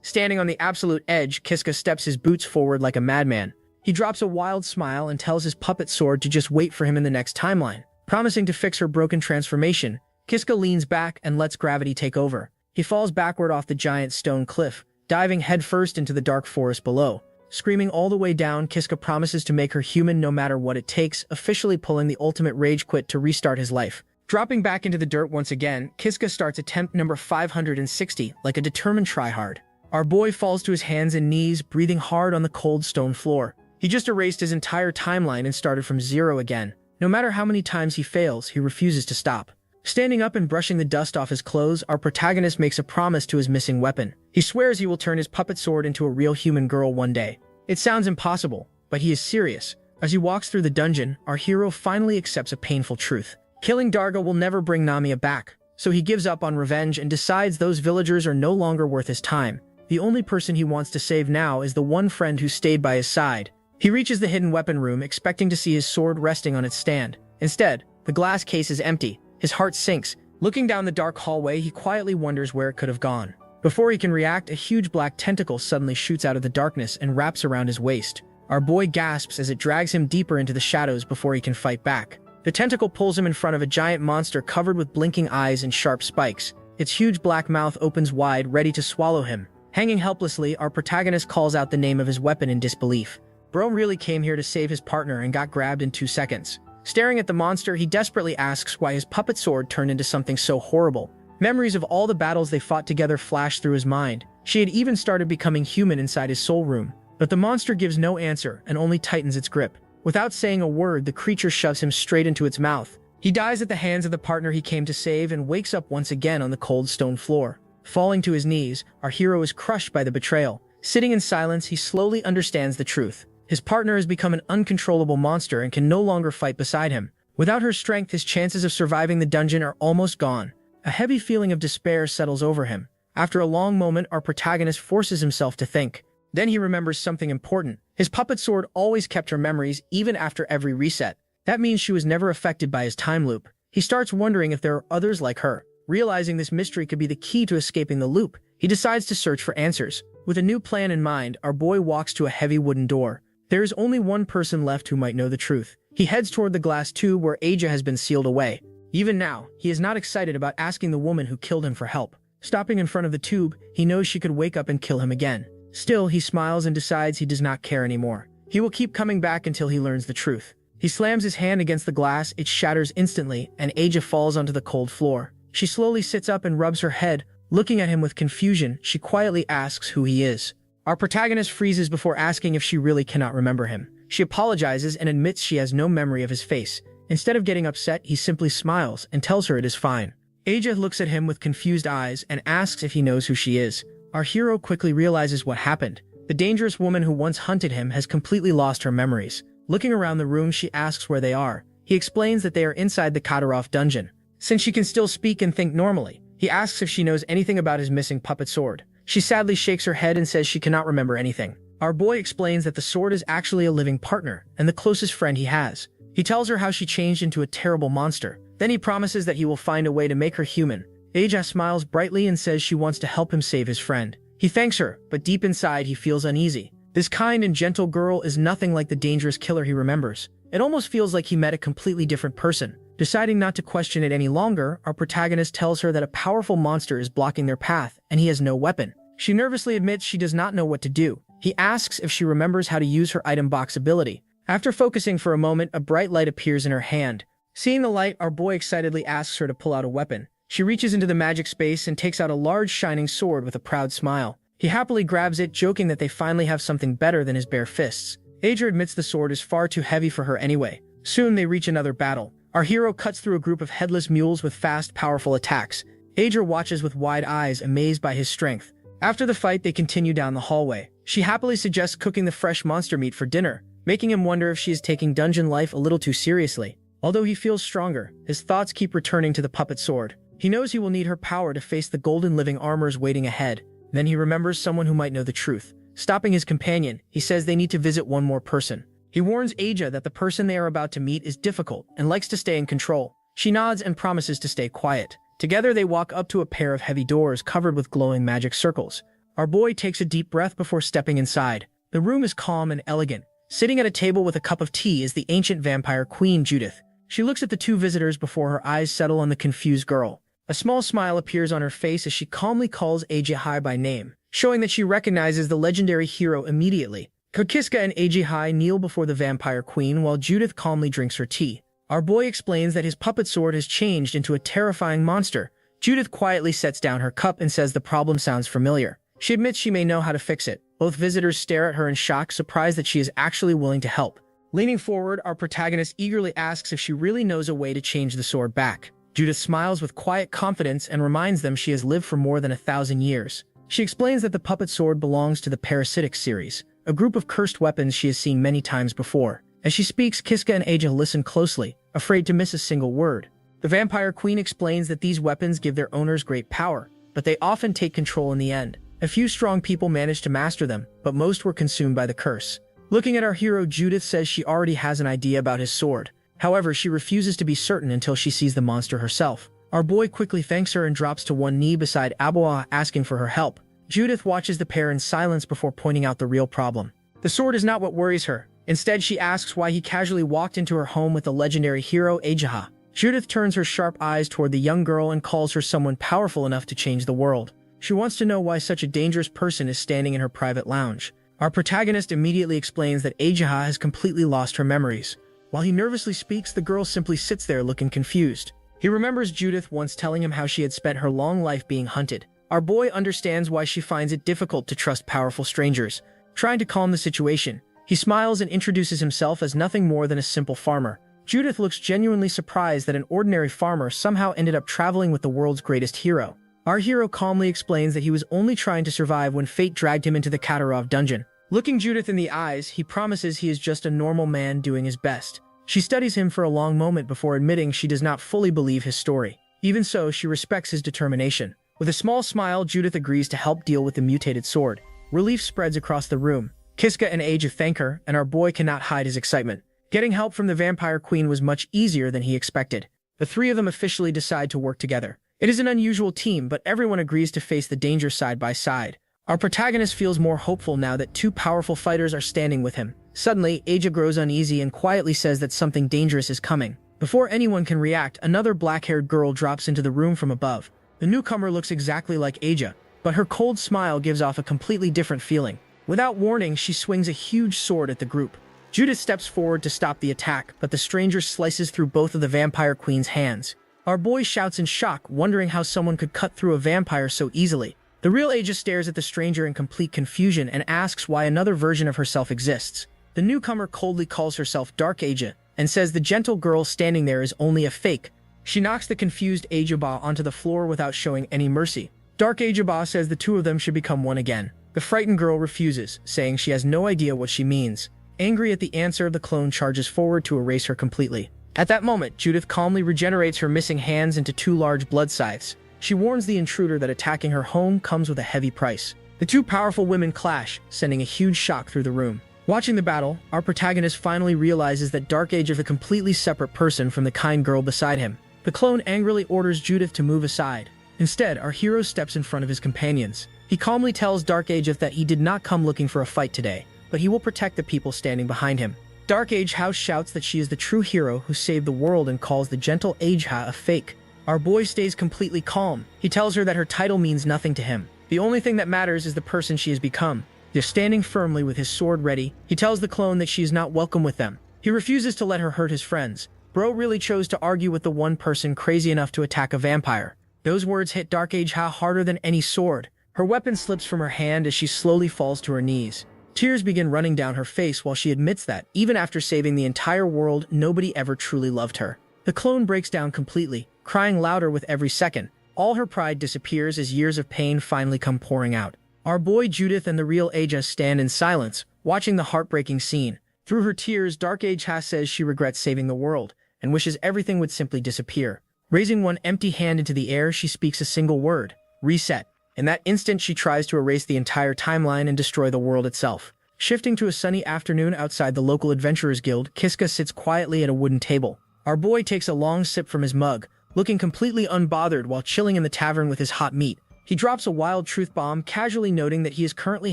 Standing on the absolute edge, Kiska steps his boots forward like a madman. He drops a wild smile and tells his puppet sword to just wait for him in the next timeline. Promising to fix her broken transformation, Kiska leans back and lets gravity take over. He falls backward off the giant stone cliff, diving headfirst into the dark forest below. Screaming all the way down, Kiska promises to make her human no matter what it takes, officially pulling the ultimate rage quit to restart his life. Dropping back into the dirt once again, Kiska starts attempt number 560 like a determined tryhard. Our boy falls to his hands and knees, breathing hard on the cold stone floor. He just erased his entire timeline and started from zero again. No matter how many times he fails, he refuses to stop. Standing up and brushing the dust off his clothes, our protagonist makes a promise to his missing weapon. He swears he will turn his puppet sword into a real human girl one day. It sounds impossible, but he is serious. As he walks through the dungeon, our hero finally accepts a painful truth. Killing Darga will never bring Namiya back, so he gives up on revenge and decides those villagers are no longer worth his time. The only person he wants to save now is the one friend who stayed by his side. He reaches the hidden weapon room, expecting to see his sword resting on its stand. Instead, the glass case is empty. His heart sinks. Looking down the dark hallway, he quietly wonders where it could have gone. Before he can react, a huge black tentacle suddenly shoots out of the darkness and wraps around his waist. Our boy gasps as it drags him deeper into the shadows before he can fight back. The tentacle pulls him in front of a giant monster covered with blinking eyes and sharp spikes. Its huge black mouth opens wide, ready to swallow him. Hanging helplessly, our protagonist calls out the name of his weapon in disbelief. Bro really came here to save his partner and got grabbed in 2 seconds. Staring at the monster, he desperately asks why his puppet sword turned into something so horrible. Memories of all the battles they fought together flash through his mind. She had even started becoming human inside his soul room. But the monster gives no answer and only tightens its grip. Without saying a word, the creature shoves him straight into its mouth. He dies at the hands of the partner he came to save and wakes up once again on the cold stone floor. Falling to his knees, our hero is crushed by the betrayal. Sitting in silence, he slowly understands the truth. His partner has become an uncontrollable monster and can no longer fight beside him. Without her strength, his chances of surviving the dungeon are almost gone. A heavy feeling of despair settles over him. After a long moment, our protagonist forces himself to think. Then he remembers something important. His puppet sword always kept her memories, even after every reset. That means she was never affected by his time loop. He starts wondering if there are others like her. Realizing this mystery could be the key to escaping the loop, he decides to search for answers. With a new plan in mind, our boy walks to a heavy wooden door. There is only one person left who might know the truth. He heads toward the glass tube where Aja has been sealed away. Even now, he is not excited about asking the woman who killed him for help. Stopping in front of the tube, he knows she could wake up and kill him again. Still, he smiles and decides he does not care anymore. He will keep coming back until he learns the truth. He slams his hand against the glass, it shatters instantly, and Aja falls onto the cold floor. She slowly sits up and rubs her head. Looking at him with confusion, she quietly asks who he is. Our protagonist freezes before asking if she really cannot remember him. She apologizes and admits she has no memory of his face. Instead of getting upset, he simply smiles and tells her it is fine. Aja looks at him with confused eyes and asks if he knows who she is. Our hero quickly realizes what happened. The dangerous woman who once hunted him has completely lost her memories. Looking around the room, she asks where they are. He explains that they are inside the Kadyrov dungeon. Since she can still speak and think normally, he asks if she knows anything about his missing puppet sword. She sadly shakes her head and says she cannot remember anything. Our boy explains that the sword is actually a living partner and the closest friend he has. He tells her how she changed into a terrible monster. Then he promises that he will find a way to make her human. Aja smiles brightly and says she wants to help him save his friend. He thanks her, but deep inside he feels uneasy. This kind and gentle girl is nothing like the dangerous killer he remembers. It almost feels like he met a completely different person. Deciding not to question it any longer, our protagonist tells her that a powerful monster is blocking their path and he has no weapon. She nervously admits she does not know what to do. He asks if she remembers how to use her item box ability. After focusing for a moment, a bright light appears in her hand. Seeing the light, our boy excitedly asks her to pull out a weapon. She reaches into the magic space and takes out a large shining sword with a proud smile. He happily grabs it, joking that they finally have something better than his bare fists. Aja admits the sword is far too heavy for her anyway. Soon they reach another battle. Our hero cuts through a group of headless mules with fast, powerful attacks. Aja watches with wide eyes, amazed by his strength. After the fight, they continue down the hallway. She happily suggests cooking the fresh monster meat for dinner, making him wonder if she is taking dungeon life a little too seriously. Although he feels stronger, his thoughts keep returning to the puppet sword. He knows he will need her power to face the golden living armors waiting ahead. Then he remembers someone who might know the truth. Stopping his companion, he says they need to visit one more person. He warns Aja that the person they are about to meet is difficult and likes to stay in control. She nods and promises to stay quiet. Together they walk up to a pair of heavy doors covered with glowing magic circles. Our boy takes a deep breath before stepping inside. The room is calm and elegant. Sitting at a table with a cup of tea is the ancient vampire queen Judith. She looks at the two visitors before her eyes settle on the confused girl. A small smile appears on her face as she calmly calls Eiji by name, showing that she recognizes the legendary hero immediately. Kokiska and Eiji kneel before the vampire queen while Judith calmly drinks her tea. Our boy explains that his puppet sword has changed into a terrifying monster. Judith quietly sets down her cup and says the problem sounds familiar. She admits she may know how to fix it. Both visitors stare at her in shock, surprised that she is actually willing to help. Leaning forward, our protagonist eagerly asks if she really knows a way to change the sword back. Judith smiles with quiet confidence and reminds them she has lived for more than 1,000 years. She explains that the puppet sword belongs to the parasitic series, a group of cursed weapons she has seen many times before. As she speaks, Kiska and Eiji listen closely, afraid to miss a single word. The vampire queen explains that these weapons give their owners great power, but they often take control in the end. A few strong people manage to master them, but most were consumed by the curse. Looking at our hero, Judith says she already has an idea about his sword. However, she refuses to be certain until she sees the monster herself. Our boy quickly thanks her and drops to one knee beside Aboa, asking for her help. Judith watches the pair in silence before pointing out the real problem. The sword is not what worries her. Instead, she asks why he casually walked into her home with the legendary hero Eiji. Judith turns her sharp eyes toward the young girl and calls her someone powerful enough to change the world. She wants to know why such a dangerous person is standing in her private lounge. Our protagonist immediately explains that Eiji has completely lost her memories. While he nervously speaks, the girl simply sits there looking confused. He remembers Judith once telling him how she had spent her long life being hunted. Our boy understands why she finds it difficult to trust powerful strangers. Trying to calm the situation, he smiles and introduces himself as nothing more than a simple farmer. Judith looks genuinely surprised that an ordinary farmer somehow ended up traveling with the world's greatest hero. Our hero calmly explains that he was only trying to survive when fate dragged him into the Katarov dungeon. Looking Judith in the eyes, he promises he is just a normal man doing his best. She studies him for a long moment before admitting she does not fully believe his story. Even so, she respects his determination. With a small smile, Judith agrees to help deal with the mutated sword. Relief spreads across the room. Kiska and Eiji thank her, and our boy cannot hide his excitement. Getting help from the vampire queen was much easier than he expected. The three of them officially decide to work together. It is an unusual team, but everyone agrees to face the danger side by side. Our protagonist feels more hopeful now that two powerful fighters are standing with him. Suddenly, Eiji grows uneasy and quietly says that something dangerous is coming. Before anyone can react, another black-haired girl drops into the room from above. The newcomer looks exactly like Eiji, but her cold smile gives off a completely different feeling. Without warning, she swings a huge sword at the group. Judith steps forward to stop the attack, but the stranger slices through both of the vampire queen's hands. Our boy shouts in shock, wondering how someone could cut through a vampire so easily. The real Eiji stares at the stranger in complete confusion and asks why another version of herself exists. The newcomer coldly calls herself Dark Eiji and says the gentle girl standing there is only a fake. She knocks the confused Eiji onto the floor without showing any mercy. Dark Eiji says the two of them should become one again. The frightened girl refuses, saying she has no idea what she means. Angry at the answer, the clone charges forward to erase her completely. At that moment, Judith calmly regenerates her missing hands into two large blood scythes. She warns the intruder that attacking her home comes with a heavy price. The two powerful women clash, sending a huge shock through the room. Watching the battle, our protagonist finally realizes that Dark Eiji is a completely separate person from the kind girl beside him. The clone angrily orders Judith to move aside. Instead, our hero steps in front of his companions. He calmly tells Dark Eiji that he did not come looking for a fight today, but he will protect the people standing behind him. Dark Eiji shouts that she is the true hero who saved the world and calls the gentle Eiji a fake. Our boy stays completely calm. He tells her that her title means nothing to him. The only thing that matters is the person she has become. Just standing firmly with his sword ready, he tells the clone that she is not welcome with them. He refuses to let her hurt his friends. Bro really chose to argue with the one person crazy enough to attack a vampire. Those words hit Dark Eiji harder than any sword. Her weapon slips from her hand as she slowly falls to her knees. Tears begin running down her face while she admits that, even after saving the entire world, nobody ever truly loved her. The clone breaks down completely, crying louder with every second. All her pride disappears as years of pain finally come pouring out. Our boy Judith and the real Eiji stand in silence, watching the heartbreaking scene. Through her tears, Dark Eiji says she regrets saving the world, and wishes everything would simply disappear. Raising one empty hand into the air, she speaks a single word: reset. In that instant, she tries to erase the entire timeline and destroy the world itself. Shifting to a sunny afternoon outside the local Adventurers Guild, Kiska sits quietly at a wooden table. Our boy takes a long sip from his mug, looking completely unbothered while chilling in the tavern with his hot meat. He drops a wild truth bomb, casually noting that he is currently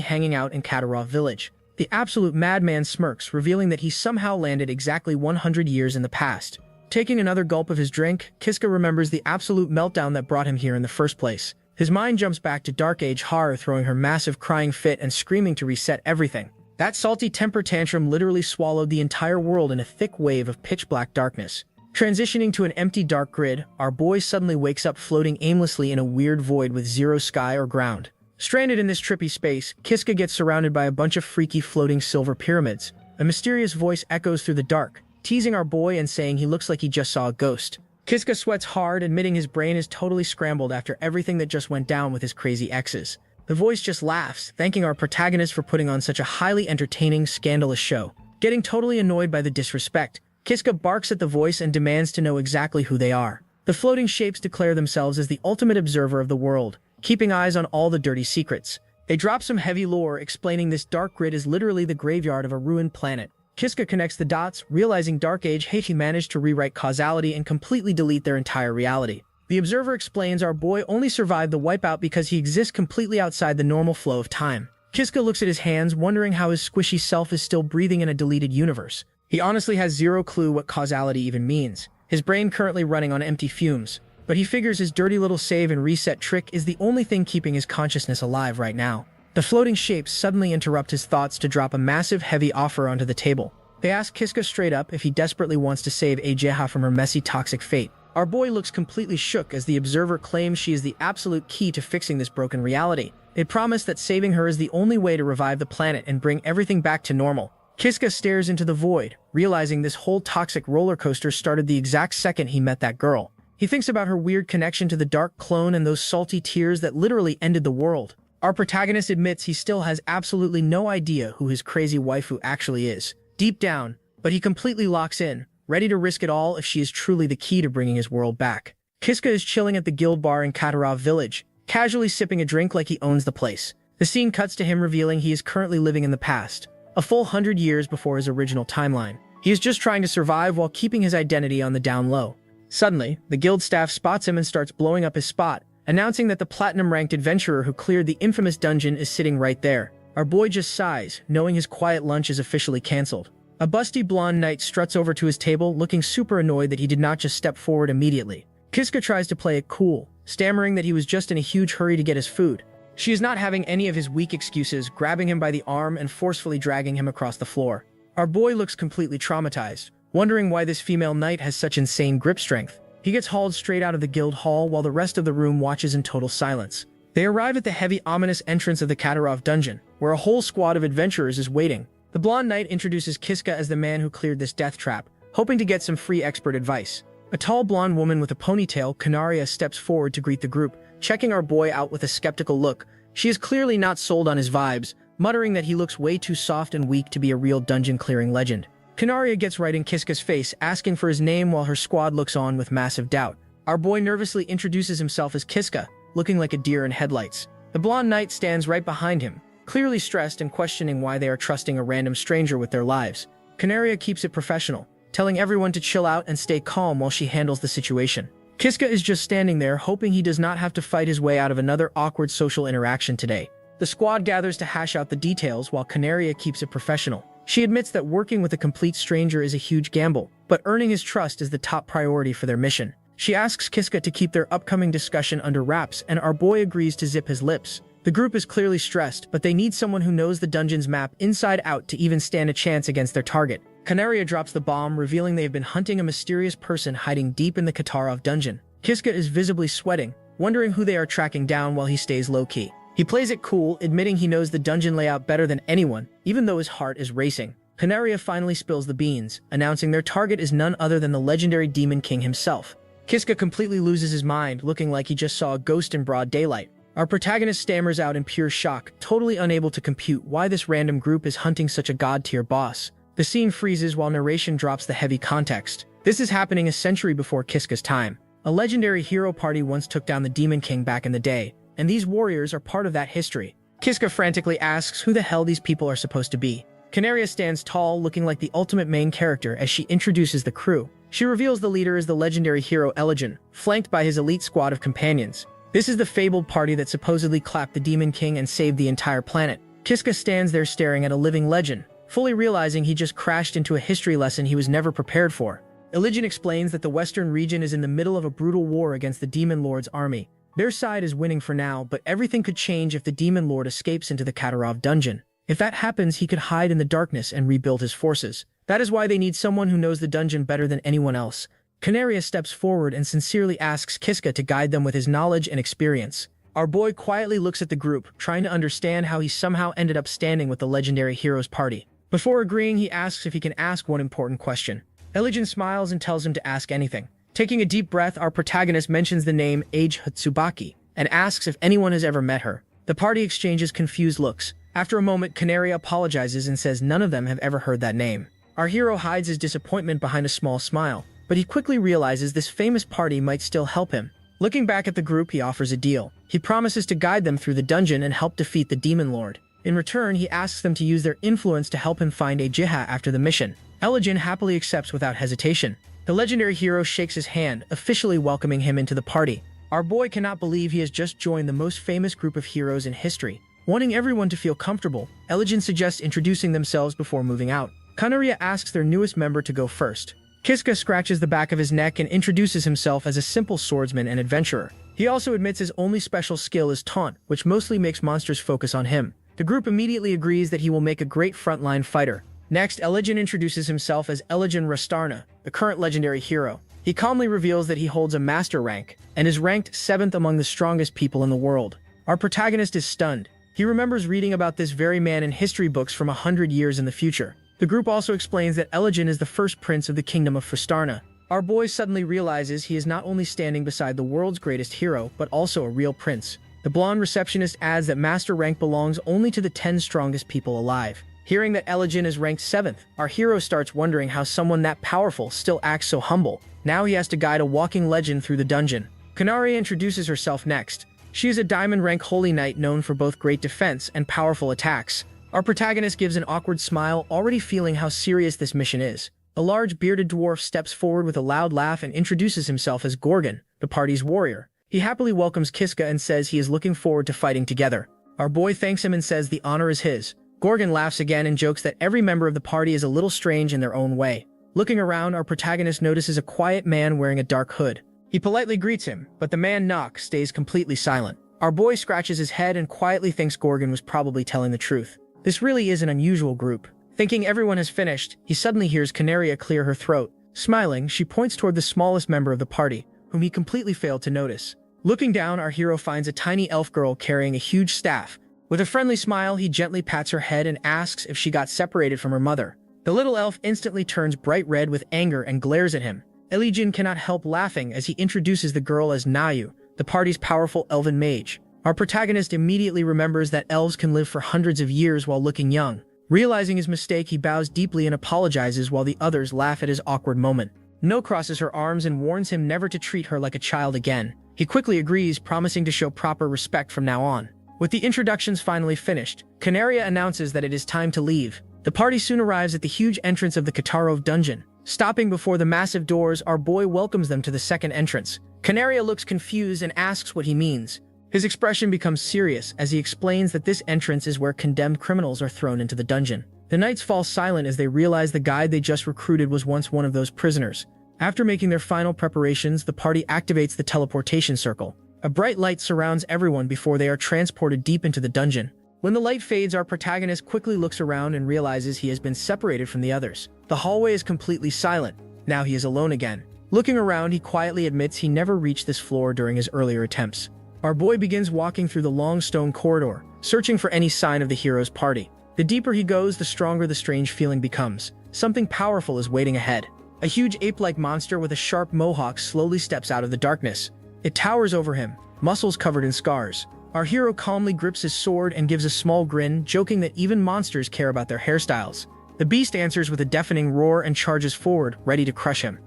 hanging out in Katarov village. The absolute madman smirks, revealing that he somehow landed exactly 100 years in the past. Taking another gulp of his drink, Kiska remembers the absolute meltdown that brought him here in the first place. His mind jumps back to Dark Age horror, throwing her massive crying fit and screaming to reset everything. That salty temper tantrum literally swallowed the entire world in a thick wave of pitch-black darkness. Transitioning to an empty dark grid, our boy suddenly wakes up floating aimlessly in a weird void with zero sky or ground. Stranded in this trippy space, Kiska gets surrounded by a bunch of freaky floating silver pyramids. A mysterious voice echoes through the dark, teasing our boy and saying he looks like he just saw a ghost. Kiska sweats hard, admitting his brain is totally scrambled after everything that just went down with his crazy exes. The voice just laughs, thanking our protagonist for putting on such a highly entertaining, scandalous show. Getting totally annoyed by the disrespect, Kiska barks at the voice and demands to know exactly who they are. The floating shapes declare themselves as the ultimate observer of the world, keeping eyes on all the dirty secrets. They drop some heavy lore explaining this dark grid is literally the graveyard of a ruined planet. Kiska connects the dots, realizing Dark Age Haiti managed to rewrite causality and completely delete their entire reality. The observer explains our boy only survived the wipeout because he exists completely outside the normal flow of time. Kiska looks at his hands, wondering how his squishy self is still breathing in a deleted universe. He honestly has zero clue what causality even means. His brain currently running on empty fumes, but he figures his dirty little save and reset trick is the only thing keeping his consciousness alive right now. The floating shapes suddenly interrupt his thoughts to drop a massive heavy offer onto the table. They ask Kiska straight up if he desperately wants to save Ajeha from her messy toxic fate. Our boy looks completely shook as the observer claims she is the absolute key to fixing this broken reality. They promise that saving her is the only way to revive the planet and bring everything back to normal. Kiska stares into the void, realizing this whole toxic roller coaster started the exact second he met that girl. He thinks about her weird connection to the dark clone and those salty tears that literally ended the world. Our protagonist admits he still has absolutely no idea who his crazy waifu actually is, deep down, but he completely locks in, ready to risk it all if she is truly the key to bringing his world back. Kiska is chilling at the guild bar in Katarov village, casually sipping a drink like he owns the place. The scene cuts to him revealing he is currently living in the past, a full 100 years before his original timeline. He is just trying to survive while keeping his identity on the down low. Suddenly, the guild staff spots him and starts blowing up his spot, announcing that the platinum-ranked adventurer who cleared the infamous dungeon is sitting right there. Our boy just sighs, knowing his quiet lunch is officially cancelled. A busty blonde knight struts over to his table, looking super annoyed that he did not just step forward immediately. Kiska tries to play it cool, stammering that he was just in a huge hurry to get his food. She is not having any of his weak excuses, grabbing him by the arm and forcefully dragging him across the floor. Our boy looks completely traumatized, wondering why this female knight has such insane grip strength. He gets hauled straight out of the guild hall while the rest of the room watches in total silence. They arrive at the heavy, ominous entrance of the Katarov dungeon, where a whole squad of adventurers is waiting. The blonde knight introduces Kiska as the man who cleared this death trap, hoping to get some free expert advice. A tall blonde woman with a ponytail, Canaria, steps forward to greet the group, checking our boy out with a skeptical look. She is clearly not sold on his vibes, muttering that he looks way too soft and weak to be a real dungeon-clearing legend. Canaria gets right in Kiska's face, asking for his name while her squad looks on with massive doubt. Our boy nervously introduces himself as Kiska, looking like a deer in headlights. The blonde knight stands right behind him, clearly stressed and questioning why they are trusting a random stranger with their lives. Canaria keeps it professional, telling everyone to chill out and stay calm while she handles the situation. Kiska is just standing there, hoping he does not have to fight his way out of another awkward social interaction today. The squad gathers to hash out the details while Canaria keeps it professional. She admits that working with a complete stranger is a huge gamble, but earning his trust is the top priority for their mission. She asks Kiska to keep their upcoming discussion under wraps, and our boy agrees to zip his lips. The group is clearly stressed, but they need someone who knows the dungeon's map inside out to even stand a chance against their target. Canaria drops the bomb, revealing they have been hunting a mysterious person hiding deep in the Katarov dungeon. Kiska is visibly sweating, wondering who they are tracking down while he stays low-key. He plays it cool, admitting he knows the dungeon layout better than anyone, even though his heart is racing. Canaria finally spills the beans, announcing their target is none other than the legendary Demon King himself. Kiska completely loses his mind, looking like he just saw a ghost in broad daylight. Our protagonist stammers out in pure shock, totally unable to compute why this random group is hunting such a god-tier boss. The scene freezes while narration drops the heavy context. This is happening a century before Kiska's time. A legendary hero party once took down the Demon King back in the day, and these warriors are part of that history. Kiska frantically asks who the hell these people are supposed to be. Canaria stands tall, looking like the ultimate main character as she introduces the crew. She reveals the leader is the legendary hero Eligen, flanked by his elite squad of companions. This is the fabled party that supposedly clapped the Demon King and saved the entire planet. Kiska stands there staring at a living legend, fully realizing he just crashed into a history lesson he was never prepared for. Elijin explains that the western region is in the middle of a brutal war against the Demon Lord's army. Their side is winning for now, but everything could change if the Demon Lord escapes into the Katarov dungeon. If that happens, he could hide in the darkness and rebuild his forces. That is why they need someone who knows the dungeon better than anyone else. Canaria steps forward and sincerely asks Kiska to guide them with his knowledge and experience. Our boy quietly looks at the group, trying to understand how he somehow ended up standing with the legendary heroes party. Before agreeing, he asks if he can ask one important question. Elijin smiles and tells him to ask anything. Taking a deep breath, our protagonist mentions the name Age Hatsubaki and asks if anyone has ever met her. The party exchanges confused looks. After a moment, Canaria apologizes and says none of them have ever heard that name. Our hero hides his disappointment behind a small smile, but he quickly realizes this famous party might still help him. Looking back at the group, he offers a deal. He promises to guide them through the dungeon and help defeat the Demon Lord. In return, he asks them to use their influence to help him find a Jiha after the mission. Elijin happily accepts without hesitation. The legendary hero shakes his hand, officially welcoming him into the party. Our boy cannot believe he has just joined the most famous group of heroes in history. Wanting everyone to feel comfortable, Elijin suggests introducing themselves before moving out. Canaria asks their newest member to go first. Kiska scratches the back of his neck and introduces himself as a simple swordsman and adventurer. He also admits his only special skill is taunt, which mostly makes monsters focus on him. The group immediately agrees that he will make a great frontline fighter. Next, Elijin introduces himself as Elijin Rastarna, the current legendary hero. He calmly reveals that he holds a master rank and is ranked 7th among the strongest people in the world. Our protagonist is stunned. He remembers reading about this very man in history books from 100 years in the future. The group also explains that Elijin is the first prince of the kingdom of Frastarna. Our boy suddenly realizes he is not only standing beside the world's greatest hero, but also a real prince. The blonde receptionist adds that master rank belongs only to the 10 strongest people alive. Hearing that Elijin is ranked 7th, our hero starts wondering how someone that powerful still acts so humble. Now he has to guide a walking legend through the dungeon. Canaria introduces herself next. She is a diamond rank holy knight known for both great defense and powerful attacks. Our protagonist gives an awkward smile, already feeling how serious this mission is. A large bearded dwarf steps forward with a loud laugh and introduces himself as Gorgon, the party's warrior. He happily welcomes Kiska and says he is looking forward to fighting together. Our boy thanks him and says the honor is his. Gorgon laughs again and jokes that every member of the party is a little strange in their own way. Looking around, our protagonist notices a quiet man wearing a dark hood. He politely greets him, but the man Nock stays completely silent. Our boy scratches his head and quietly thinks Gorgon was probably telling the truth. This really is an unusual group. Thinking everyone has finished, he suddenly hears Canaria clear her throat. Smiling, she points toward the smallest member of the party, whom he completely failed to notice. Looking down, our hero finds a tiny elf girl carrying a huge staff. With a friendly smile, he gently pats her head and asks if she got separated from her mother. The little elf instantly turns bright red with anger and glares at him. Elijin cannot help laughing as he introduces the girl as Nayu, the party's powerful elven mage. Our protagonist immediately remembers that elves can live for hundreds of years while looking young. Realizing his mistake, he bows deeply and apologizes while the others laugh at his awkward moment. No crosses her arms and warns him never to treat her like a child again. He quickly agrees, promising to show proper respect from now on. With the introductions finally finished, Canaria announces that it is time to leave. The party soon arrives at the huge entrance of the Katarov dungeon. Stopping before the massive doors, our boy welcomes them to the second entrance. Canaria looks confused and asks what he means. His expression becomes serious as he explains that this entrance is where condemned criminals are thrown into the dungeon. The knights fall silent as they realize the guide they just recruited was once one of those prisoners. After making their final preparations, the party activates the teleportation circle. A bright light surrounds everyone before they are transported deep into the dungeon. When the light fades, our protagonist quickly looks around and realizes he has been separated from the others. The hallway is completely silent. Now he is alone again. Looking around, he quietly admits he never reached this floor during his earlier attempts. Our boy begins walking through the long stone corridor, searching for any sign of the hero's party. The deeper he goes, the stronger the strange feeling becomes. Something powerful is waiting ahead. A huge ape-like monster with a sharp mohawk slowly steps out of the darkness. It towers over him, muscles covered in scars. Our hero calmly grips his sword and gives a small grin, joking that even monsters care about their hairstyles. The beast answers with a deafening roar and charges forward, ready to crush him.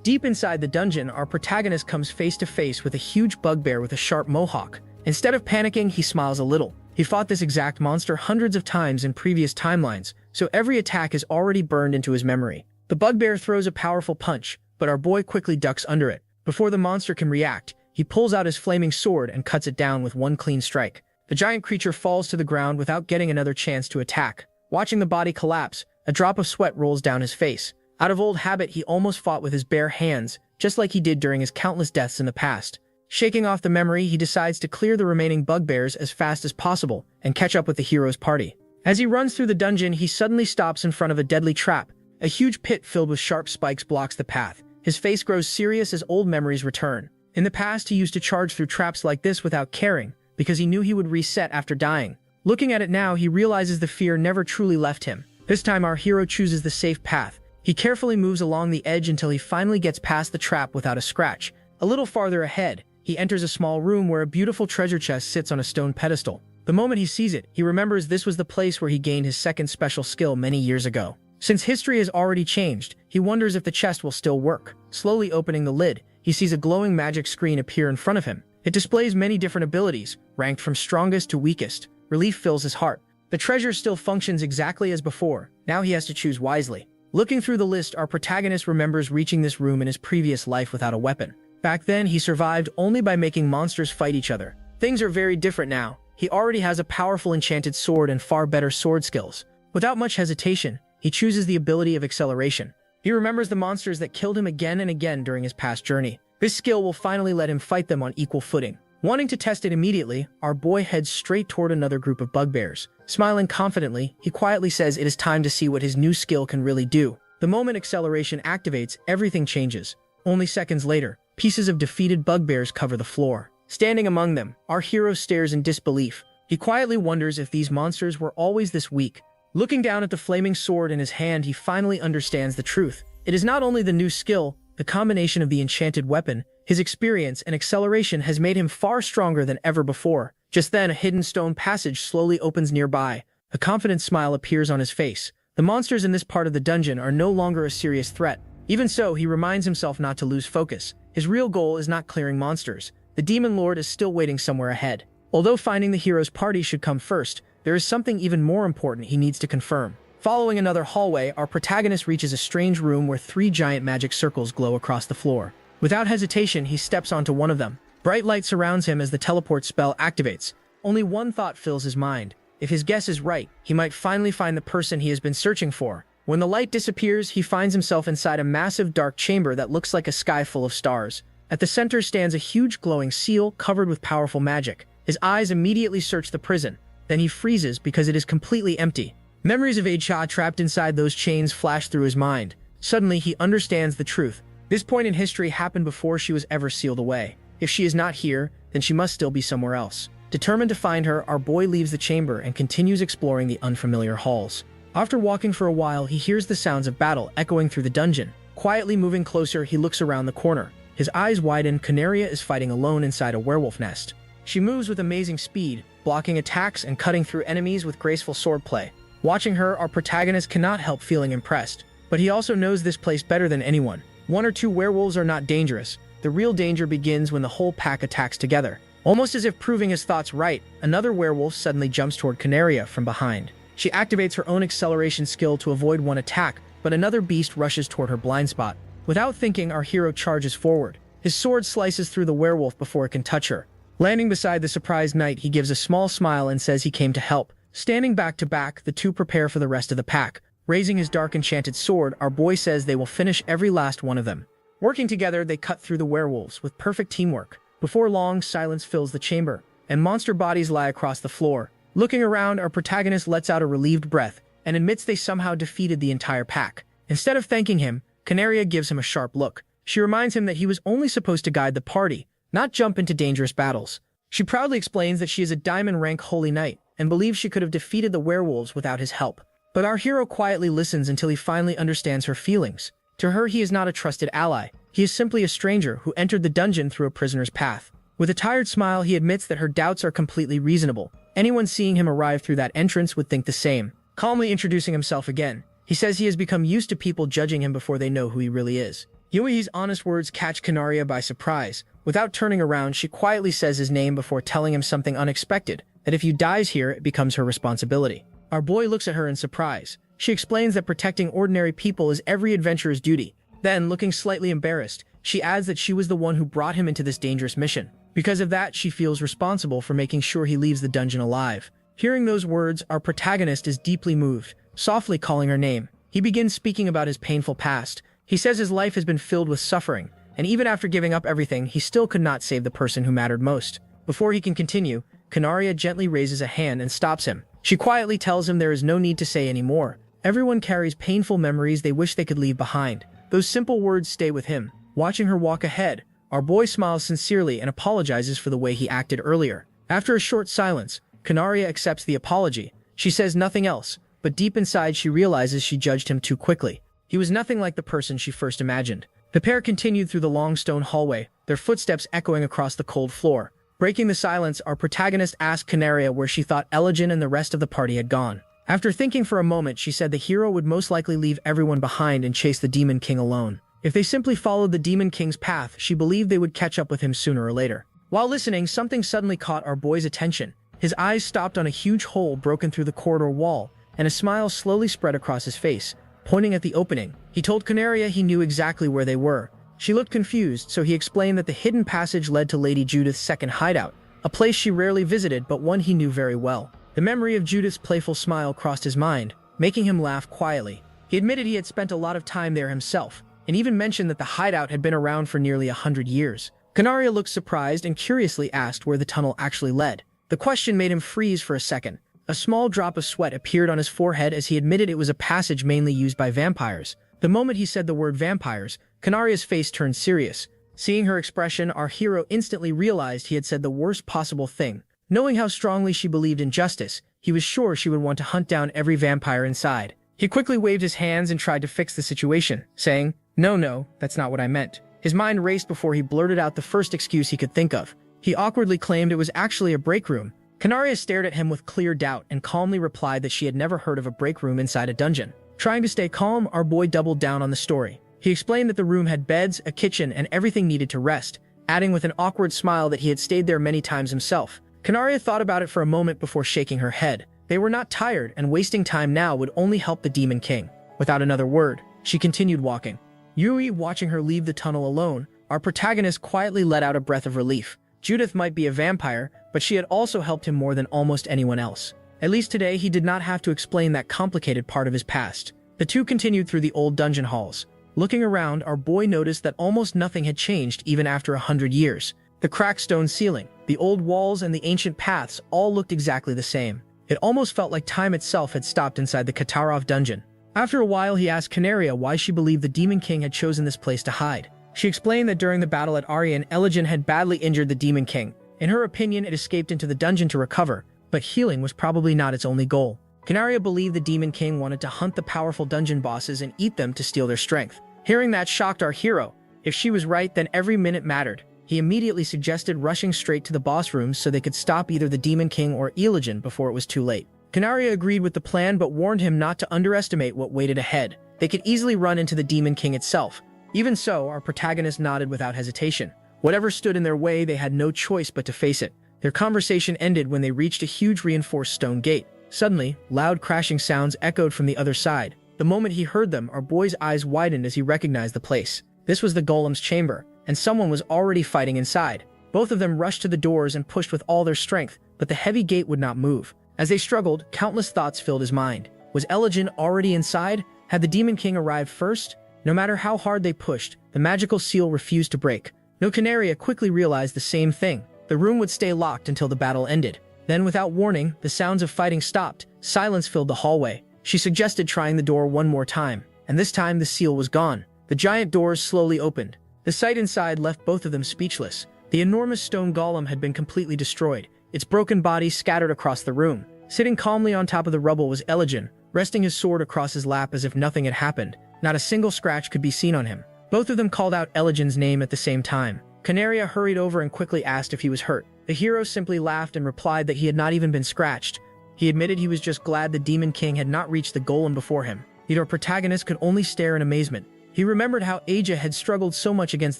Deep inside the dungeon, our protagonist comes face to face with a huge bugbear with a sharp mohawk. Instead of panicking, he smiles a little. He fought this exact monster hundreds of times in previous timelines, so every attack is already burned into his memory. The bugbear throws a powerful punch, but our boy quickly ducks under it. Before the monster can react, he pulls out his flaming sword and cuts it down with one clean strike. The giant creature falls to the ground without getting another chance to attack. Watching the body collapse, a drop of sweat rolls down his face. Out of old habit, he almost fought with his bare hands, just like he did during his countless deaths in the past. Shaking off the memory, he decides to clear the remaining bugbears as fast as possible and catch up with the hero's party. As he runs through the dungeon, he suddenly stops in front of a deadly trap. A huge pit filled with sharp spikes blocks the path. His face grows serious as old memories return. In the past, he used to charge through traps like this without caring, because he knew he would reset after dying. Looking at it now, he realizes the fear never truly left him. This time, our hero chooses the safe path. He carefully moves along the edge until he finally gets past the trap without a scratch. A little farther ahead, he enters a small room where a beautiful treasure chest sits on a stone pedestal. The moment he sees it, he remembers this was the place where he gained his second special skill many years ago. Since history has already changed, he wonders if the chest will still work. Slowly opening the lid, he sees a glowing magic screen appear in front of him. It displays many different abilities, ranked from strongest to weakest. Relief fills his heart. The treasure still functions exactly as before. Now he has to choose wisely. Looking through the list, our protagonist remembers reaching this room in his previous life without a weapon. Back then, he survived only by making monsters fight each other. Things are very different now. He already has a powerful enchanted sword and far better sword skills. Without much hesitation, he chooses the ability of acceleration. He remembers the monsters that killed him again and again during his past journey. This skill will finally let him fight them on equal footing. Wanting to test it immediately, our boy heads straight toward another group of bugbears. Smiling confidently, he quietly says it is time to see what his new skill can really do. The moment acceleration activates, everything changes. Only seconds later, pieces of defeated bugbears cover the floor. Standing among them, our hero stares in disbelief. He quietly wonders if these monsters were always this weak. Looking down at the flaming sword in his hand, he finally understands the truth. It is not only the new skill, the combination of the enchanted weapon, his experience and acceleration has made him far stronger than ever before. Just then, a hidden stone passage slowly opens nearby. A confident smile appears on his face. The monsters in this part of the dungeon are no longer a serious threat. Even so, he reminds himself not to lose focus. His real goal is not clearing monsters. The Demon Lord is still waiting somewhere ahead. Although finding the hero's party should come first, there is something even more important he needs to confirm. Following another hallway, our protagonist reaches a strange room where 3 giant magic circles glow across the floor. Without hesitation, he steps onto one of them. Bright light surrounds him as the teleport spell activates. Only one thought fills his mind. If his guess is right, he might finally find the person he has been searching for. When the light disappears, he finds himself inside a massive dark chamber that looks like a sky full of stars. At the center stands a huge glowing seal covered with powerful magic. His eyes immediately search the prison. Then he freezes because it is completely empty. Memories of Aisha trapped inside those chains flash through his mind. Suddenly, he understands the truth. This point in history happened before she was ever sealed away. If she is not here, then she must still be somewhere else. Determined to find her, our boy leaves the chamber and continues exploring the unfamiliar halls. After walking for a while, he hears the sounds of battle echoing through the dungeon. Quietly moving closer, he looks around the corner. His eyes widen. Canaria is fighting alone inside a werewolf nest. She moves with amazing speed, blocking attacks and cutting through enemies with graceful swordplay. Watching her, our protagonist cannot help feeling impressed. But he also knows this place better than anyone. 1 or 2 werewolves are not dangerous. The real danger begins when the whole pack attacks together. Almost as if proving his thoughts right, another werewolf suddenly jumps toward Canaria from behind. She activates her own acceleration skill to avoid one attack, but another beast rushes toward her blind spot. Without thinking, our hero charges forward. His sword slices through the werewolf before it can touch her. Landing beside the surprised knight, he gives a small smile and says he came to help. Standing back to back, the two prepare for the rest of the pack. Raising his dark enchanted sword, our boy says they will finish every last one of them. Working together, they cut through the werewolves with perfect teamwork. Before long, silence fills the chamber, and monster bodies lie across the floor. Looking around, our protagonist lets out a relieved breath and admits they somehow defeated the entire pack. Instead of thanking him, Canaria gives him a sharp look. She reminds him that he was only supposed to guide the party, not jump into dangerous battles. She proudly explains that she is a diamond rank holy knight and believes she could have defeated the werewolves without his help. But our hero quietly listens until he finally understands her feelings. To her, he is not a trusted ally. He is simply a stranger who entered the dungeon through a prisoner's path. With a tired smile, he admits that her doubts are completely reasonable. Anyone seeing him arrive through that entrance would think the same. Calmly introducing himself again, he says he has become used to people judging him before they know who he really is. Yui's honest words catch Canaria by surprise. Without turning around, she quietly says his name before telling him something unexpected, that if he dies here, it becomes her responsibility. Our boy looks at her in surprise. She explains that protecting ordinary people is every adventurer's duty. Then, looking slightly embarrassed, she adds that she was the one who brought him into this dangerous mission. Because of that, she feels responsible for making sure he leaves the dungeon alive. Hearing those words, our protagonist is deeply moved, softly calling her name. He begins speaking about his painful past. He says his life has been filled with suffering, and even after giving up everything, he still could not save the person who mattered most. Before he can continue, Kanaria gently raises a hand and stops him. She quietly tells him there is no need to say any more. Everyone carries painful memories they wish they could leave behind. Those simple words stay with him. Watching her walk ahead, our boy smiles sincerely and apologizes for the way he acted earlier. After a short silence, Kanaria accepts the apology. She says nothing else, but deep inside she realizes she judged him too quickly. He was nothing like the person she first imagined. The pair continued through the long stone hallway, their footsteps echoing across the cold floor. Breaking the silence, our protagonist asked Kanaria where she thought Eligen and the rest of the party had gone. After thinking for a moment, she said the hero would most likely leave everyone behind and chase the Demon King alone. If they simply followed the Demon King's path, she believed they would catch up with him sooner or later. While listening, something suddenly caught our boy's attention. His eyes stopped on a huge hole broken through the corridor wall, and a smile slowly spread across his face. Pointing at the opening, he told Kanaria he knew exactly where they were. She looked confused, so he explained that the hidden passage led to Lady Judith's second hideout, a place she rarely visited but one he knew very well. The memory of Judith's playful smile crossed his mind, making him laugh quietly. He admitted he had spent a lot of time there himself, and even mentioned that the hideout had been around for nearly 100 years. Kanaria looked surprised and curiously asked where the tunnel actually led. The question made him freeze for a second. A small drop of sweat appeared on his forehead as he admitted it was a passage mainly used by vampires. The moment he said the word vampires, Kanaria's face turned serious. Seeing her expression, our hero instantly realized he had said the worst possible thing. Knowing how strongly she believed in justice, he was sure she would want to hunt down every vampire inside. He quickly waved his hands and tried to fix the situation, saying, No, that's not what I meant." His mind raced before he blurted out the first excuse he could think of. He awkwardly claimed it was actually a break room. Kanaria stared at him with clear doubt and calmly replied that she had never heard of a break room inside a dungeon. Trying to stay calm, our boy doubled down on the story. He explained that the room had beds, a kitchen, and everything needed to rest, adding with an awkward smile that he had stayed there many times himself. Kanaria thought about it for a moment before shaking her head. They were not tired, and wasting time now would only help the Demon King. Without another word, she continued walking. Yui, watching her leave the tunnel alone, our protagonist quietly let out a breath of relief. Judith might be a vampire, but she had also helped him more than almost anyone else. At least today, he did not have to explain that complicated part of his past. The two continued through the old dungeon halls. Looking around, our boy noticed that almost nothing had changed even after 100 years. The cracked stone ceiling, the old walls, and the ancient paths all looked exactly the same. It almost felt like time itself had stopped inside the Katarov dungeon. After a while, he asked Kanaria why she believed the Demon King had chosen this place to hide. She explained that during the battle at Arian, Eligen had badly injured the Demon King. In her opinion, it escaped into the dungeon to recover, but healing was probably not its only goal. Kanaria believed the Demon King wanted to hunt the powerful dungeon bosses and eat them to steal their strength. Hearing that shocked our hero. If she was right, then every minute mattered. He immediately suggested rushing straight to the boss rooms so they could stop either the Demon King or Eligen before it was too late. Kanaria agreed with the plan but warned him not to underestimate what waited ahead. They could easily run into the Demon King itself. Even so, our protagonist nodded without hesitation. Whatever stood in their way, they had no choice but to face it. Their conversation ended when they reached a huge reinforced stone gate. Suddenly, loud crashing sounds echoed from the other side. The moment he heard them, our boy's eyes widened as he recognized the place. This was the golem's chamber, and someone was already fighting inside. Both of them rushed to the doors and pushed with all their strength, but the heavy gate would not move. As they struggled, countless thoughts filled his mind. Was Eligen already inside? Had the Demon King arrived first? No matter how hard they pushed, the magical seal refused to break. No, Kanaria quickly realized the same thing. The room would stay locked until the battle ended. Then, without warning, the sounds of fighting stopped. Silence filled the hallway. She suggested trying the door one more time, and this time the seal was gone. The giant doors slowly opened. The sight inside left both of them speechless. The enormous stone golem had been completely destroyed, its broken body scattered across the room. Sitting calmly on top of the rubble was Eligen, resting his sword across his lap as if nothing had happened. Not a single scratch could be seen on him. Both of them called out Eligen's name at the same time. Kanaria hurried over and quickly asked if he was hurt. The hero simply laughed and replied that he had not even been scratched. He admitted he was just glad the Demon King had not reached the golem before him. Yet our protagonist could only stare in amazement. He remembered how Aja had struggled so much against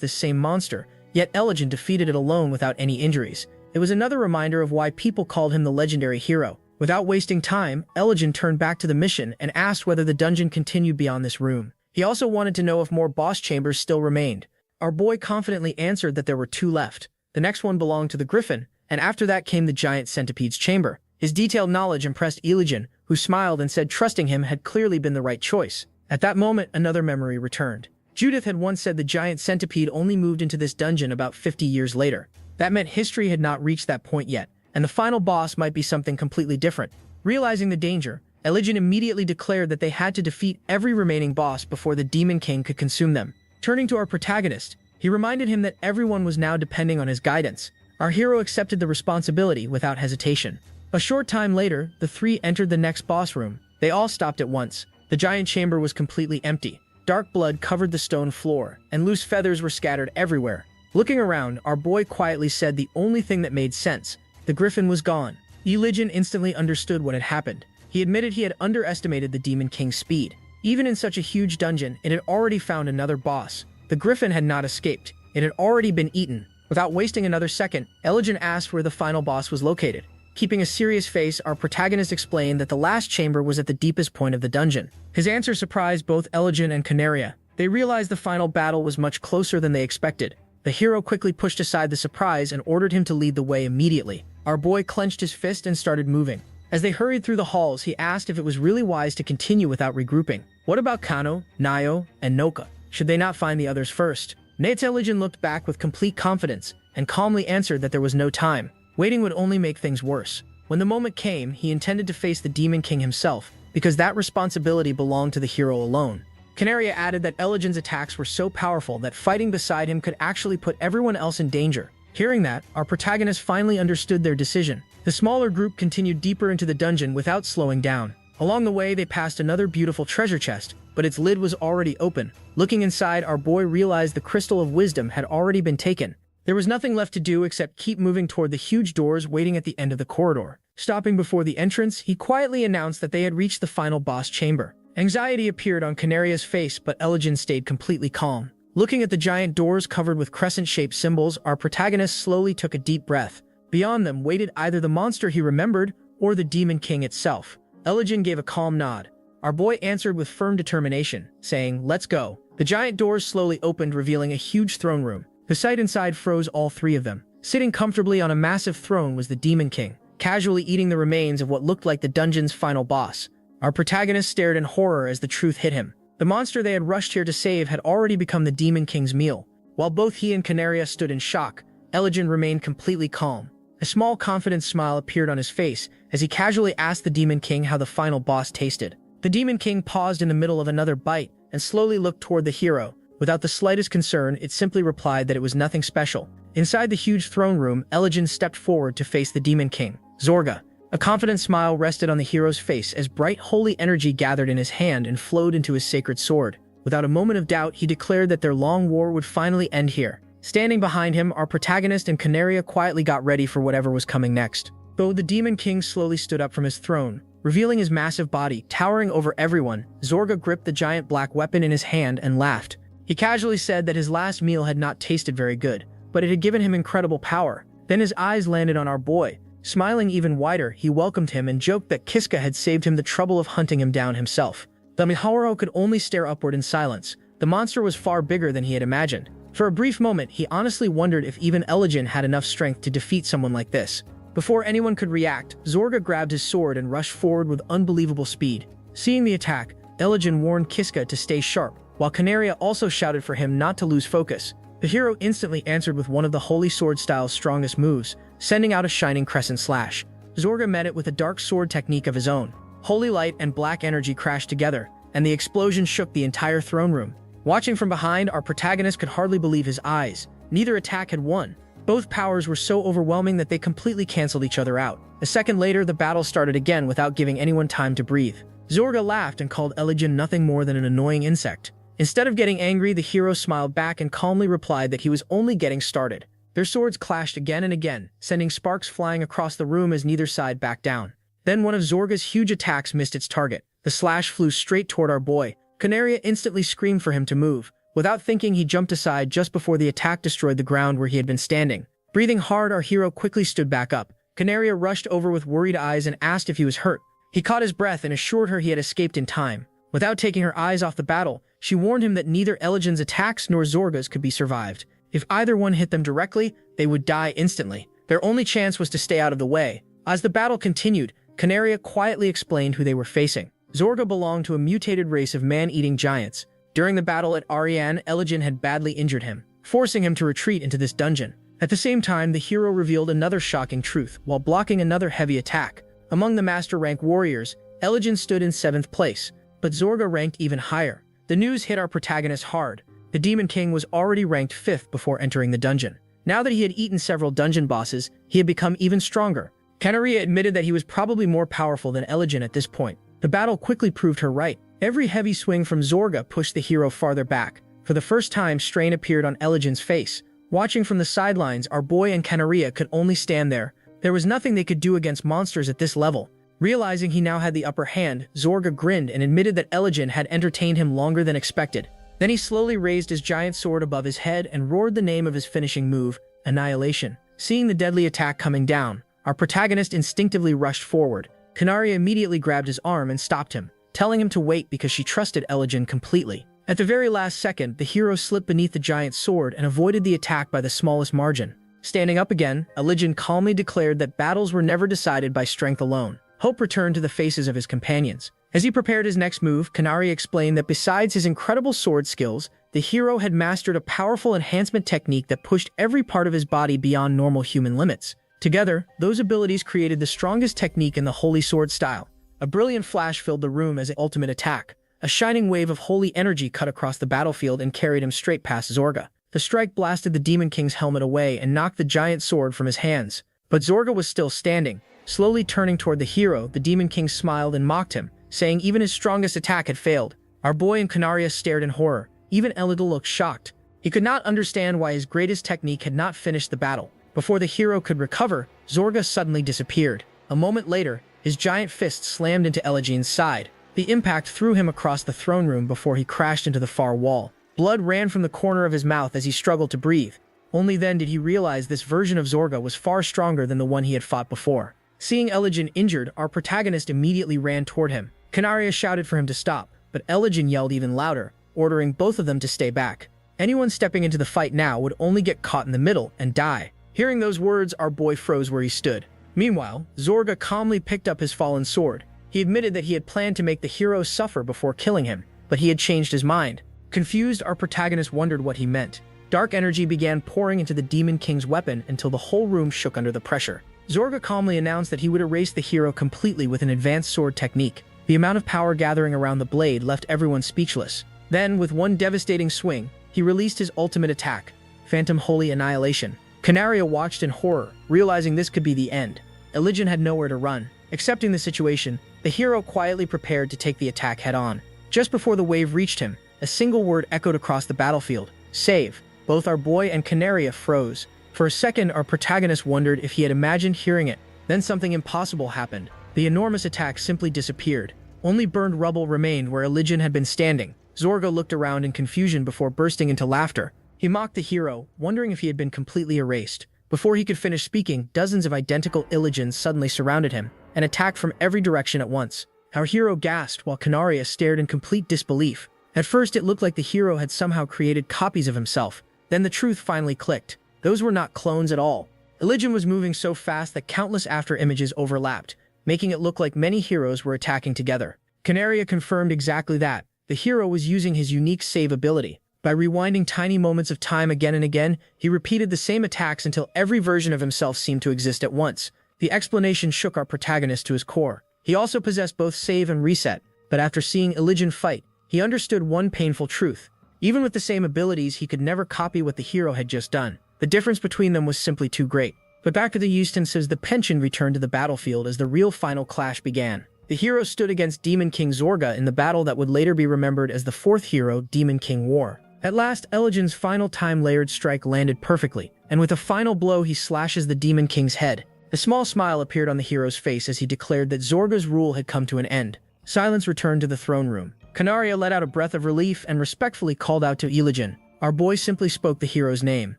this same monster, yet Eligen defeated it alone without any injuries. It was another reminder of why people called him the legendary hero. Without wasting time, Eligen turned back to the mission and asked whether the dungeon continued beyond this room. He also wanted to know if more boss chambers still remained. Our boy confidently answered that there were 2 left. The next one belonged to the Griffin, and after that came the giant centipede's chamber. His detailed knowledge impressed Eligen, who smiled and said trusting him had clearly been the right choice. At that moment, another memory returned. Judith had once said the giant centipede only moved into this dungeon about 50 years later. That meant history had not reached that point yet, and the final boss might be something completely different. Realizing the danger, Eligen immediately declared that they had to defeat every remaining boss before the Demon King could consume them. Turning to our protagonist, he reminded him that everyone was now depending on his guidance. Our hero accepted the responsibility without hesitation. A short time later, the three entered the next boss room. They all stopped at once. The giant chamber was completely empty. Dark blood covered the stone floor, and loose feathers were scattered everywhere. Looking around, our boy quietly said the only thing that made sense. The griffin was gone. Eligen instantly understood what had happened. He admitted he had underestimated the Demon King's speed. Even in such a huge dungeon, it had already found another boss. The griffin had not escaped. It had already been eaten. Without wasting another second, Eligen asked where the final boss was located. Keeping a serious face, our protagonist explained that the last chamber was at the deepest point of the dungeon. His answer surprised both Eligen and Canaria. They realized the final battle was much closer than they expected. The hero quickly pushed aside the surprise and ordered him to lead the way immediately. Our boy clenched his fist and started moving. As they hurried through the halls, he asked if it was really wise to continue without regrouping. What about Kano, Nayo, and Noka? Should they not find the others first? Eligen looked back with complete confidence and calmly answered that there was no time. Waiting would only make things worse. When the moment came, he intended to face the Demon King himself, because that responsibility belonged to the hero alone. Canaria added that Eligen's attacks were so powerful that fighting beside him could actually put everyone else in danger. Hearing that, our protagonist finally understood their decision. The smaller group continued deeper into the dungeon without slowing down. Along the way, they passed another beautiful treasure chest, but its lid was already open. Looking inside, our boy realized the Crystal of Wisdom had already been taken. There was nothing left to do except keep moving toward the huge doors waiting at the end of the corridor. Stopping before the entrance, he quietly announced that they had reached the final boss chamber. Anxiety appeared on Canaria's face, but Eligen stayed completely calm. Looking at the giant doors covered with crescent-shaped symbols, our protagonist slowly took a deep breath. Beyond them waited either the monster he remembered or the Demon King itself. Eligen gave a calm nod. Our boy answered with firm determination, saying, "Let's go." The giant doors slowly opened, revealing a huge throne room. The sight inside froze all three of them. Sitting comfortably on a massive throne was the Demon King, casually eating the remains of what looked like the dungeon's final boss. Our protagonist stared in horror as the truth hit him. The monster they had rushed here to save had already become the Demon King's meal. While both he and Canaria stood in shock, Eligen remained completely calm. A small confident smile appeared on his face as he casually asked the Demon King how the final boss tasted. The Demon King paused in the middle of another bite and slowly looked toward the hero. Without the slightest concern, it simply replied that it was nothing special. Inside the huge throne room, Eligen stepped forward to face the Demon King. Zorga. A confident smile rested on the hero's face as bright holy energy gathered in his hand and flowed into his sacred sword. Without a moment of doubt, he declared that their long war would finally end here. Standing behind him, our protagonist and Canaria quietly got ready for whatever was coming next. Though the Demon King slowly stood up from his throne, revealing his massive body, towering over everyone, Zorga gripped the giant black weapon in his hand and laughed. He casually said that his last meal had not tasted very good, but it had given him incredible power. Then his eyes landed on our boy. Smiling even wider, he welcomed him and joked that Kiska had saved him the trouble of hunting him down himself. The Mihawaro could only stare upward in silence. The monster was far bigger than he had imagined. For a brief moment, he honestly wondered if even Eligen had enough strength to defeat someone like this. Before anyone could react, Zorga grabbed his sword and rushed forward with unbelievable speed. Seeing the attack, Eligen warned Kiska to stay sharp, while Canaria also shouted for him not to lose focus. The hero instantly answered with one of the Holy Sword style's strongest moves, sending out a shining crescent slash. Zorga met it with a dark sword technique of his own. Holy light and black energy crashed together, and the explosion shook the entire throne room. Watching from behind, our protagonist could hardly believe his eyes. Neither attack had won. Both powers were so overwhelming that they completely canceled each other out. A second later, the battle started again without giving anyone time to breathe. Zorga laughed and called Eligen nothing more than an annoying insect. Instead of getting angry, the hero smiled back and calmly replied that he was only getting started. Their swords clashed again and again, sending sparks flying across the room as neither side backed down. Then one of Zorga's huge attacks missed its target. The slash flew straight toward our boy. Canaria instantly screamed for him to move. Without thinking, he jumped aside just before the attack destroyed the ground where he had been standing. Breathing hard, our hero quickly stood back up. Canaria rushed over with worried eyes and asked if he was hurt. He caught his breath and assured her he had escaped in time. Without taking her eyes off the battle, she warned him that neither Eligen's attacks nor Zorga's could be survived. If either one hit them directly, they would die instantly. Their only chance was to stay out of the way. As the battle continued, Canaria quietly explained who they were facing. Zorga belonged to a mutated race of man-eating giants. During the battle at Ariane, Eligen had badly injured him, forcing him to retreat into this dungeon. At the same time, the hero revealed another shocking truth while blocking another heavy attack. Among the master rank warriors, Eligen stood in 7th place, but Zorga ranked even higher. The news hit our protagonist hard. The Demon King was already ranked 5th before entering the dungeon. Now that he had eaten several dungeon bosses, he had become even stronger. Canaria admitted that he was probably more powerful than Eligen at this point. The battle quickly proved her right. Every heavy swing from Zorga pushed the hero farther back. For the first time, strain appeared on Eligen's face. Watching from the sidelines, our boy and Canaria could only stand there. There was nothing they could do against monsters at this level. Realizing he now had the upper hand, Zorga grinned and admitted that Eligen had entertained him longer than expected. Then he slowly raised his giant sword above his head and roared the name of his finishing move, Annihilation. Seeing the deadly attack coming down, our protagonist instinctively rushed forward. Canaria immediately grabbed his arm and stopped him, telling him to wait because she trusted Eligen completely. At the very last second, the hero slipped beneath the giant sword and avoided the attack by the smallest margin. Standing up again, Eligen calmly declared that battles were never decided by strength alone. Hope returned to the faces of his companions. As he prepared his next move, Canaria explained that besides his incredible sword skills, the hero had mastered a powerful enhancement technique that pushed every part of his body beyond normal human limits. Together, those abilities created the strongest technique in the Holy Sword style. A brilliant flash filled the room as an ultimate attack. A shining wave of holy energy cut across the battlefield and carried him straight past Zorga. The strike blasted the Demon King's helmet away and knocked the giant sword from his hands. But Zorga was still standing. Slowly turning toward the hero, the Demon King smiled and mocked him, saying even his strongest attack had failed. Our boy and Canaria stared in horror. Even Elidel looked shocked. He could not understand why his greatest technique had not finished the battle. Before the hero could recover, Zorga suddenly disappeared. A moment later, his giant fist slammed into Eligen's side. The impact threw him across the throne room before he crashed into the far wall. Blood ran from the corner of his mouth as he struggled to breathe. Only then did he realize this version of Zorga was far stronger than the one he had fought before. Seeing Eligen injured, our protagonist immediately ran toward him. Canaria shouted for him to stop, but Eligen yelled even louder, ordering both of them to stay back. Anyone stepping into the fight now would only get caught in the middle and die. Hearing those words, our boy froze where he stood. Meanwhile, Zorga calmly picked up his fallen sword. He admitted that he had planned to make the hero suffer before killing him, but he had changed his mind. Confused, our protagonist wondered what he meant. Dark energy began pouring into the Demon King's weapon until the whole room shook under the pressure. Zorga calmly announced that he would erase the hero completely with an advanced sword technique. The amount of power gathering around the blade left everyone speechless. Then, with one devastating swing, he released his ultimate attack, Phantom Holy Annihilation. Canaria watched in horror, realizing this could be the end. Eligen had nowhere to run. Accepting the situation, the hero quietly prepared to take the attack head-on. Just before the wave reached him, a single word echoed across the battlefield: save. Both our boy and Canaria froze. For a second, our protagonist wondered if he had imagined hearing it. Then something impossible happened. The enormous attack simply disappeared. Only burned rubble remained where Eligen had been standing. Zorga looked around in confusion before bursting into laughter. He mocked the hero, wondering if he had been completely erased. Before he could finish speaking, dozens of identical Illigens suddenly surrounded him and attacked from every direction at once. Our hero gasped while Canaria stared in complete disbelief. At first, it looked like the hero had somehow created copies of himself. Then the truth finally clicked. Those were not clones at all. Illigen was moving so fast that countless after-images overlapped, making it look like many heroes were attacking together. Canaria confirmed exactly that. The hero was using his unique save ability. By rewinding tiny moments of time again and again, he repeated the same attacks until every version of himself seemed to exist at once. The explanation shook our protagonist to his core. He also possessed both save and reset, but after seeing Illigen fight, he understood one painful truth. Even with the same abilities, he could never copy what the hero had just done. The difference between them was simply too great. But back to the instances, the pension returned to the battlefield as the real final clash began. The hero stood against Demon King Zorga in the battle that would later be remembered as the fourth hero, Demon King War. At last, Eligen's final time-layered strike landed perfectly, and with a final blow he slashes the Demon King's head. A small smile appeared on the hero's face as he declared that Zorga's rule had come to an end. Silence returned to the throne room. Canaria let out a breath of relief and respectfully called out to Eligen. Our boy simply spoke the hero's name.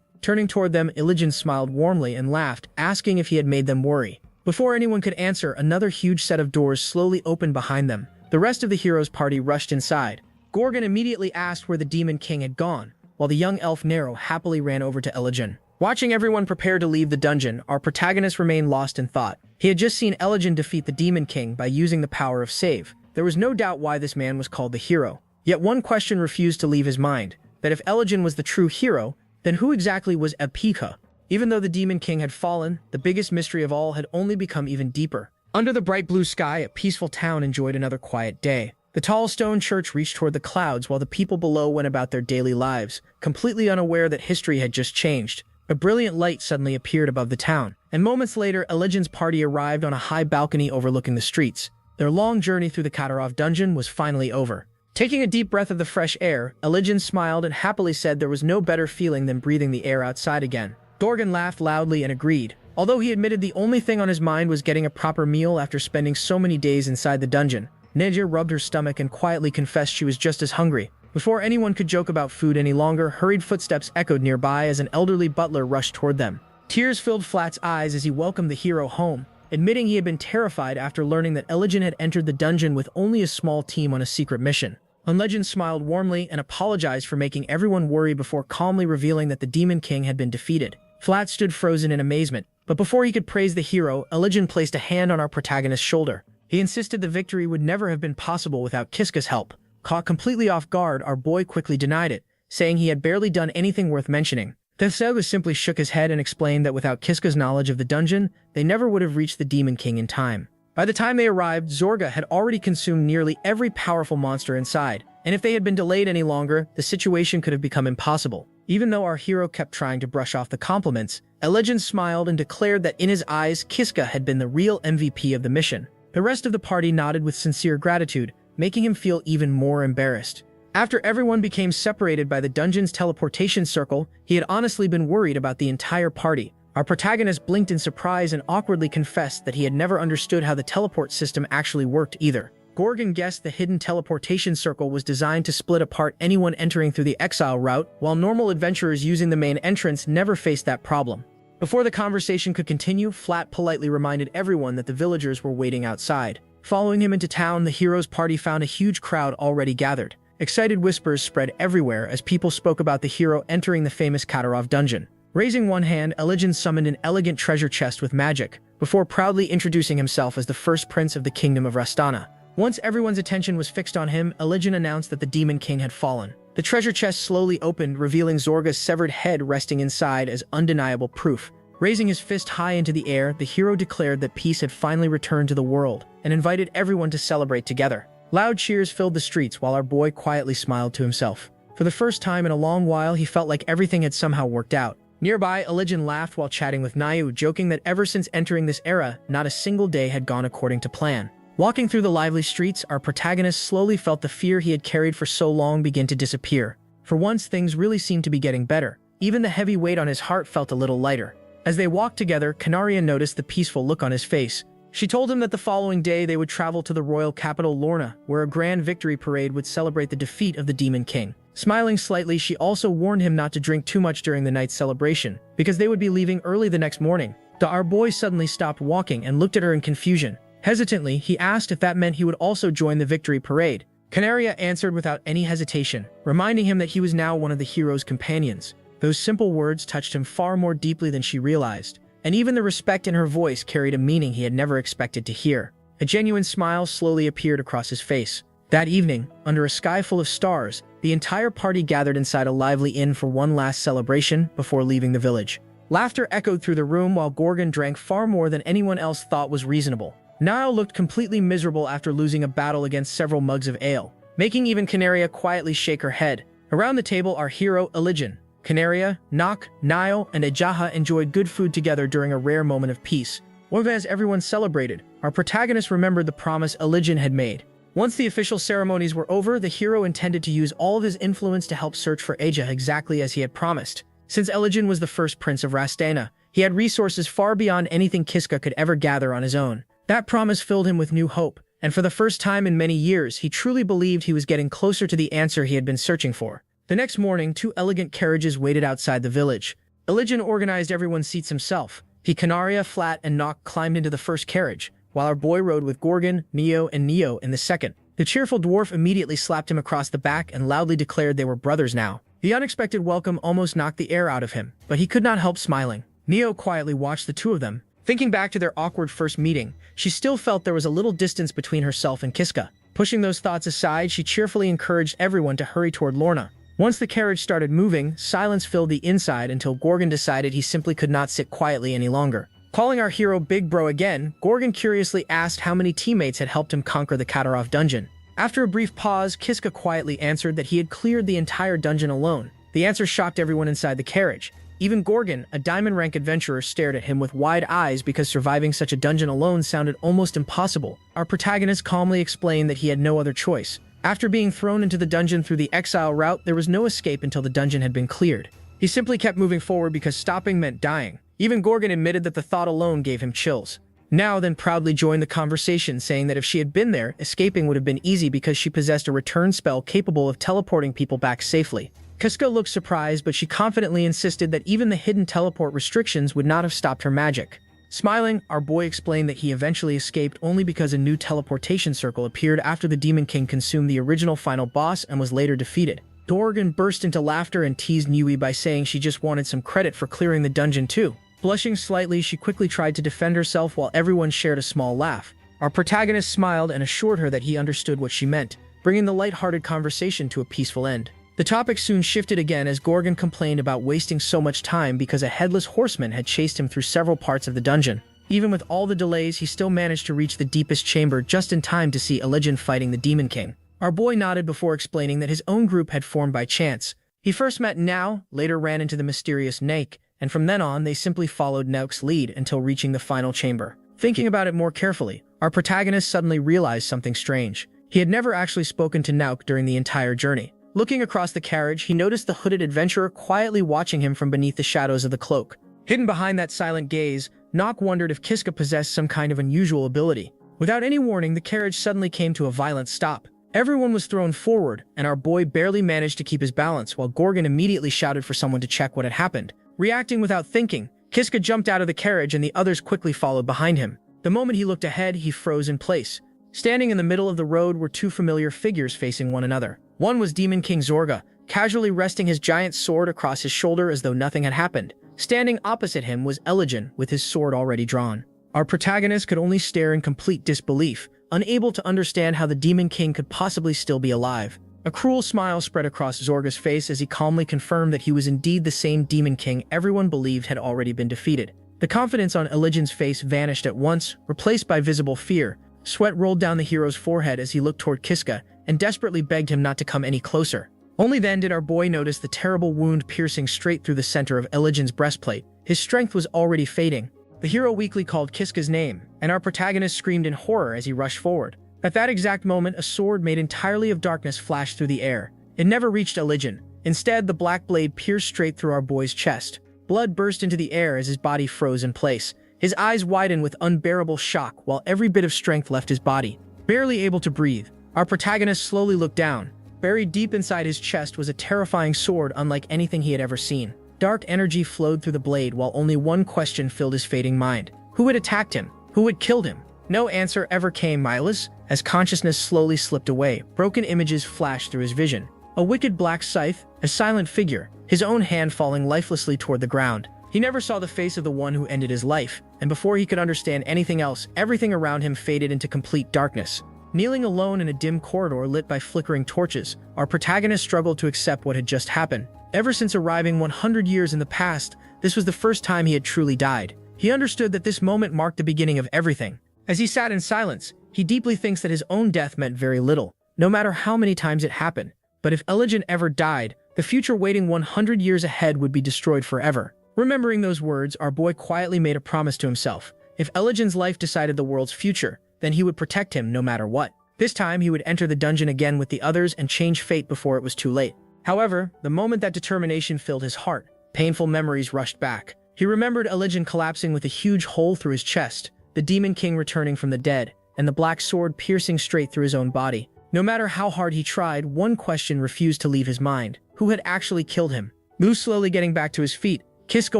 Turning toward them, Eligen smiled warmly and laughed, asking if he had made them worry. Before anyone could answer, another huge set of doors slowly opened behind them. The rest of the hero's party rushed inside. Gorgon immediately asked where the Demon King had gone, while the young elf Nero happily ran over to Eligen. Watching everyone prepare to leave the dungeon, our protagonist remained lost in thought. He had just seen Eligen defeat the Demon King by using the power of save. There was no doubt why this man was called the hero. Yet one question refused to leave his mind, that if Eligen was the true hero, then who exactly was Epika? Even though the Demon King had fallen, the biggest mystery of all had only become even deeper. Under the bright blue sky, a peaceful town enjoyed another quiet day. The tall stone church reached toward the clouds while the people below went about their daily lives, completely unaware that history had just changed. A brilliant light suddenly appeared above the town, and moments later, Eligen's party arrived on a high balcony overlooking the streets. Their long journey through the Katarov dungeon was finally over. Taking a deep breath of the fresh air, Eligen smiled and happily said there was no better feeling than breathing the air outside again. Gorgon laughed loudly and agreed, although he admitted the only thing on his mind was getting a proper meal after spending so many days inside the dungeon. Neja rubbed her stomach and quietly confessed she was just as hungry. Before anyone could joke about food any longer, hurried footsteps echoed nearby as an elderly butler rushed toward them. Tears filled Flat's eyes as he welcomed the hero home, admitting he had been terrified after learning that Eligen had entered the dungeon with only a small team on a secret mission. Eligen smiled warmly and apologized for making everyone worry before calmly revealing that the Demon King had been defeated. Flat stood frozen in amazement, but before he could praise the hero, Eligen placed a hand on our protagonist's shoulder. He insisted the victory would never have been possible without Kiska's help. Caught completely off guard, our boy quickly denied it, saying he had barely done anything worth mentioning. Thesega simply shook his head and explained that without Kiska's knowledge of the dungeon, they never would have reached the Demon King in time. By the time they arrived, Zorga had already consumed nearly every powerful monster inside, and if they had been delayed any longer, the situation could have become impossible. Even though our hero kept trying to brush off the compliments, Eligen smiled and declared that in his eyes, Kiska had been the real MVP of the mission. The rest of the party nodded with sincere gratitude, making him feel even more embarrassed. After everyone became separated by the dungeon's teleportation circle, he had honestly been worried about the entire party. Our protagonist blinked in surprise and awkwardly confessed that he had never understood how the teleport system actually worked either. Gorgon guessed the hidden teleportation circle was designed to split apart anyone entering through the Exile route, while normal adventurers using the main entrance never faced that problem. Before the conversation could continue, Flat politely reminded everyone that the villagers were waiting outside. Following him into town, the hero's party found a huge crowd already gathered. Excited whispers spread everywhere as people spoke about the hero entering the famous Katarov dungeon. Raising one hand, Eligen summoned an elegant treasure chest with magic, before proudly introducing himself as the first prince of the kingdom of Rastana. Once everyone's attention was fixed on him, Eligen announced that the Demon King had fallen. The treasure chest slowly opened, revealing Zorga's severed head resting inside as undeniable proof. Raising his fist high into the air, the hero declared that peace had finally returned to the world, and invited everyone to celebrate together. Loud cheers filled the streets while our boy quietly smiled to himself. For the first time in a long while, he felt like everything had somehow worked out. Nearby, Eligen laughed while chatting with Nayu, joking that ever since entering this era, not a single day had gone according to plan. Walking through the lively streets, our protagonist slowly felt the fear he had carried for so long begin to disappear. For once, things really seemed to be getting better. Even the heavy weight on his heart felt a little lighter. As they walked together, Canaria noticed the peaceful look on his face. She told him that the following day they would travel to the royal capital Lorna, where a grand victory parade would celebrate the defeat of the Demon King. Smiling slightly, she also warned him not to drink too much during the night's celebration, because they would be leaving early the next morning. Our boy suddenly stopped walking and looked at her in confusion. Hesitantly, he asked if that meant he would also join the victory parade. Canaria answered without any hesitation, reminding him that he was now one of the hero's companions. Those simple words touched him far more deeply than she realized, and even the respect in her voice carried a meaning he had never expected to hear. A genuine smile slowly appeared across his face. That evening, under a sky full of stars, the entire party gathered inside a lively inn for one last celebration before leaving the village. Laughter echoed through the room while Gorgon drank far more than anyone else thought was reasonable. Niall looked completely miserable after losing a battle against several mugs of ale, making even Canaria quietly shake her head. Around the table, our hero, Eligen, Canaria, Nock, Niall, and Ajaha enjoyed good food together during a rare moment of peace. As everyone celebrated, our protagonist remembered the promise Eligen had made. Once the official ceremonies were over, the hero intended to use all of his influence to help search for Aja exactly as he had promised. Since Eligen was the first prince of Rastana, he had resources far beyond anything Kiska could ever gather on his own. That promise filled him with new hope, and for the first time in many years, he truly believed he was getting closer to the answer he had been searching for. The next morning, 2 elegant carriages waited outside the village. Eligen organized everyone's seats himself. Canaria, Flat, and Nock climbed into the first carriage, while our boy rode with Gorgon, Neo, and Neo in the second. The cheerful dwarf immediately slapped him across the back and loudly declared they were brothers now. The unexpected welcome almost knocked the air out of him, but he could not help smiling. Neo quietly watched the two of them, Thinking back to their awkward first meeting, she still felt there was a little distance between herself and Kiska. Pushing those thoughts aside, she cheerfully encouraged everyone to hurry toward Lorna. Once the carriage started moving, silence filled the inside until Gorgon decided he simply could not sit quietly any longer. Calling our hero Big Bro again, Gorgon curiously asked how many teammates had helped him conquer the Katarov dungeon. After a brief pause, Kiska quietly answered that he had cleared the entire dungeon alone. The answer shocked everyone inside the carriage. Even Gorgon, a diamond rank adventurer, stared at him with wide eyes because surviving such a dungeon alone sounded almost impossible. Our protagonist calmly explained that he had no other choice. After being thrown into the dungeon through the exile route, there was no escape until the dungeon had been cleared. He simply kept moving forward because stopping meant dying. Even Gorgon admitted that the thought alone gave him chills. Now then proudly joined the conversation, saying that if she had been there, escaping would have been easy because she possessed a return spell capable of teleporting people back safely. Kiska looked surprised, but she confidently insisted that even the hidden teleport restrictions would not have stopped her magic. Smiling, our boy explained that he eventually escaped only because a new teleportation circle appeared after the Demon King consumed the original final boss and was later defeated. Gorgon burst into laughter and teased Niui by saying she just wanted some credit for clearing the dungeon too. Blushing slightly, she quickly tried to defend herself while everyone shared a small laugh. Our protagonist smiled and assured her that he understood what she meant, bringing the light-hearted conversation to a peaceful end. The topic soon shifted again as Gorgon complained about wasting so much time because a headless horseman had chased him through several parts of the dungeon. Even with all the delays, he still managed to reach the deepest chamber just in time to see Elijin fighting the Demon King. Our boy nodded before explaining that his own group had formed by chance. He first met Nao, later ran into the mysterious Naek, and from then on they simply followed Naek's lead until reaching the final chamber. Thinking about it more carefully, our protagonist suddenly realized something strange. He had never actually spoken to Naek during the entire journey. Looking across the carriage, he noticed the hooded adventurer quietly watching him from beneath the shadows of the cloak. Hidden behind that silent gaze, Naek wondered if Kiska possessed some kind of unusual ability. Without any warning, the carriage suddenly came to a violent stop. Everyone was thrown forward, and our boy barely managed to keep his balance while Gorgon immediately shouted for someone to check what had happened. Reacting without thinking, Kiska jumped out of the carriage and the others quickly followed behind him. The moment he looked ahead, he froze in place. Standing in the middle of the road were two familiar figures facing one another. One was Demon King Zorga, casually resting his giant sword across his shoulder as though nothing had happened. Standing opposite him was Elijin, with his sword already drawn. Our protagonist could only stare in complete disbelief, unable to understand how the Demon King could possibly still be alive. A cruel smile spread across Zorga's face as he calmly confirmed that he was indeed the same Demon King everyone believed had already been defeated. The confidence on Elijin's face vanished at once, replaced by visible fear. Sweat rolled down the hero's forehead as he looked toward Kiska and desperately begged him not to come any closer. Only then did our boy notice the terrible wound piercing straight through the center of Elijin's breastplate. His strength was already fading. The hero weakly called Kiska's name, and our protagonist screamed in horror as he rushed forward. At that exact moment, a sword made entirely of darkness flashed through the air. It never reached Elijin. Instead, the black blade pierced straight through our boy's chest. Blood burst into the air as his body froze in place. His eyes widened with unbearable shock while every bit of strength left his body. Barely able to breathe, our protagonist slowly looked down. Buried deep inside his chest was a terrifying sword unlike anything he had ever seen. Dark energy flowed through the blade while only one question filled his fading mind. Who had attacked him? Who had killed him? No answer ever came, Miles. As consciousness slowly slipped away, broken images flashed through his vision. A wicked black scythe, a silent figure, his own hand falling lifelessly toward the ground. He never saw the face of the one who ended his life, and before he could understand anything else, everything around him faded into complete darkness. Kneeling alone in a dim corridor lit by flickering torches, our protagonist struggled to accept what had just happened. Ever since arriving 100 years in the past, this was the first time he had truly died. He understood that this moment marked the beginning of everything. As he sat in silence, he deeply thinks that his own death meant very little, no matter how many times it happened. But if Elijin ever died, the future waiting 100 years ahead would be destroyed forever. Remembering those words, our boy quietly made a promise to himself. If Elijin's life decided the world's future, then he would protect him no matter what. This time, he would enter the dungeon again with the others and change fate before it was too late. However, the moment that determination filled his heart, painful memories rushed back. He remembered Elijin collapsing with a huge hole through his chest, the Demon King returning from the dead, and the black sword piercing straight through his own body. No matter how hard he tried, one question refused to leave his mind. Who had actually killed him? Slowly getting back to his feet, Kiska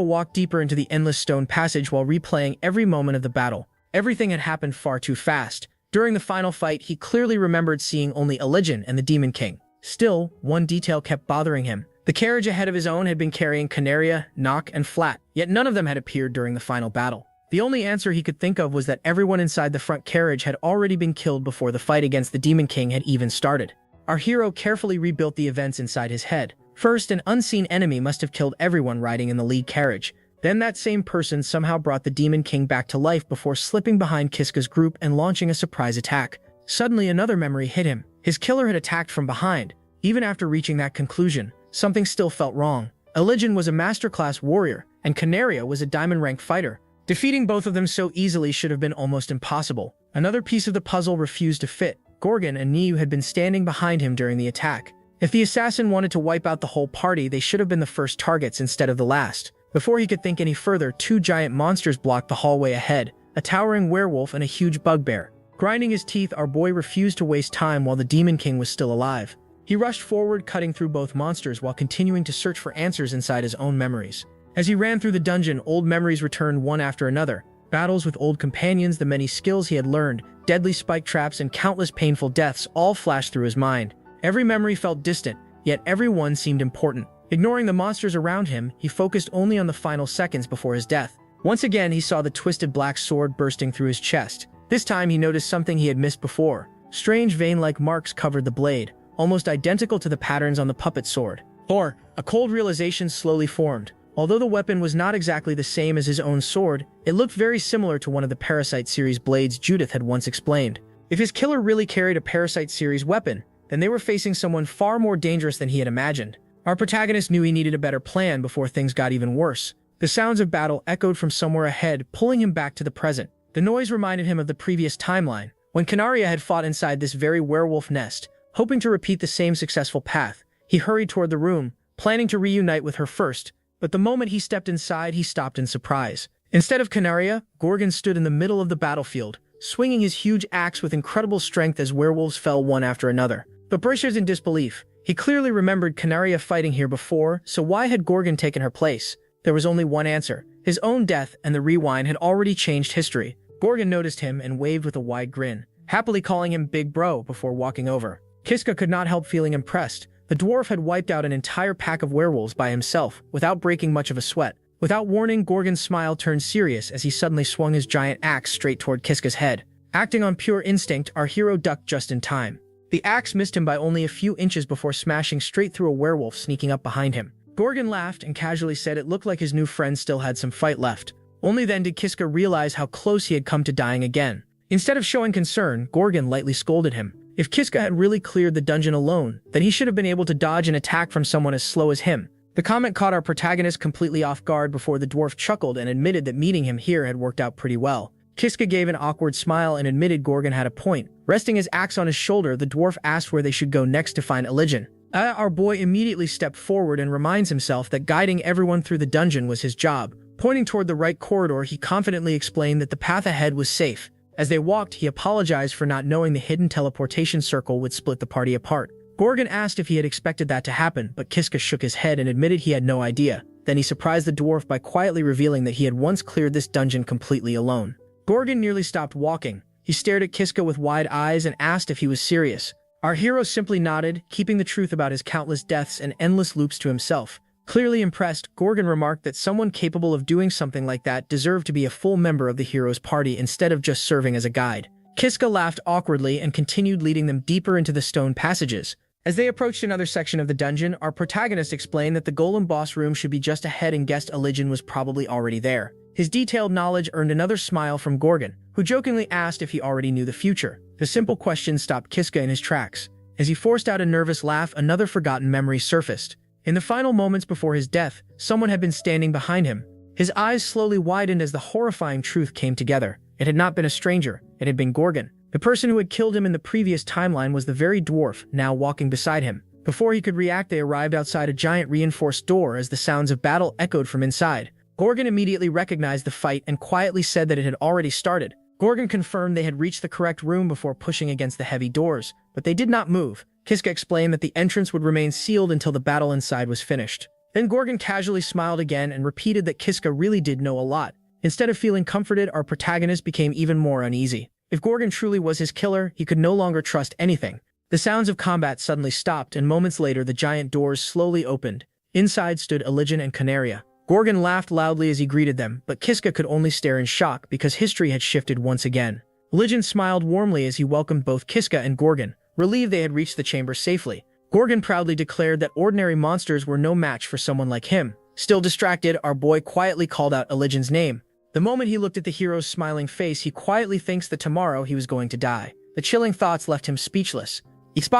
walked deeper into the endless stone passage while replaying every moment of the battle. Everything had happened far too fast. During the final fight, he clearly remembered seeing only Elijin and the Demon King. Still, one detail kept bothering him. The carriage ahead of his own had been carrying Canaria, Nock, and Flat, yet none of them had appeared during the final battle. The only answer he could think of was that everyone inside the front carriage had already been killed before the fight against the Demon King had even started. Our hero carefully rebuilt the events inside his head. First, an unseen enemy must have killed everyone riding in the lead carriage. Then that same person somehow brought the Demon King back to life before slipping behind Kiska's group and launching a surprise attack. Suddenly, another memory hit him. His killer had attacked from behind. Even after reaching that conclusion, something still felt wrong. Elijin was a masterclass warrior, and Canaria was a diamond-rank fighter. Defeating both of them so easily should have been almost impossible. Another piece of the puzzle refused to fit. Gorgon and Niu had been standing behind him during the attack. If the assassin wanted to wipe out the whole party, they should have been the first targets instead of the last. Before he could think any further, two giant monsters blocked the hallway ahead, a towering werewolf and a huge bugbear. Grinding his teeth, our boy refused to waste time while the Demon King was still alive. He rushed forward, cutting through both monsters while continuing to search for answers inside his own memories. As he ran through the dungeon, old memories returned one after another. Battles with old companions, the many skills he had learned, deadly spike traps, and countless painful deaths all flashed through his mind. Every memory felt distant, yet every one seemed important. Ignoring the monsters around him, he focused only on the final seconds before his death. Once again, he saw the twisted black sword bursting through his chest. This time, he noticed something he had missed before. Strange vein-like marks covered the blade, almost identical to the patterns on the puppet sword. Or, a cold realization slowly formed. Although the weapon was not exactly the same as his own sword, it looked very similar to one of the Parasite series blades Judith had once explained. If his killer really carried a Parasite series weapon, then they were facing someone far more dangerous than he had imagined. Our protagonist knew he needed a better plan before things got even worse. The sounds of battle echoed from somewhere ahead, pulling him back to the present. The noise reminded him of the previous timeline, when Canaria had fought inside this very werewolf nest. Hoping to repeat the same successful path, he hurried toward the room, planning to reunite with her first. But the moment he stepped inside, he stopped in surprise. Instead of Canaria, Gorgon stood in the middle of the battlefield, swinging his huge axe with incredible strength as werewolves fell one after another. But Brisha's in disbelief. He clearly remembered Canaria fighting here before, so why had Gorgon taken her place? There was only one answer. His own death and the rewind had already changed history. Gorgon noticed him and waved with a wide grin, happily calling him Big Bro before walking over. Kiska could not help feeling impressed. The dwarf had wiped out an entire pack of werewolves by himself, without breaking much of a sweat. Without warning, Gorgon's smile turned serious as he suddenly swung his giant axe straight toward Kiska's head. Acting on pure instinct, our hero ducked just in time. The axe missed him by only a few inches before smashing straight through a werewolf sneaking up behind him. Gorgon laughed and casually said it looked like his new friend still had some fight left. Only then did Kiska realize how close he had come to dying again. Instead of showing concern, Gorgon lightly scolded him. If Kiska had really cleared the dungeon alone, then he should have been able to dodge an attack from someone as slow as him. The comment caught our protagonist completely off guard before the dwarf chuckled and admitted that meeting him here had worked out pretty well. Kiska gave an awkward smile and admitted Gorgon had a point. Resting his axe on his shoulder, the dwarf asked where they should go next to find Elijin. Our boy immediately stepped forward and reminds himself that guiding everyone through the dungeon was his job. Pointing toward the right corridor, he confidently explained that the path ahead was safe. As they walked, he apologized for not knowing the hidden teleportation circle would split the party apart. Gorgon asked if he had expected that to happen, but Kiska shook his head and admitted he had no idea. Then he surprised the dwarf by quietly revealing that he had once cleared this dungeon completely alone. Gorgon nearly stopped walking. He stared at Kiska with wide eyes and asked if he was serious. Our hero simply nodded, keeping the truth about his countless deaths and endless loops to himself. Clearly impressed, Gorgon remarked that someone capable of doing something like that deserved to be a full member of the hero's party instead of just serving as a guide. Kiska laughed awkwardly and continued leading them deeper into the stone passages. As they approached another section of the dungeon, our protagonist explained that the golem boss room should be just ahead and guessed Elijin was probably already there. His detailed knowledge earned another smile from Gorgon, who jokingly asked if he already knew the future. The simple question stopped Kiska in his tracks. As he forced out a nervous laugh, another forgotten memory surfaced. In the final moments before his death, someone had been standing behind him. His eyes slowly widened as the horrifying truth came together. It had not been a stranger, it had been Gorgon. The person who had killed him in the previous timeline was the very dwarf now walking beside him. Before he could react, they arrived outside a giant reinforced door as the sounds of battle echoed from inside. Gorgon immediately recognized the fight and quietly said that it had already started. Gorgon confirmed they had reached the correct room before pushing against the heavy doors, but they did not move. Kiska explained that the entrance would remain sealed until the battle inside was finished. Then Gorgon casually smiled again and repeated that Kiska really did know a lot. Instead of feeling comforted, our protagonist became even more uneasy. If Gorgon truly was his killer, he could no longer trust anything. The sounds of combat suddenly stopped, and moments later the giant doors slowly opened. Inside stood Elijin and Canaria. Gorgon laughed loudly as he greeted them, but Kiska could only stare in shock because history had shifted once again. Legend smiled warmly as he welcomed both Kiska and Gorgon, relieved they had reached the chamber safely. Gorgon proudly declared that ordinary monsters were no match for someone like him. Still distracted, our boy quietly called out Legion's name. The moment he looked at the hero's smiling face, he quietly thinks that tomorrow he was going to die. The chilling thoughts left him speechless.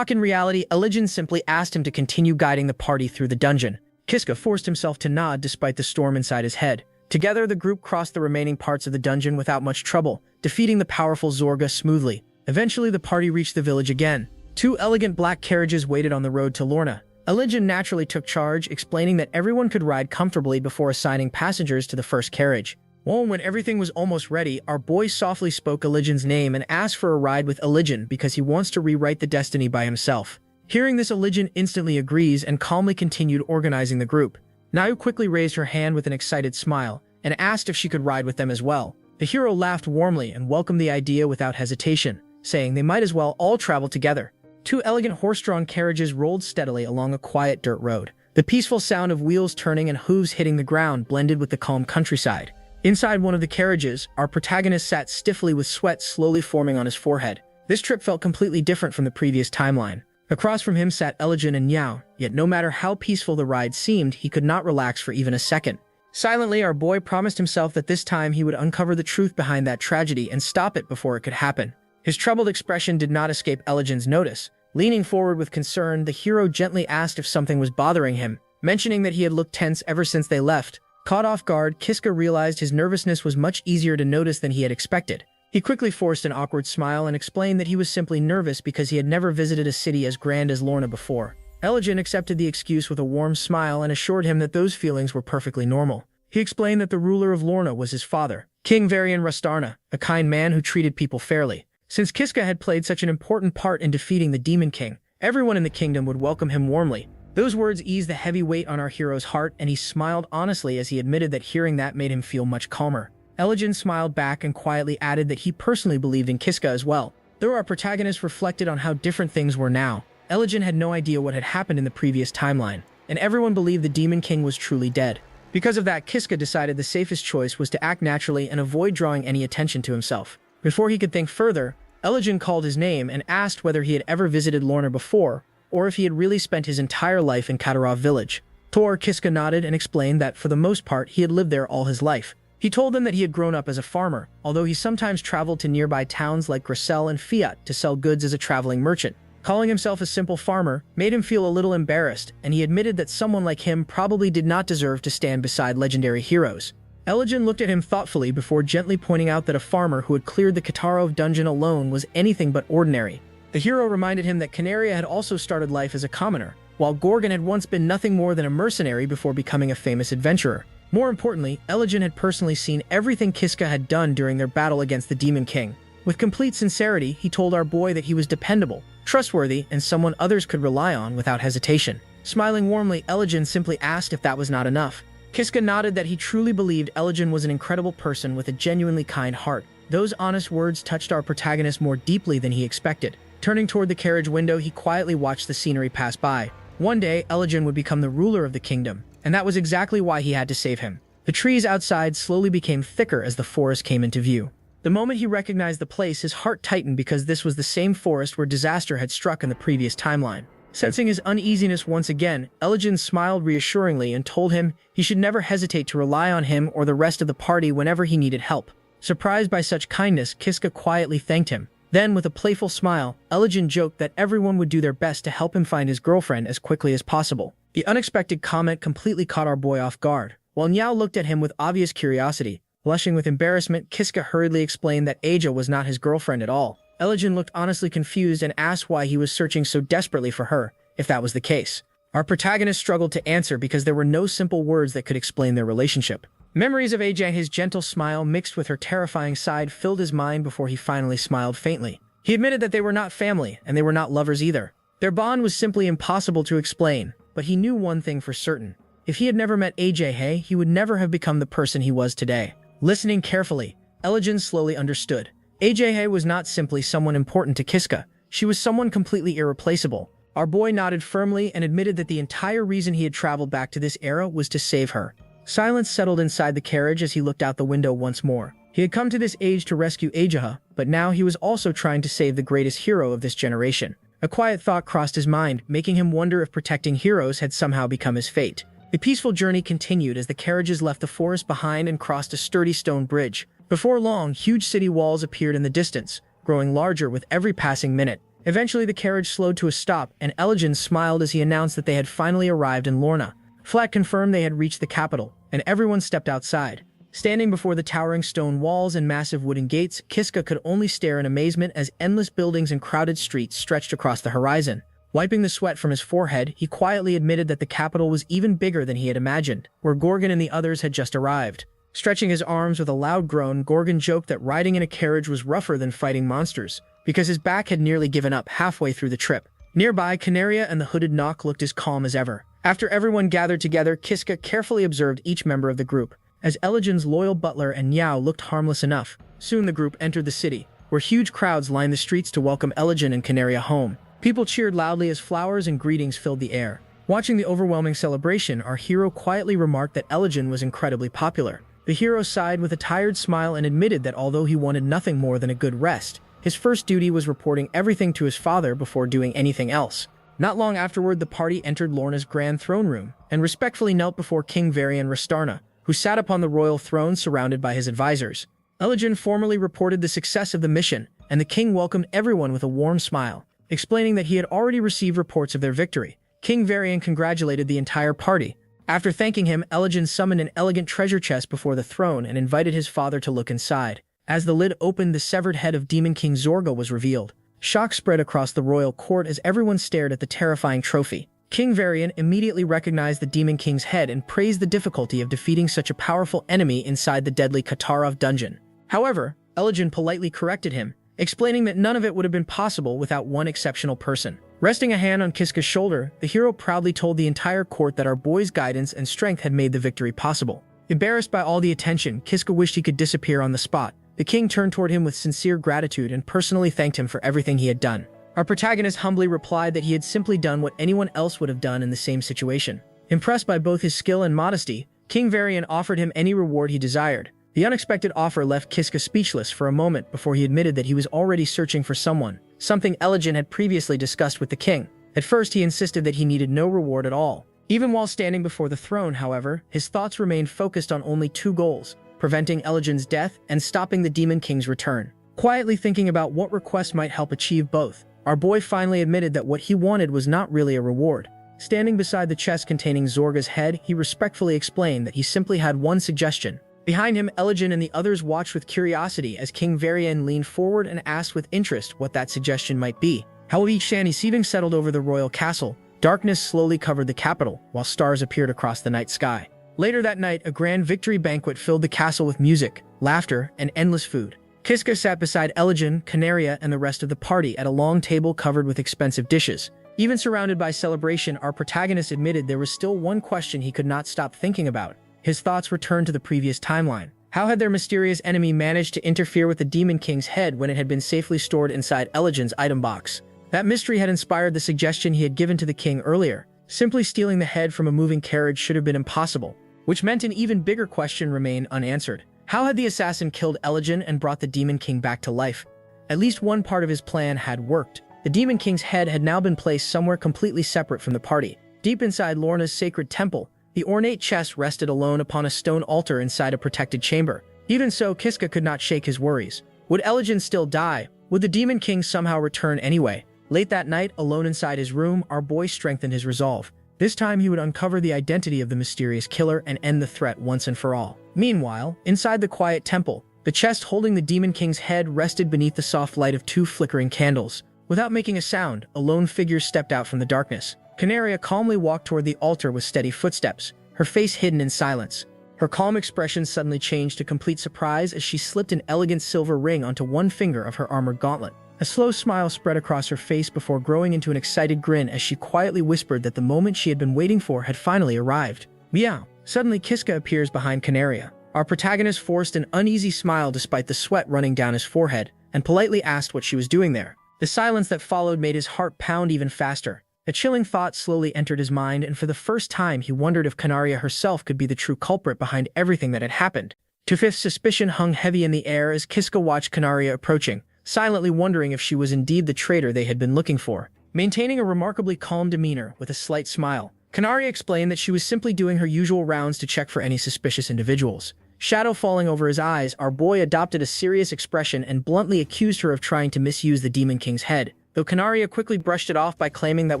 In reality, Legend simply asked him to continue guiding the party through the dungeon. Kiska forced himself to nod despite the storm inside his head. Together, the group crossed the remaining parts of the dungeon without much trouble, defeating the powerful Zorga smoothly. Eventually, the party reached the village again. 2 elegant black carriages waited on the road to Lorna. Legend naturally took charge, explaining that everyone could ride comfortably before assigning passengers to the first carriage. Well, when everything was almost ready, our boy softly spoke Legion's name and asked for a ride with Legend because he wants to rewrite the destiny by himself. Hearing this, Legend instantly agrees and calmly continued organizing the group. Nayu quickly raised her hand with an excited smile and asked if she could ride with them as well. The hero laughed warmly and welcomed the idea without hesitation, saying they might as well all travel together. 2 elegant horse-drawn carriages rolled steadily along a quiet dirt road. The peaceful sound of wheels turning and hooves hitting the ground blended with the calm countryside. Inside one of the carriages, our protagonist sat stiffly with sweat slowly forming on his forehead. This trip felt completely different from the previous timeline. Across from him sat Legend and Niao, yet no matter how peaceful the ride seemed, he could not relax for even a second. Silently, our boy promised himself that this time he would uncover the truth behind that tragedy and stop it before it could happen. His troubled expression did not escape Legend's notice. Leaning forward with concern, the hero gently asked if something was bothering him, mentioning that he had looked tense ever since they left. Caught off guard, Kiska realized his nervousness was much easier to notice than he had expected. He quickly forced an awkward smile and explained that he was simply nervous because he had never visited a city as grand as Lorna before. Legend accepted the excuse with a warm smile and assured him that those feelings were perfectly normal. He explained that the ruler of Lorna was his father, King Varian Rastarna, a kind man who treated people fairly. Since Kiska had played such an important part in defeating the Demon King, everyone in the kingdom would welcome him warmly. Those words eased the heavy weight on our hero's heart, and he smiled honestly as he admitted that hearing that made him feel much calmer. Legend smiled back and quietly added that he personally believed in Kiska as well. Though our protagonist reflected on how different things were now, Legend had no idea what had happened in the previous timeline, and everyone believed the Demon King was truly dead. Because of that, Kiska decided the safest choice was to act naturally and avoid drawing any attention to himself. Before he could think further, Legend called his name and asked whether he had ever visited Lorna before, or if he had really spent his entire life in Katarov village. Kiska nodded and explained that for the most part he had lived there all his life. He told them that he had grown up as a farmer, although he sometimes traveled to nearby towns like Grissel and Fiat to sell goods as a traveling merchant. Calling himself a simple farmer made him feel a little embarrassed, and he admitted that someone like him probably did not deserve to stand beside legendary heroes. Legend looked at him thoughtfully before gently pointing out that a farmer who had cleared the Katarov dungeon alone was anything but ordinary. The hero reminded him that Canaria had also started life as a commoner, while Gorgon had once been nothing more than a mercenary before becoming a famous adventurer. More importantly, Legend had personally seen everything Kiska had done during their battle against the Demon King. With complete sincerity, he told our boy that he was dependable, trustworthy, and someone others could rely on without hesitation. Smiling warmly, Legend simply asked if that was not enough. Kiska nodded that he truly believed Legend was an incredible person with a genuinely kind heart. Those honest words touched our protagonist more deeply than he expected. Turning toward the carriage window, he quietly watched the scenery pass by. One day, Legend would become the ruler of the kingdom, and that was exactly why he had to save him. The trees outside slowly became thicker as the forest came into view. The moment he recognized the place, his heart tightened because this was the same forest where disaster had struck in the previous timeline. Sensing his uneasiness once again, Legend smiled reassuringly and told him he should never hesitate to rely on him or the rest of the party whenever he needed help. Surprised by such kindness, Kiska quietly thanked him. Then, with a playful smile, Legend joked that everyone would do their best to help him find his girlfriend as quickly as possible. The unexpected comment completely caught our boy off guard. While Niao looked at him with obvious curiosity, blushing with embarrassment, Kiska hurriedly explained that Aja was not his girlfriend at all. Legend looked honestly confused and asked why he was searching so desperately for her, if that was the case. Our protagonist struggled to answer because there were no simple words that could explain their relationship. Memories of Aja and his gentle smile mixed with her terrifying side filled his mind before he finally smiled faintly. He admitted that they were not family, and they were not lovers either. Their bond was simply impossible to explain, but he knew one thing for certain. If he had never met Aja, he would never have become the person he was today. Listening carefully, Legend slowly understood. Aja was not simply someone important to Kiska. She was someone completely irreplaceable. Our boy nodded firmly and admitted that the entire reason he had traveled back to this era was to save her. Silence settled inside the carriage as he looked out the window once more. He had come to this age to rescue Ajaha, but now he was also trying to save the greatest hero of this generation. A quiet thought crossed his mind, making him wonder if protecting heroes had somehow become his fate. The peaceful journey continued as the carriages left the forest behind and crossed a sturdy stone bridge. Before long, huge city walls appeared in the distance, growing larger with every passing minute. Eventually, the carriage slowed to a stop, and Elgin smiled as he announced that they had finally arrived in Lorna. Flat confirmed they had reached the capital, and everyone stepped outside. Standing before the towering stone walls and massive wooden gates, Kiska could only stare in amazement as endless buildings and crowded streets stretched across the horizon. Wiping the sweat from his forehead, he quietly admitted that the capital was even bigger than he had imagined, where Gorgon and the others had just arrived. Stretching his arms with a loud groan, Gorgon joked that riding in a carriage was rougher than fighting monsters, because his back had nearly given up halfway through the trip. Nearby, Canaria and the hooded Nock looked as calm as ever. After everyone gathered together, Kiska carefully observed each member of the group, as Eligen's loyal butler and Niao looked harmless enough. Soon the group entered the city, where huge crowds lined the streets to welcome Eligen and Canaria home. People cheered loudly as flowers and greetings filled the air. Watching the overwhelming celebration, our hero quietly remarked that Eligen was incredibly popular. The hero sighed with a tired smile and admitted that although he wanted nothing more than a good rest, his first duty was reporting everything to his father before doing anything else. Not long afterward, the party entered Lorna's grand throne room and respectfully knelt before King Varian Rastarna, who sat upon the royal throne surrounded by his advisors. Eligen formally reported the success of the mission, and the king welcomed everyone with a warm smile. Explaining that he had already received reports of their victory, King Varian congratulated the entire party. After thanking him, Eligen summoned an elegant treasure chest before the throne and invited his father to look inside. As the lid opened, the severed head of Demon King Zorga was revealed. Shock spread across the royal court as everyone stared at the terrifying trophy. King Varian immediately recognized the Demon King's head and praised the difficulty of defeating such a powerful enemy inside the deadly Katarov dungeon. However, Eligen politely corrected him, explaining that none of it would have been possible without one exceptional person. Resting a hand on Kiska's shoulder, the hero proudly told the entire court that our boy's guidance and strength had made the victory possible. Embarrassed by all the attention, Kiska wished he could disappear on the spot. The king turned toward him with sincere gratitude and personally thanked him for everything he had done. Our protagonist humbly replied that he had simply done what anyone else would have done in the same situation. Impressed by both his skill and modesty, King Varian offered him any reward he desired. The unexpected offer left Kiska speechless for a moment before he admitted that he was already searching for someone, something Eligen had previously discussed with the king. At first, he insisted that he needed no reward at all. Even while standing before the throne, however, his thoughts remained focused on only two goals: preventing Eligen's death and stopping the Demon King's return. Quietly thinking about what request might help achieve both, our boy finally admitted that what he wanted was not really a reward. Standing beside the chest containing Zorga's head, he respectfully explained that he simply had one suggestion. Behind him, Eligen and the others watched with curiosity as King Varian leaned forward and asked with interest what that suggestion might be. How each receiving settled over the royal castle, darkness slowly covered the capital, while stars appeared across the night sky. Later that night, a grand victory banquet filled the castle with music, laughter, and endless food. Kiska sat beside Eligen, Canaria, and the rest of the party at a long table covered with expensive dishes. Even surrounded by celebration, our protagonist admitted there was still one question he could not stop thinking about. His thoughts returned to the previous timeline. How had their mysterious enemy managed to interfere with the Demon King's head when it had been safely stored inside Eligen's item box? That mystery had inspired the suggestion he had given to the king earlier. Simply stealing the head from a moving carriage should have been impossible, which meant an even bigger question remained unanswered. How had the assassin killed Eligen and brought the Demon King back to life? At least one part of his plan had worked. The Demon King's head had now been placed somewhere completely separate from the party. Deep inside Lorna's sacred temple, the ornate chest rested alone upon a stone altar inside a protected chamber. Even so, Kiska could not shake his worries. Would Eligen still die? Would the Demon King somehow return anyway? Late that night, alone inside his room, our boy strengthened his resolve. This time he would uncover the identity of the mysterious killer and end the threat once and for all. Meanwhile, inside the quiet temple, the chest holding the Demon King's head rested beneath the soft light of two flickering candles. Without making a sound, a lone figure stepped out from the darkness. Canaria calmly walked toward the altar with steady footsteps, her face hidden in silence. Her calm expression suddenly changed to complete surprise as she slipped an elegant silver ring onto one finger of her armored gauntlet. A slow smile spread across her face before growing into an excited grin as she quietly whispered that the moment she had been waiting for had finally arrived. Meow. Suddenly, Kiska appears behind Canaria. Our protagonist forced an uneasy smile despite the sweat running down his forehead, and politely asked what she was doing there. The silence that followed made his heart pound even faster. A chilling thought slowly entered his mind, and for the first time he wondered if Canaria herself could be the true culprit behind everything that had happened. Two-fifths suspicion hung heavy in the air as Kiska watched Canaria approaching, silently wondering if she was indeed the traitor they had been looking for. Maintaining a remarkably calm demeanor with a slight smile, Canaria explained that she was simply doing her usual rounds to check for any suspicious individuals. Shadow falling over his eyes, our boy adopted a serious expression and bluntly accused her of trying to misuse the Demon King's head, though Canaria quickly brushed it off by claiming that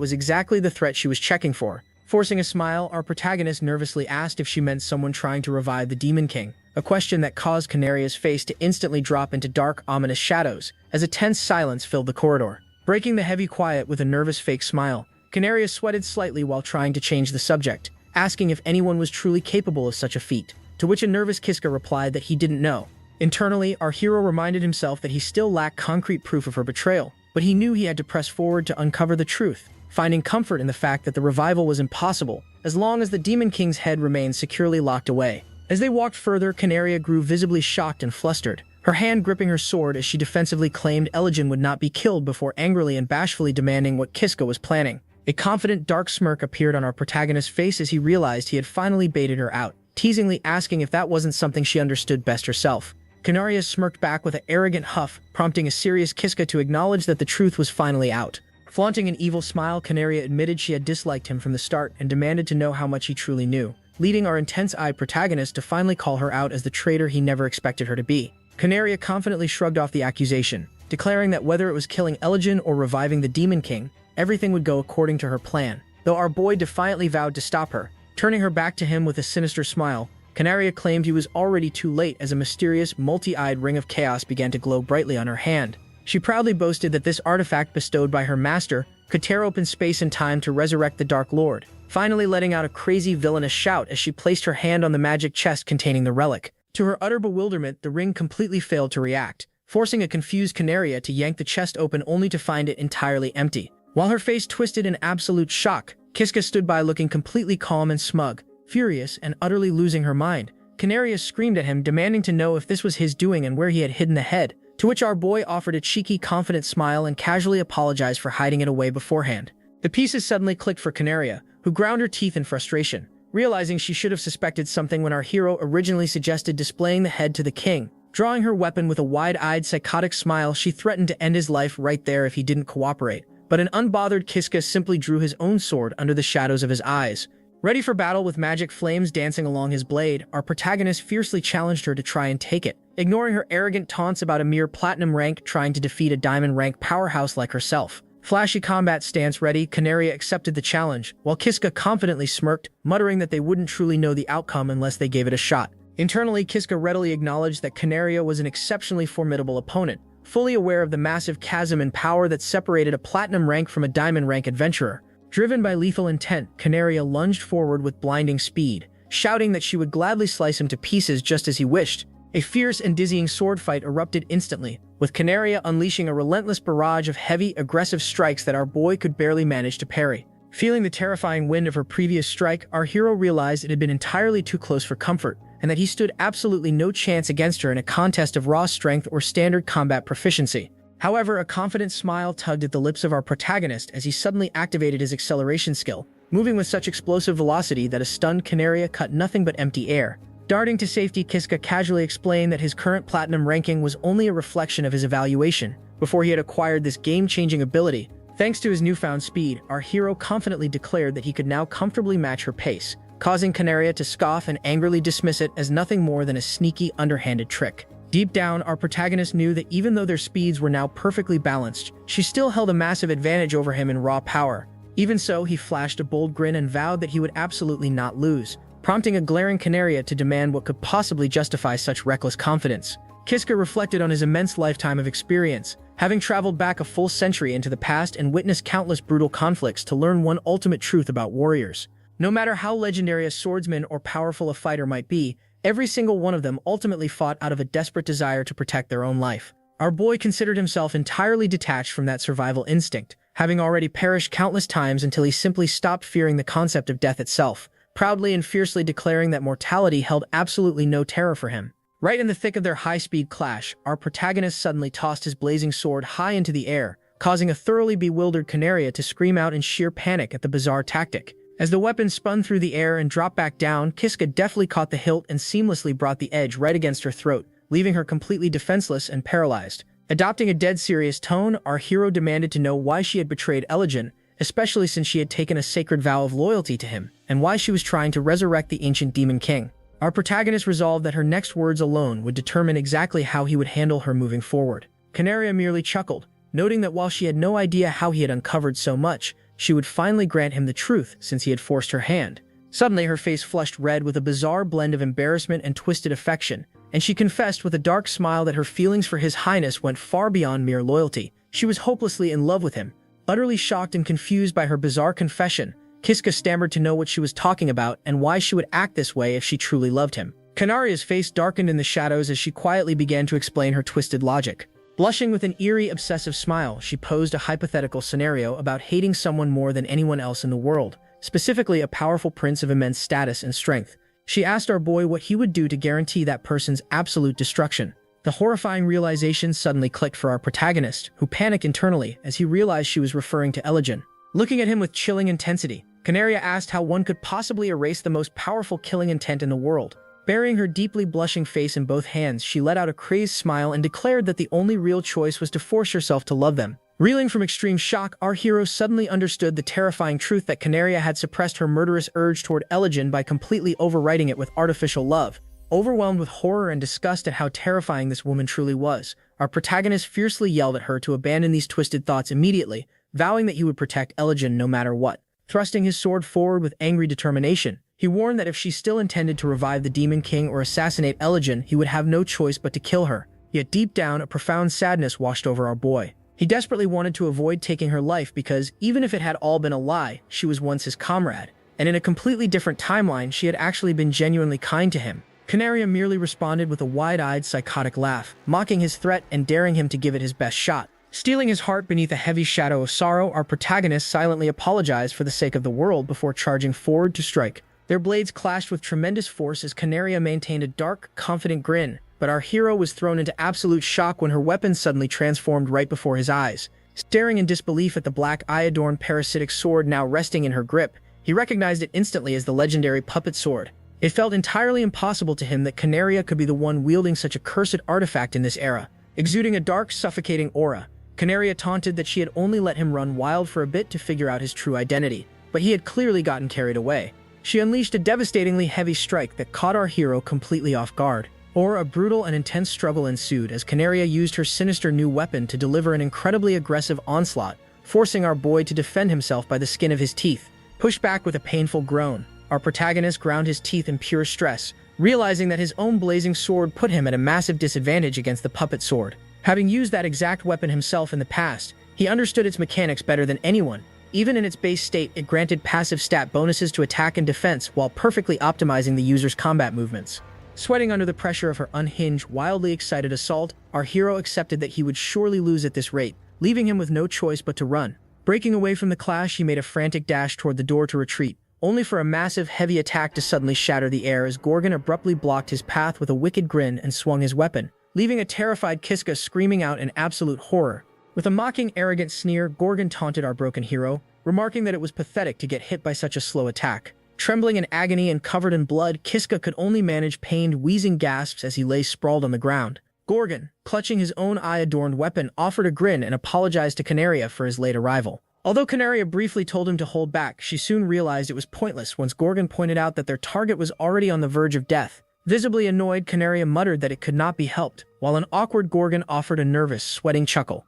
was exactly the threat she was checking for. Forcing a smile, our protagonist nervously asked if she meant someone trying to revive the Demon King, a question that caused Canaria's face to instantly drop into dark, ominous shadows as a tense silence filled the corridor. Breaking the heavy quiet with a nervous fake smile, Canaria sweated slightly while trying to change the subject, asking if anyone was truly capable of such a feat, to which a nervous Kiska replied that he didn't know. Internally, our hero reminded himself that he still lacked concrete proof of her betrayal, but he knew he had to press forward to uncover the truth, finding comfort in the fact that the revival was impossible as long as the Demon King's head remained securely locked away. As they walked further, Canaria grew visibly shocked and flustered, her hand gripping her sword as she defensively claimed Eligen would not be killed before angrily and bashfully demanding what Kiska was planning. A confident, dark smirk appeared on our protagonist's face as he realized he had finally baited her out, teasingly asking if that wasn't something she understood best herself. Canaria smirked back with an arrogant huff, prompting a serious Kiska to acknowledge that the truth was finally out. Flaunting an evil smile, Canaria admitted she had disliked him from the start and demanded to know how much he truly knew, leading our intense-eyed protagonist to finally call her out as the traitor he never expected her to be. Canaria confidently shrugged off the accusation, declaring that whether it was killing Eligen or reviving the Demon King, everything would go according to her plan, though our boy defiantly vowed to stop her. Turning her back to him with a sinister smile, Canaria claimed he was already too late as a mysterious, multi-eyed ring of chaos began to glow brightly on her hand. She proudly boasted that this artifact bestowed by her master could tear open space and time to resurrect the Dark Lord, finally letting out a crazy villainous shout as she placed her hand on the magic chest containing the relic. To her utter bewilderment, the ring completely failed to react, forcing a confused Canaria to yank the chest open only to find it entirely empty. While her face twisted in absolute shock, Kiska stood by looking completely calm and smug. Furious and utterly losing her mind, Canaria screamed at him, demanding to know if this was his doing and where he had hidden the head, to which our boy offered a cheeky, confident smile and casually apologized for hiding it away beforehand. The pieces suddenly clicked for Canaria, who ground her teeth in frustration, realizing she should have suspected something when our hero originally suggested displaying the head to the king. Drawing her weapon with a wide-eyed, psychotic smile, she threatened to end his life right there if he didn't cooperate, but an unbothered Kiska simply drew his own sword under the shadows of his eyes. Ready for battle with magic flames dancing along his blade, our protagonist fiercely challenged her to try and take it, ignoring her arrogant taunts about a mere platinum rank trying to defeat a diamond rank powerhouse like herself. Flashy combat stance ready, Canaria accepted the challenge, while Kiska confidently smirked, muttering that they wouldn't truly know the outcome unless they gave it a shot. Internally, Kiska readily acknowledged that Canaria was an exceptionally formidable opponent, fully aware of the massive chasm in power that separated a platinum rank from a diamond rank adventurer. Driven by lethal intent, Canaria lunged forward with blinding speed, shouting that she would gladly slice him to pieces just as he wished. A fierce and dizzying sword fight erupted instantly, with Canaria unleashing a relentless barrage of heavy, aggressive strikes that our boy could barely manage to parry. Feeling the terrifying wind of her previous strike, our hero realized it had been entirely too close for comfort, and that he stood absolutely no chance against her in a contest of raw strength or standard combat proficiency. However, a confident smile tugged at the lips of our protagonist as he suddenly activated his acceleration skill, moving with such explosive velocity that a stunned Canaria cut nothing but empty air. Darting to safety, Kiska casually explained that his current platinum ranking was only a reflection of his evaluation, before he had acquired this game-changing ability. Thanks to his newfound speed, our hero confidently declared that he could now comfortably match her pace, causing Canaria to scoff and angrily dismiss it as nothing more than a sneaky, underhanded trick. Deep down, our protagonist knew that even though their speeds were now perfectly balanced, she still held a massive advantage over him in raw power. Even so, he flashed a bold grin and vowed that he would absolutely not lose, prompting a glaring Canaria to demand what could possibly justify such reckless confidence. Kiska reflected on his immense lifetime of experience, having traveled back a full century into the past and witnessed countless brutal conflicts to learn one ultimate truth about warriors. No matter how legendary a swordsman or powerful a fighter might be, every single one of them ultimately fought out of a desperate desire to protect their own life. Our boy considered himself entirely detached from that survival instinct, having already perished countless times until he simply stopped fearing the concept of death itself, proudly and fiercely declaring that mortality held absolutely no terror for him. Right in the thick of their high-speed clash, our protagonist suddenly tossed his blazing sword high into the air, causing a thoroughly bewildered Canaria to scream out in sheer panic at the bizarre tactic. As the weapon spun through the air and dropped back down, Kiska deftly caught the hilt and seamlessly brought the edge right against her throat, leaving her completely defenseless and paralyzed. Adopting a dead serious tone, our hero demanded to know why she had betrayed Eligen, especially since she had taken a sacred vow of loyalty to him, and why she was trying to resurrect the ancient demon king. Our protagonist resolved that her next words alone would determine exactly how he would handle her moving forward. Canaria merely chuckled, noting that while she had no idea how he had uncovered so much, she would finally grant him the truth since he had forced her hand. Suddenly, her face flushed red with a bizarre blend of embarrassment and twisted affection, and she confessed with a dark smile that her feelings for His Highness went far beyond mere loyalty. She was hopelessly in love with him. Utterly shocked and confused by her bizarre confession, Kiska stammered to know what she was talking about and why she would act this way if she truly loved him. Canaria's face darkened in the shadows as she quietly began to explain her twisted logic. Blushing with an eerie, obsessive smile, she posed a hypothetical scenario about hating someone more than anyone else in the world, specifically a powerful prince of immense status and strength. She asked our boy what he would do to guarantee that person's absolute destruction. The horrifying realization suddenly clicked for our protagonist, who panicked internally as he realized she was referring to Eligen. Looking at him with chilling intensity, Canaria asked how one could possibly erase the most powerful killing intent in the world. Burying her deeply blushing face in both hands, she let out a crazed smile and declared that the only real choice was to force herself to love them. Reeling from extreme shock, our hero suddenly understood the terrifying truth that Canaria had suppressed her murderous urge toward Eligen by completely overriding it with artificial love. Overwhelmed with horror and disgust at how terrifying this woman truly was, our protagonist fiercely yelled at her to abandon these twisted thoughts immediately, vowing that he would protect Eligen no matter what. Thrusting his sword forward with angry determination, he warned that if she still intended to revive the Demon King or assassinate Eligen, he would have no choice but to kill her. Yet deep down, a profound sadness washed over our boy. He desperately wanted to avoid taking her life because, even if it had all been a lie, she was once his comrade, and in a completely different timeline, she had actually been genuinely kind to him. Canaria merely responded with a wide-eyed, psychotic laugh, mocking his threat and daring him to give it his best shot. Stealing his heart beneath a heavy shadow of sorrow, our protagonist silently apologized for the sake of the world before charging forward to strike. Their blades clashed with tremendous force as Canaria maintained a dark, confident grin, but our hero was thrown into absolute shock when her weapon suddenly transformed right before his eyes. Staring in disbelief at the black eye-adorned parasitic sword now resting in her grip, he recognized it instantly as the legendary puppet sword. It felt entirely impossible to him that Canaria could be the one wielding such a cursed artifact in this era. Exuding a dark, suffocating aura, Canaria taunted that she had only let him run wild for a bit to figure out his true identity, but he had clearly gotten carried away. She unleashed a devastatingly heavy strike that caught our hero completely off guard. A brutal and intense struggle ensued as Canaria used her sinister new weapon to deliver an incredibly aggressive onslaught, forcing our boy to defend himself by the skin of his teeth. Pushed back with a painful groan, our protagonist ground his teeth in pure stress, realizing that his own blazing sword put him at a massive disadvantage against the puppet sword. Having used that exact weapon himself in the past, he understood its mechanics better than anyone. Even in its base state, it granted passive stat bonuses to attack and defense while perfectly optimizing the user's combat movements. Sweating under the pressure of her unhinged, wildly excited assault, our hero accepted that he would surely lose at this rate, leaving him with no choice but to run. Breaking away from the clash, he made a frantic dash toward the door to retreat, only for a massive, heavy attack to suddenly shatter the air as Gorgon abruptly blocked his path with a wicked grin and swung his weapon, leaving a terrified Kiska screaming out in absolute horror. With a mocking, arrogant sneer, Gorgon taunted our broken hero, remarking that it was pathetic to get hit by such a slow attack. Trembling in agony and covered in blood, Kiska could only manage pained, wheezing gasps as he lay sprawled on the ground. Gorgon, clutching his own eye-adorned weapon, offered a grin and apologized to Canaria for his late arrival. Although Canaria briefly told him to hold back, she soon realized it was pointless once Gorgon pointed out that their target was already on the verge of death. Visibly annoyed, Canaria muttered that it could not be helped, while an awkward Gorgon offered a nervous, sweating chuckle.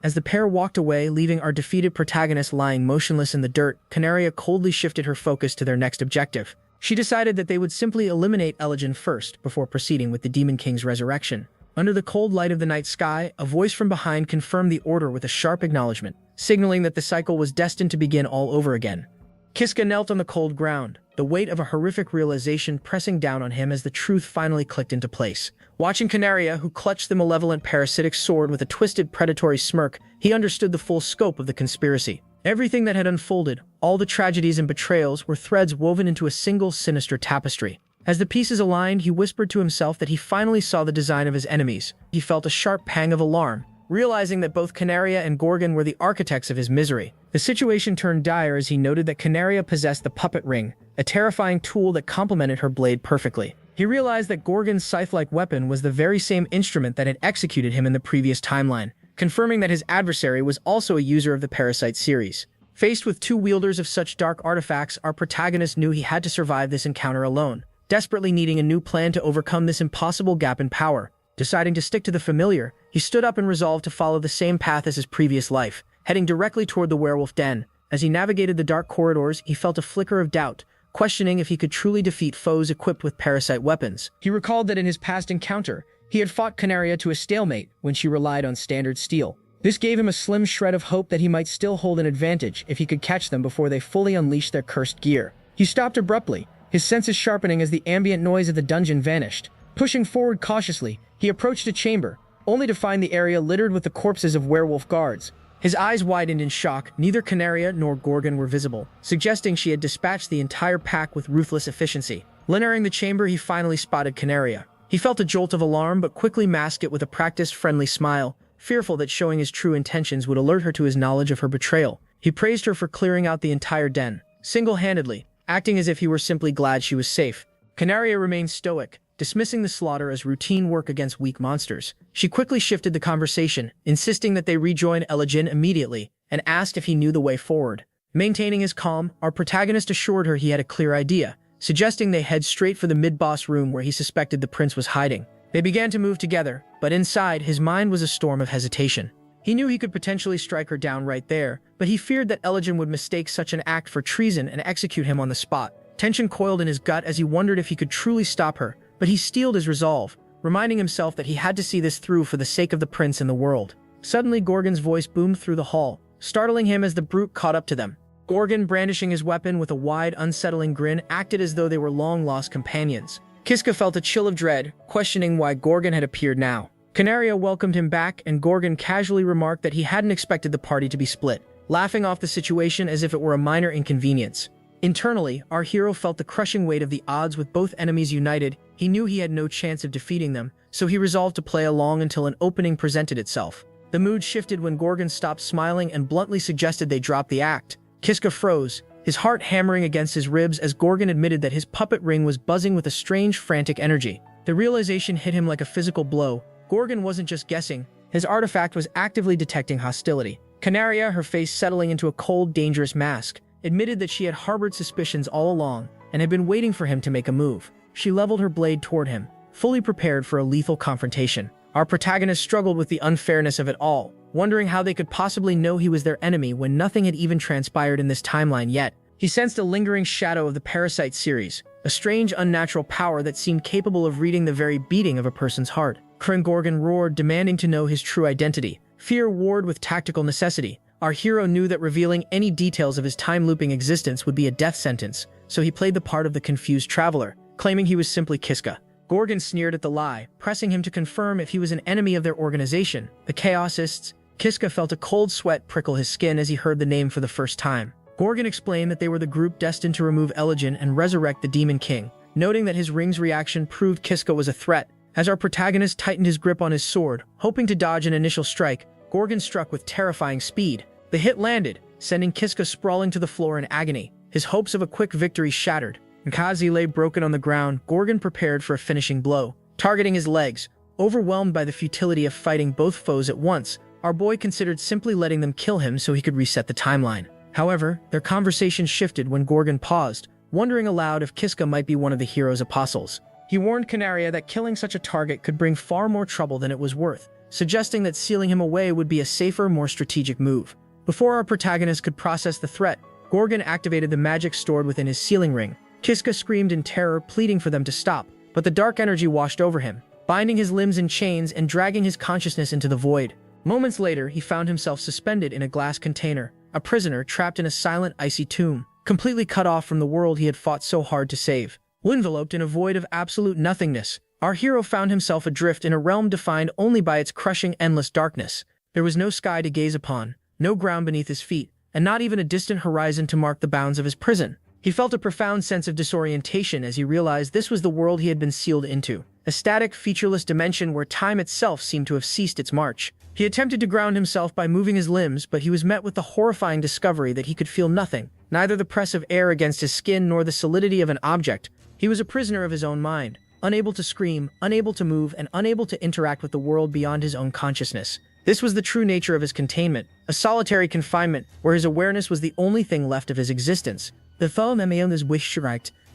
As the pair walked away, leaving our defeated protagonist lying motionless in the dirt, Canaria coldly shifted her focus to their next objective. She decided that they would simply eliminate Eligen first, before proceeding with the Demon King's resurrection. Under the cold light of the night sky, a voice from behind confirmed the order with a sharp acknowledgement, signaling that the cycle was destined to begin all over again. Kiska knelt on the cold ground, the weight of a horrific realization pressing down on him as the truth finally clicked into place. Watching Canaria, who clutched the malevolent parasitic sword with a twisted predatory smirk, he understood the full scope of the conspiracy. Everything that had unfolded, all the tragedies and betrayals, were threads woven into a single sinister tapestry. As the pieces aligned, he whispered to himself that he finally saw the design of his enemies. He felt a sharp pang of alarm, realizing that both Canaria and Gorgon were the architects of his misery. The situation turned dire as he noted that Canaria possessed the puppet ring, a terrifying tool that complemented her blade perfectly. He realized that Gorgon's scythe-like weapon was the very same instrument that had executed him in the previous timeline, confirming that his adversary was also a user of the Parasite series. Faced with two wielders of such dark artifacts, our protagonist knew he had to survive this encounter alone, desperately needing a new plan to overcome this impossible gap in power. Deciding to stick to the familiar, he stood up and resolved to follow the same path as his previous life, heading directly toward the werewolf den. As he navigated the dark corridors, he felt a flicker of doubt, questioning if he could truly defeat foes equipped with parasite weapons. He recalled that in his past encounter, he had fought Canaria to a stalemate when she relied on standard steel. This gave him a slim shred of hope that he might still hold an advantage if he could catch them before they fully unleashed their cursed gear. He stopped abruptly, his senses sharpening as the ambient noise of the dungeon vanished. Pushing forward cautiously, he approached a chamber, only to find the area littered with the corpses of werewolf guards. His eyes widened in shock. Neither Canaria nor Gorgon were visible, suggesting she had dispatched the entire pack with ruthless efficiency. Entering the chamber, he finally spotted Canaria. He felt a jolt of alarm but quickly masked it with a practiced friendly smile, fearful that showing his true intentions would alert her to his knowledge of her betrayal. He praised her for clearing out the entire den, single-handedly, acting as if he were simply glad she was safe. Canaria remained stoic, dismissing the slaughter as routine work against weak monsters. She quickly shifted the conversation, insisting that they rejoin Elgin immediately, and asked if he knew the way forward. Maintaining his calm, our protagonist assured her he had a clear idea, suggesting they head straight for the mid-boss room where he suspected the prince was hiding. They began to move together, but inside, his mind was a storm of hesitation. He knew he could potentially strike her down right there, but he feared that Elgin would mistake such an act for treason and execute him on the spot. Tension coiled in his gut as he wondered if he could truly stop her, but he steeled his resolve, reminding himself that he had to see this through for the sake of the prince and the world. Suddenly, Gorgon's voice boomed through the hall, startling him as the brute caught up to them. Gorgon, brandishing his weapon with a wide, unsettling grin, acted as though they were long-lost companions. Kiska felt a chill of dread, questioning why Gorgon had appeared now. Canaria welcomed him back, and Gorgon casually remarked that he hadn't expected the party to be split, laughing off the situation as if it were a minor inconvenience. Internally, our hero felt the crushing weight of the odds. With both enemies united, he knew he had no chance of defeating them, so he resolved to play along until an opening presented itself. The mood shifted when Gorgon stopped smiling and bluntly suggested they drop the act. Kiska froze, his heart hammering against his ribs as Gorgon admitted that his puppet ring was buzzing with a strange, frantic energy. The realization hit him like a physical blow. Gorgon wasn't just guessing, his artifact was actively detecting hostility. Canaria, her face settling into a cold, dangerous mask, admitted that she had harbored suspicions all along and had been waiting for him to make a move. She leveled her blade toward him, fully prepared for a lethal confrontation. Our protagonist struggled with the unfairness of it all, wondering how they could possibly know he was their enemy when nothing had even transpired in this timeline yet. He sensed a lingering shadow of the Parasite series, a strange, unnatural power that seemed capable of reading the very beating of a person's heart. Gorgon roared, demanding to know his true identity. Fear warred with tactical necessity. Our hero knew that revealing any details of his time-looping existence would be a death sentence, so he played the part of the confused traveler, claiming he was simply Kiska. Gorgon sneered at the lie, pressing him to confirm if he was an enemy of their organization, the Chaosists. Kiska felt a cold sweat prickle his skin as he heard the name for the first time. Gorgon explained that they were the group destined to remove Elgin and resurrect the Demon King, noting that his ring's reaction proved Kiska was a threat. As our protagonist tightened his grip on his sword, hoping to dodge an initial strike, Gorgon struck with terrifying speed. The hit landed, sending Kiska sprawling to the floor in agony. His hopes of a quick victory shattered. Kazi lay broken on the ground. Gorgon prepared for a finishing blow, targeting his legs. Overwhelmed by the futility of fighting both foes at once, our boy considered simply letting them kill him so he could reset the timeline. However, their conversation shifted when Gorgon paused, wondering aloud if Kiska might be one of the hero's apostles. He warned Canaria that killing such a target could bring far more trouble than it was worth, suggesting that sealing him away would be a safer, more strategic move. Before our protagonist could process the threat, Gorgon activated the magic stored within his sealing ring. Kiska screamed in terror, pleading for them to stop, but the dark energy washed over him, binding his limbs in chains and dragging his consciousness into the void. Moments later, he found himself suspended in a glass container, a prisoner trapped in a silent, icy tomb, completely cut off from the world he had fought so hard to save. Enveloped in a void of absolute nothingness, our hero found himself adrift in a realm defined only by its crushing, endless darkness. There was no sky to gaze upon, no ground beneath his feet, and not even a distant horizon to mark the bounds of his prison. He felt a profound sense of disorientation as he realized this was the world he had been sealed into, a static, featureless dimension where time itself seemed to have ceased its march. He attempted to ground himself by moving his limbs, but he was met with the horrifying discovery that he could feel nothing, neither the press of air against his skin nor the solidity of an object. He was a prisoner of his own mind, unable to scream, unable to move, and unable to interact with the world beyond his own consciousness. This was the true nature of his containment, a solitary confinement where his awareness was the only thing left of his existence. The thought is wish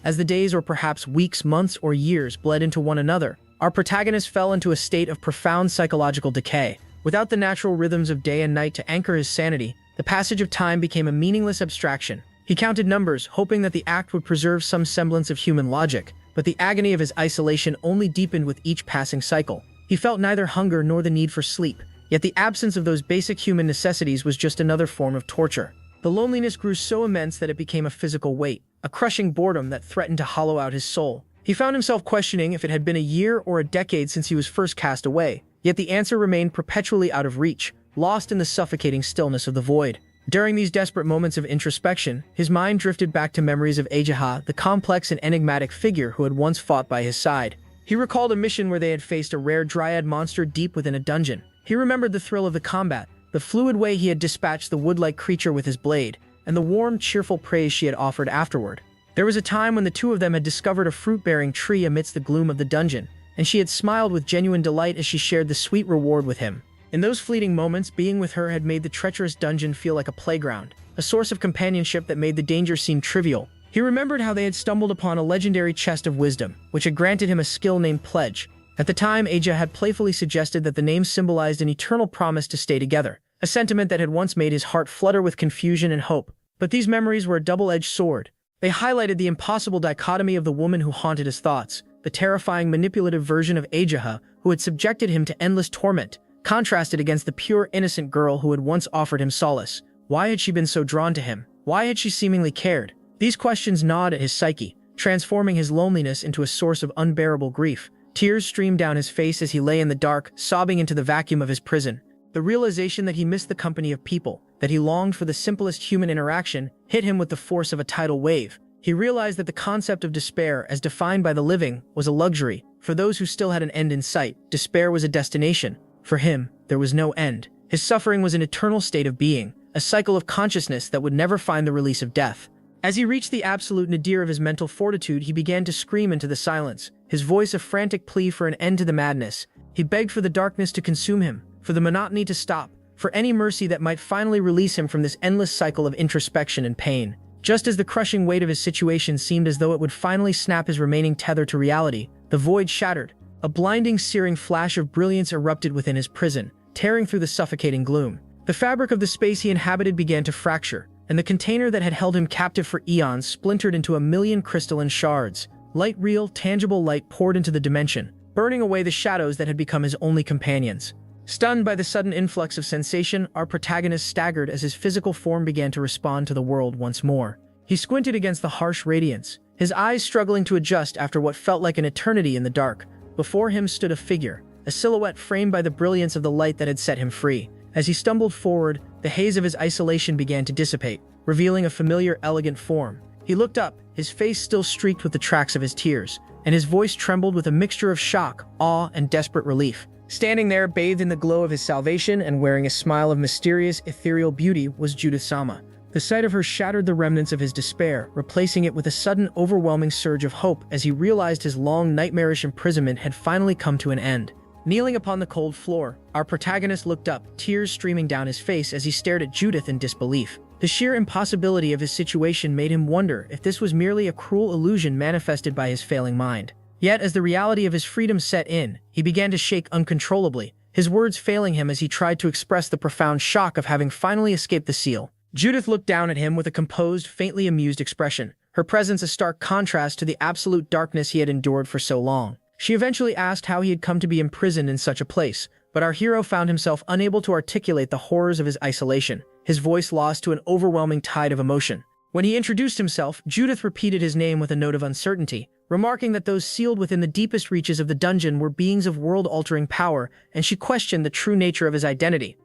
as the days or perhaps weeks, months, or years bled into one another. Our protagonist fell into a state of profound psychological decay. Without the natural rhythms of day and night to anchor his sanity, the passage of time became a meaningless abstraction. He counted numbers, hoping that the act would preserve some semblance of human logic, but the agony of his isolation only deepened with each passing cycle. He felt neither hunger nor the need for sleep, yet the absence of those basic human necessities was just another form of torture. The loneliness grew so immense that it became a physical weight, a crushing boredom that threatened to hollow out his soul. He found himself questioning if it had been a year or a decade since he was first cast away, yet the answer remained perpetually out of reach, lost in the suffocating stillness of the void. During these desperate moments of introspection, his mind drifted back to memories of Ajaha, the complex and enigmatic figure who had once fought by his side. He recalled a mission where they had faced a rare dryad monster deep within a dungeon. He remembered the thrill of the combat, the fluid way he had dispatched the wood-like creature with his blade, and the warm, cheerful praise she had offered afterward. There was a time when the two of them had discovered a fruit-bearing tree amidst the gloom of the dungeon, and she had smiled with genuine delight as she shared the sweet reward with him. In those fleeting moments, being with her had made the treacherous dungeon feel like a playground, a source of companionship that made the danger seem trivial. He remembered how they had stumbled upon a legendary chest of wisdom, which had granted him a skill named Pledge. At the time, Aja had playfully suggested that the name symbolized an eternal promise to stay together, a sentiment that had once made his heart flutter with confusion and hope. But these memories were a double-edged sword. They highlighted the impossible dichotomy of the woman who haunted his thoughts, the terrifying manipulative version of Ajaha who had subjected him to endless torment, contrasted against the pure, innocent girl who had once offered him solace. Why had she been so drawn to him? Why had she seemingly cared? These questions gnawed at his psyche, transforming his loneliness into a source of unbearable grief. Tears streamed down his face as he lay in the dark, sobbing into the vacuum of his prison. The realization that he missed the company of people, that he longed for the simplest human interaction, hit him with the force of a tidal wave. He realized that the concept of despair, as defined by the living, was a luxury. For those who still had an end in sight, despair was a destination. For him, there was no end. His suffering was an eternal state of being, a cycle of consciousness that would never find the release of death. As he reached the absolute nadir of his mental fortitude, he began to scream into the silence, his voice a frantic plea for an end to the madness. He begged for the darkness to consume him, for the monotony to stop, for any mercy that might finally release him from this endless cycle of introspection and pain. Just as the crushing weight of his situation seemed as though it would finally snap his remaining tether to reality, the void shattered. A blinding, searing flash of brilliance erupted within his prison, tearing through the suffocating gloom. The fabric of the space he inhabited began to fracture, and the container that had held him captive for eons splintered into a million crystalline shards. Light, real, tangible light poured into the dimension, burning away the shadows that had become his only companions. Stunned by the sudden influx of sensation, our protagonist staggered as his physical form began to respond to the world once more. He squinted against the harsh radiance, his eyes struggling to adjust after what felt like an eternity in the dark. Before him stood a figure, a silhouette framed by the brilliance of the light that had set him free. As he stumbled forward, the haze of his isolation began to dissipate, revealing a familiar, elegant form. He looked up, his face still streaked with the tracks of his tears, and his voice trembled with a mixture of shock, awe, and desperate relief. Standing there, bathed in the glow of his salvation and wearing a smile of mysterious, ethereal beauty, was Judith-sama. The sight of her shattered the remnants of his despair, replacing it with a sudden, overwhelming surge of hope as he realized his long, nightmarish imprisonment had finally come to an end. Kneeling upon the cold floor, our protagonist looked up, tears streaming down his face as he stared at Judith in disbelief. The sheer impossibility of his situation made him wonder if this was merely a cruel illusion manifested by his failing mind. Yet, as the reality of his freedom set in, he began to shake uncontrollably, his words failing him as he tried to express the profound shock of having finally escaped the seal. Judith looked down at him with a composed, faintly amused expression, her presence a stark contrast to the absolute darkness he had endured for so long. She eventually asked how he had come to be imprisoned in such a place, but our hero found himself unable to articulate the horrors of his isolation, his voice lost to an overwhelming tide of emotion. When he introduced himself, Judith repeated his name with a note of uncertainty, remarking that those sealed within the deepest reaches of the dungeon were beings of world-altering power, and she questioned the true nature of his identity.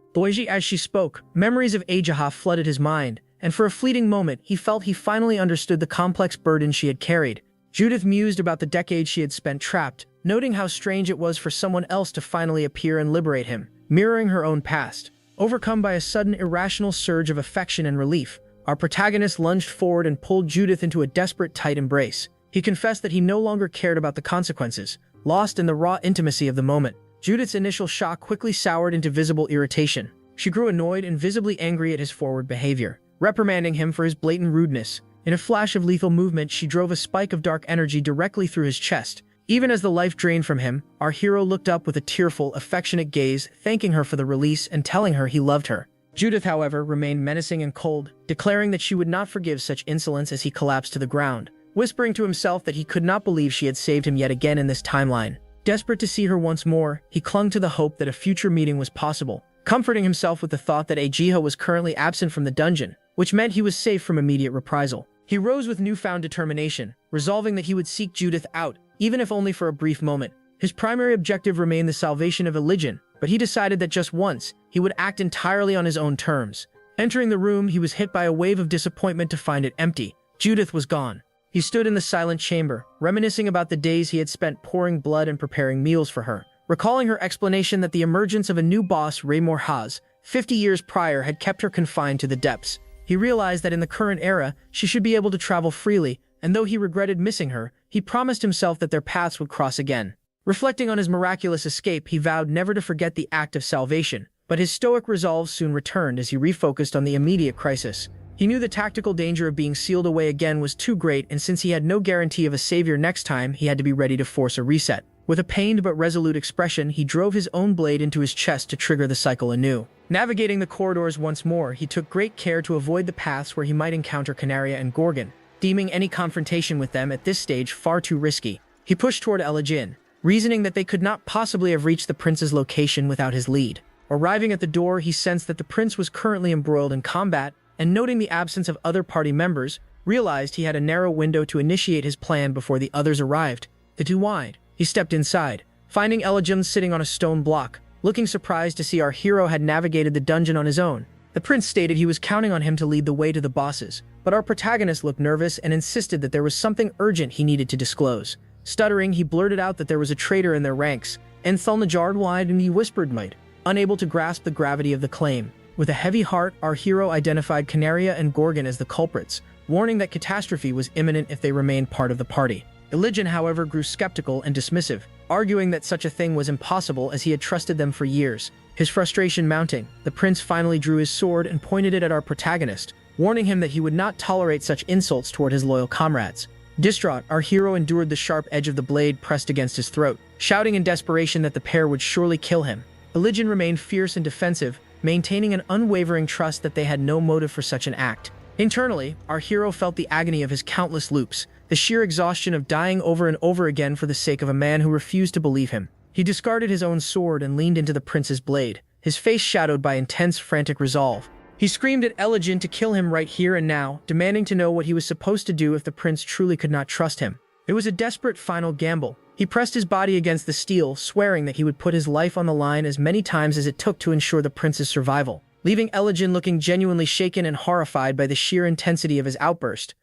As she spoke, memories of Ajaha flooded his mind, and for a fleeting moment he felt he finally understood the complex burden she had carried. Judith mused about the decades she had spent trapped, noting how strange it was for someone else to finally appear and liberate him. mirroring her own past. Overcome by a sudden irrational surge of affection and relief, our protagonist lunged forward and pulled Judith into a desperate tight embrace. He confessed that he no longer cared about the consequences, lost in the raw intimacy of the moment. Judith's initial shock quickly soured into visible irritation. She grew annoyed and visibly angry at his forward behavior, reprimanding him for his blatant rudeness. In a flash of lethal movement, she drove a spike of dark energy directly through his chest. Even as the life drained from him, our hero looked up with a tearful, affectionate gaze, thanking her for the release and telling her he loved her. Judith, however, remained menacing and cold, declaring that she would not forgive such insolence as he collapsed to the ground, whispering to himself that he could not believe she had saved him yet again in this timeline. Desperate to see her once more, he clung to the hope that a future meeting was possible, comforting himself with the thought that Eiji was currently absent from the dungeon, which meant he was safe from immediate reprisal. He rose with newfound determination, resolving that he would seek Judith out, even if only for a brief moment. His primary objective remained the salvation of Ilijan, but he decided that just once, he would act entirely on his own terms. Entering the room, he was hit by a wave of disappointment to find it empty. Judith was gone. He stood in the silent chamber, reminiscing about the days he had spent pouring blood and preparing meals for her, recalling her explanation that the emergence of a new boss, Raymore Haas, 50 years prior had kept her confined to the depths. He realized that in the current era, she should be able to travel freely, and though he regretted missing her, he promised himself that their paths would cross again. Reflecting on his miraculous escape, he vowed never to forget the act of salvation, but his stoic resolve soon returned as he refocused on the immediate crisis. He knew the tactical danger of being sealed away again was too great, and since he had no guarantee of a savior next time, he had to be ready to force a reset. With a pained but resolute expression, he drove his own blade into his chest to trigger the cycle anew. Navigating the corridors once more, he took great care to avoid the paths where he might encounter Canaria and Gorgon, deeming any confrontation with them at this stage far too risky. He pushed toward Ilijan, reasoning that they could not possibly have reached the prince's location without his lead. Arriving at the door, he sensed that the prince was currently embroiled in combat, and noting the absence of other party members, realized he had a narrow window to initiate his plan before the others arrived. Too wide. He stepped inside, finding Ilijan sitting on a stone block, looking surprised to see our hero had navigated the dungeon on his own. The prince stated he was counting on him to lead the way to the bosses, but our protagonist looked nervous and insisted that there was something urgent he needed to disclose. Stuttering, he blurted out that there was a traitor in their ranks, and Thulnajar'd and he whispered might, unable to grasp the gravity of the claim. With a heavy heart, our hero identified Canaria and Gorgon as the culprits, warning that catastrophe was imminent if they remained part of the party. Ilijan, however, grew skeptical and dismissive, arguing that such a thing was impossible as he had trusted them for years. His frustration mounting, the prince finally drew his sword and pointed it at our protagonist, warning him that he would not tolerate such insults toward his loyal comrades. Distraught, our hero endured the sharp edge of the blade pressed against his throat, shouting in desperation that the pair would surely kill him. Ilijan remained fierce and defensive, maintaining an unwavering trust that they had no motive for such an act. Internally, our hero felt the agony of his countless loops, the sheer exhaustion of dying over and over again for the sake of a man who refused to believe him. He discarded his own sword and leaned into the prince's blade, his face shadowed by intense, frantic resolve. He screamed at Ilijan to kill him right here and now, demanding to know what he was supposed to do if the prince truly could not trust him. It was a desperate final gamble. He pressed his body against the steel, swearing that he would put his life on the line as many times as it took to ensure the prince's survival. Leaving Ilijan looking genuinely shaken and horrified by the sheer intensity of his outburst,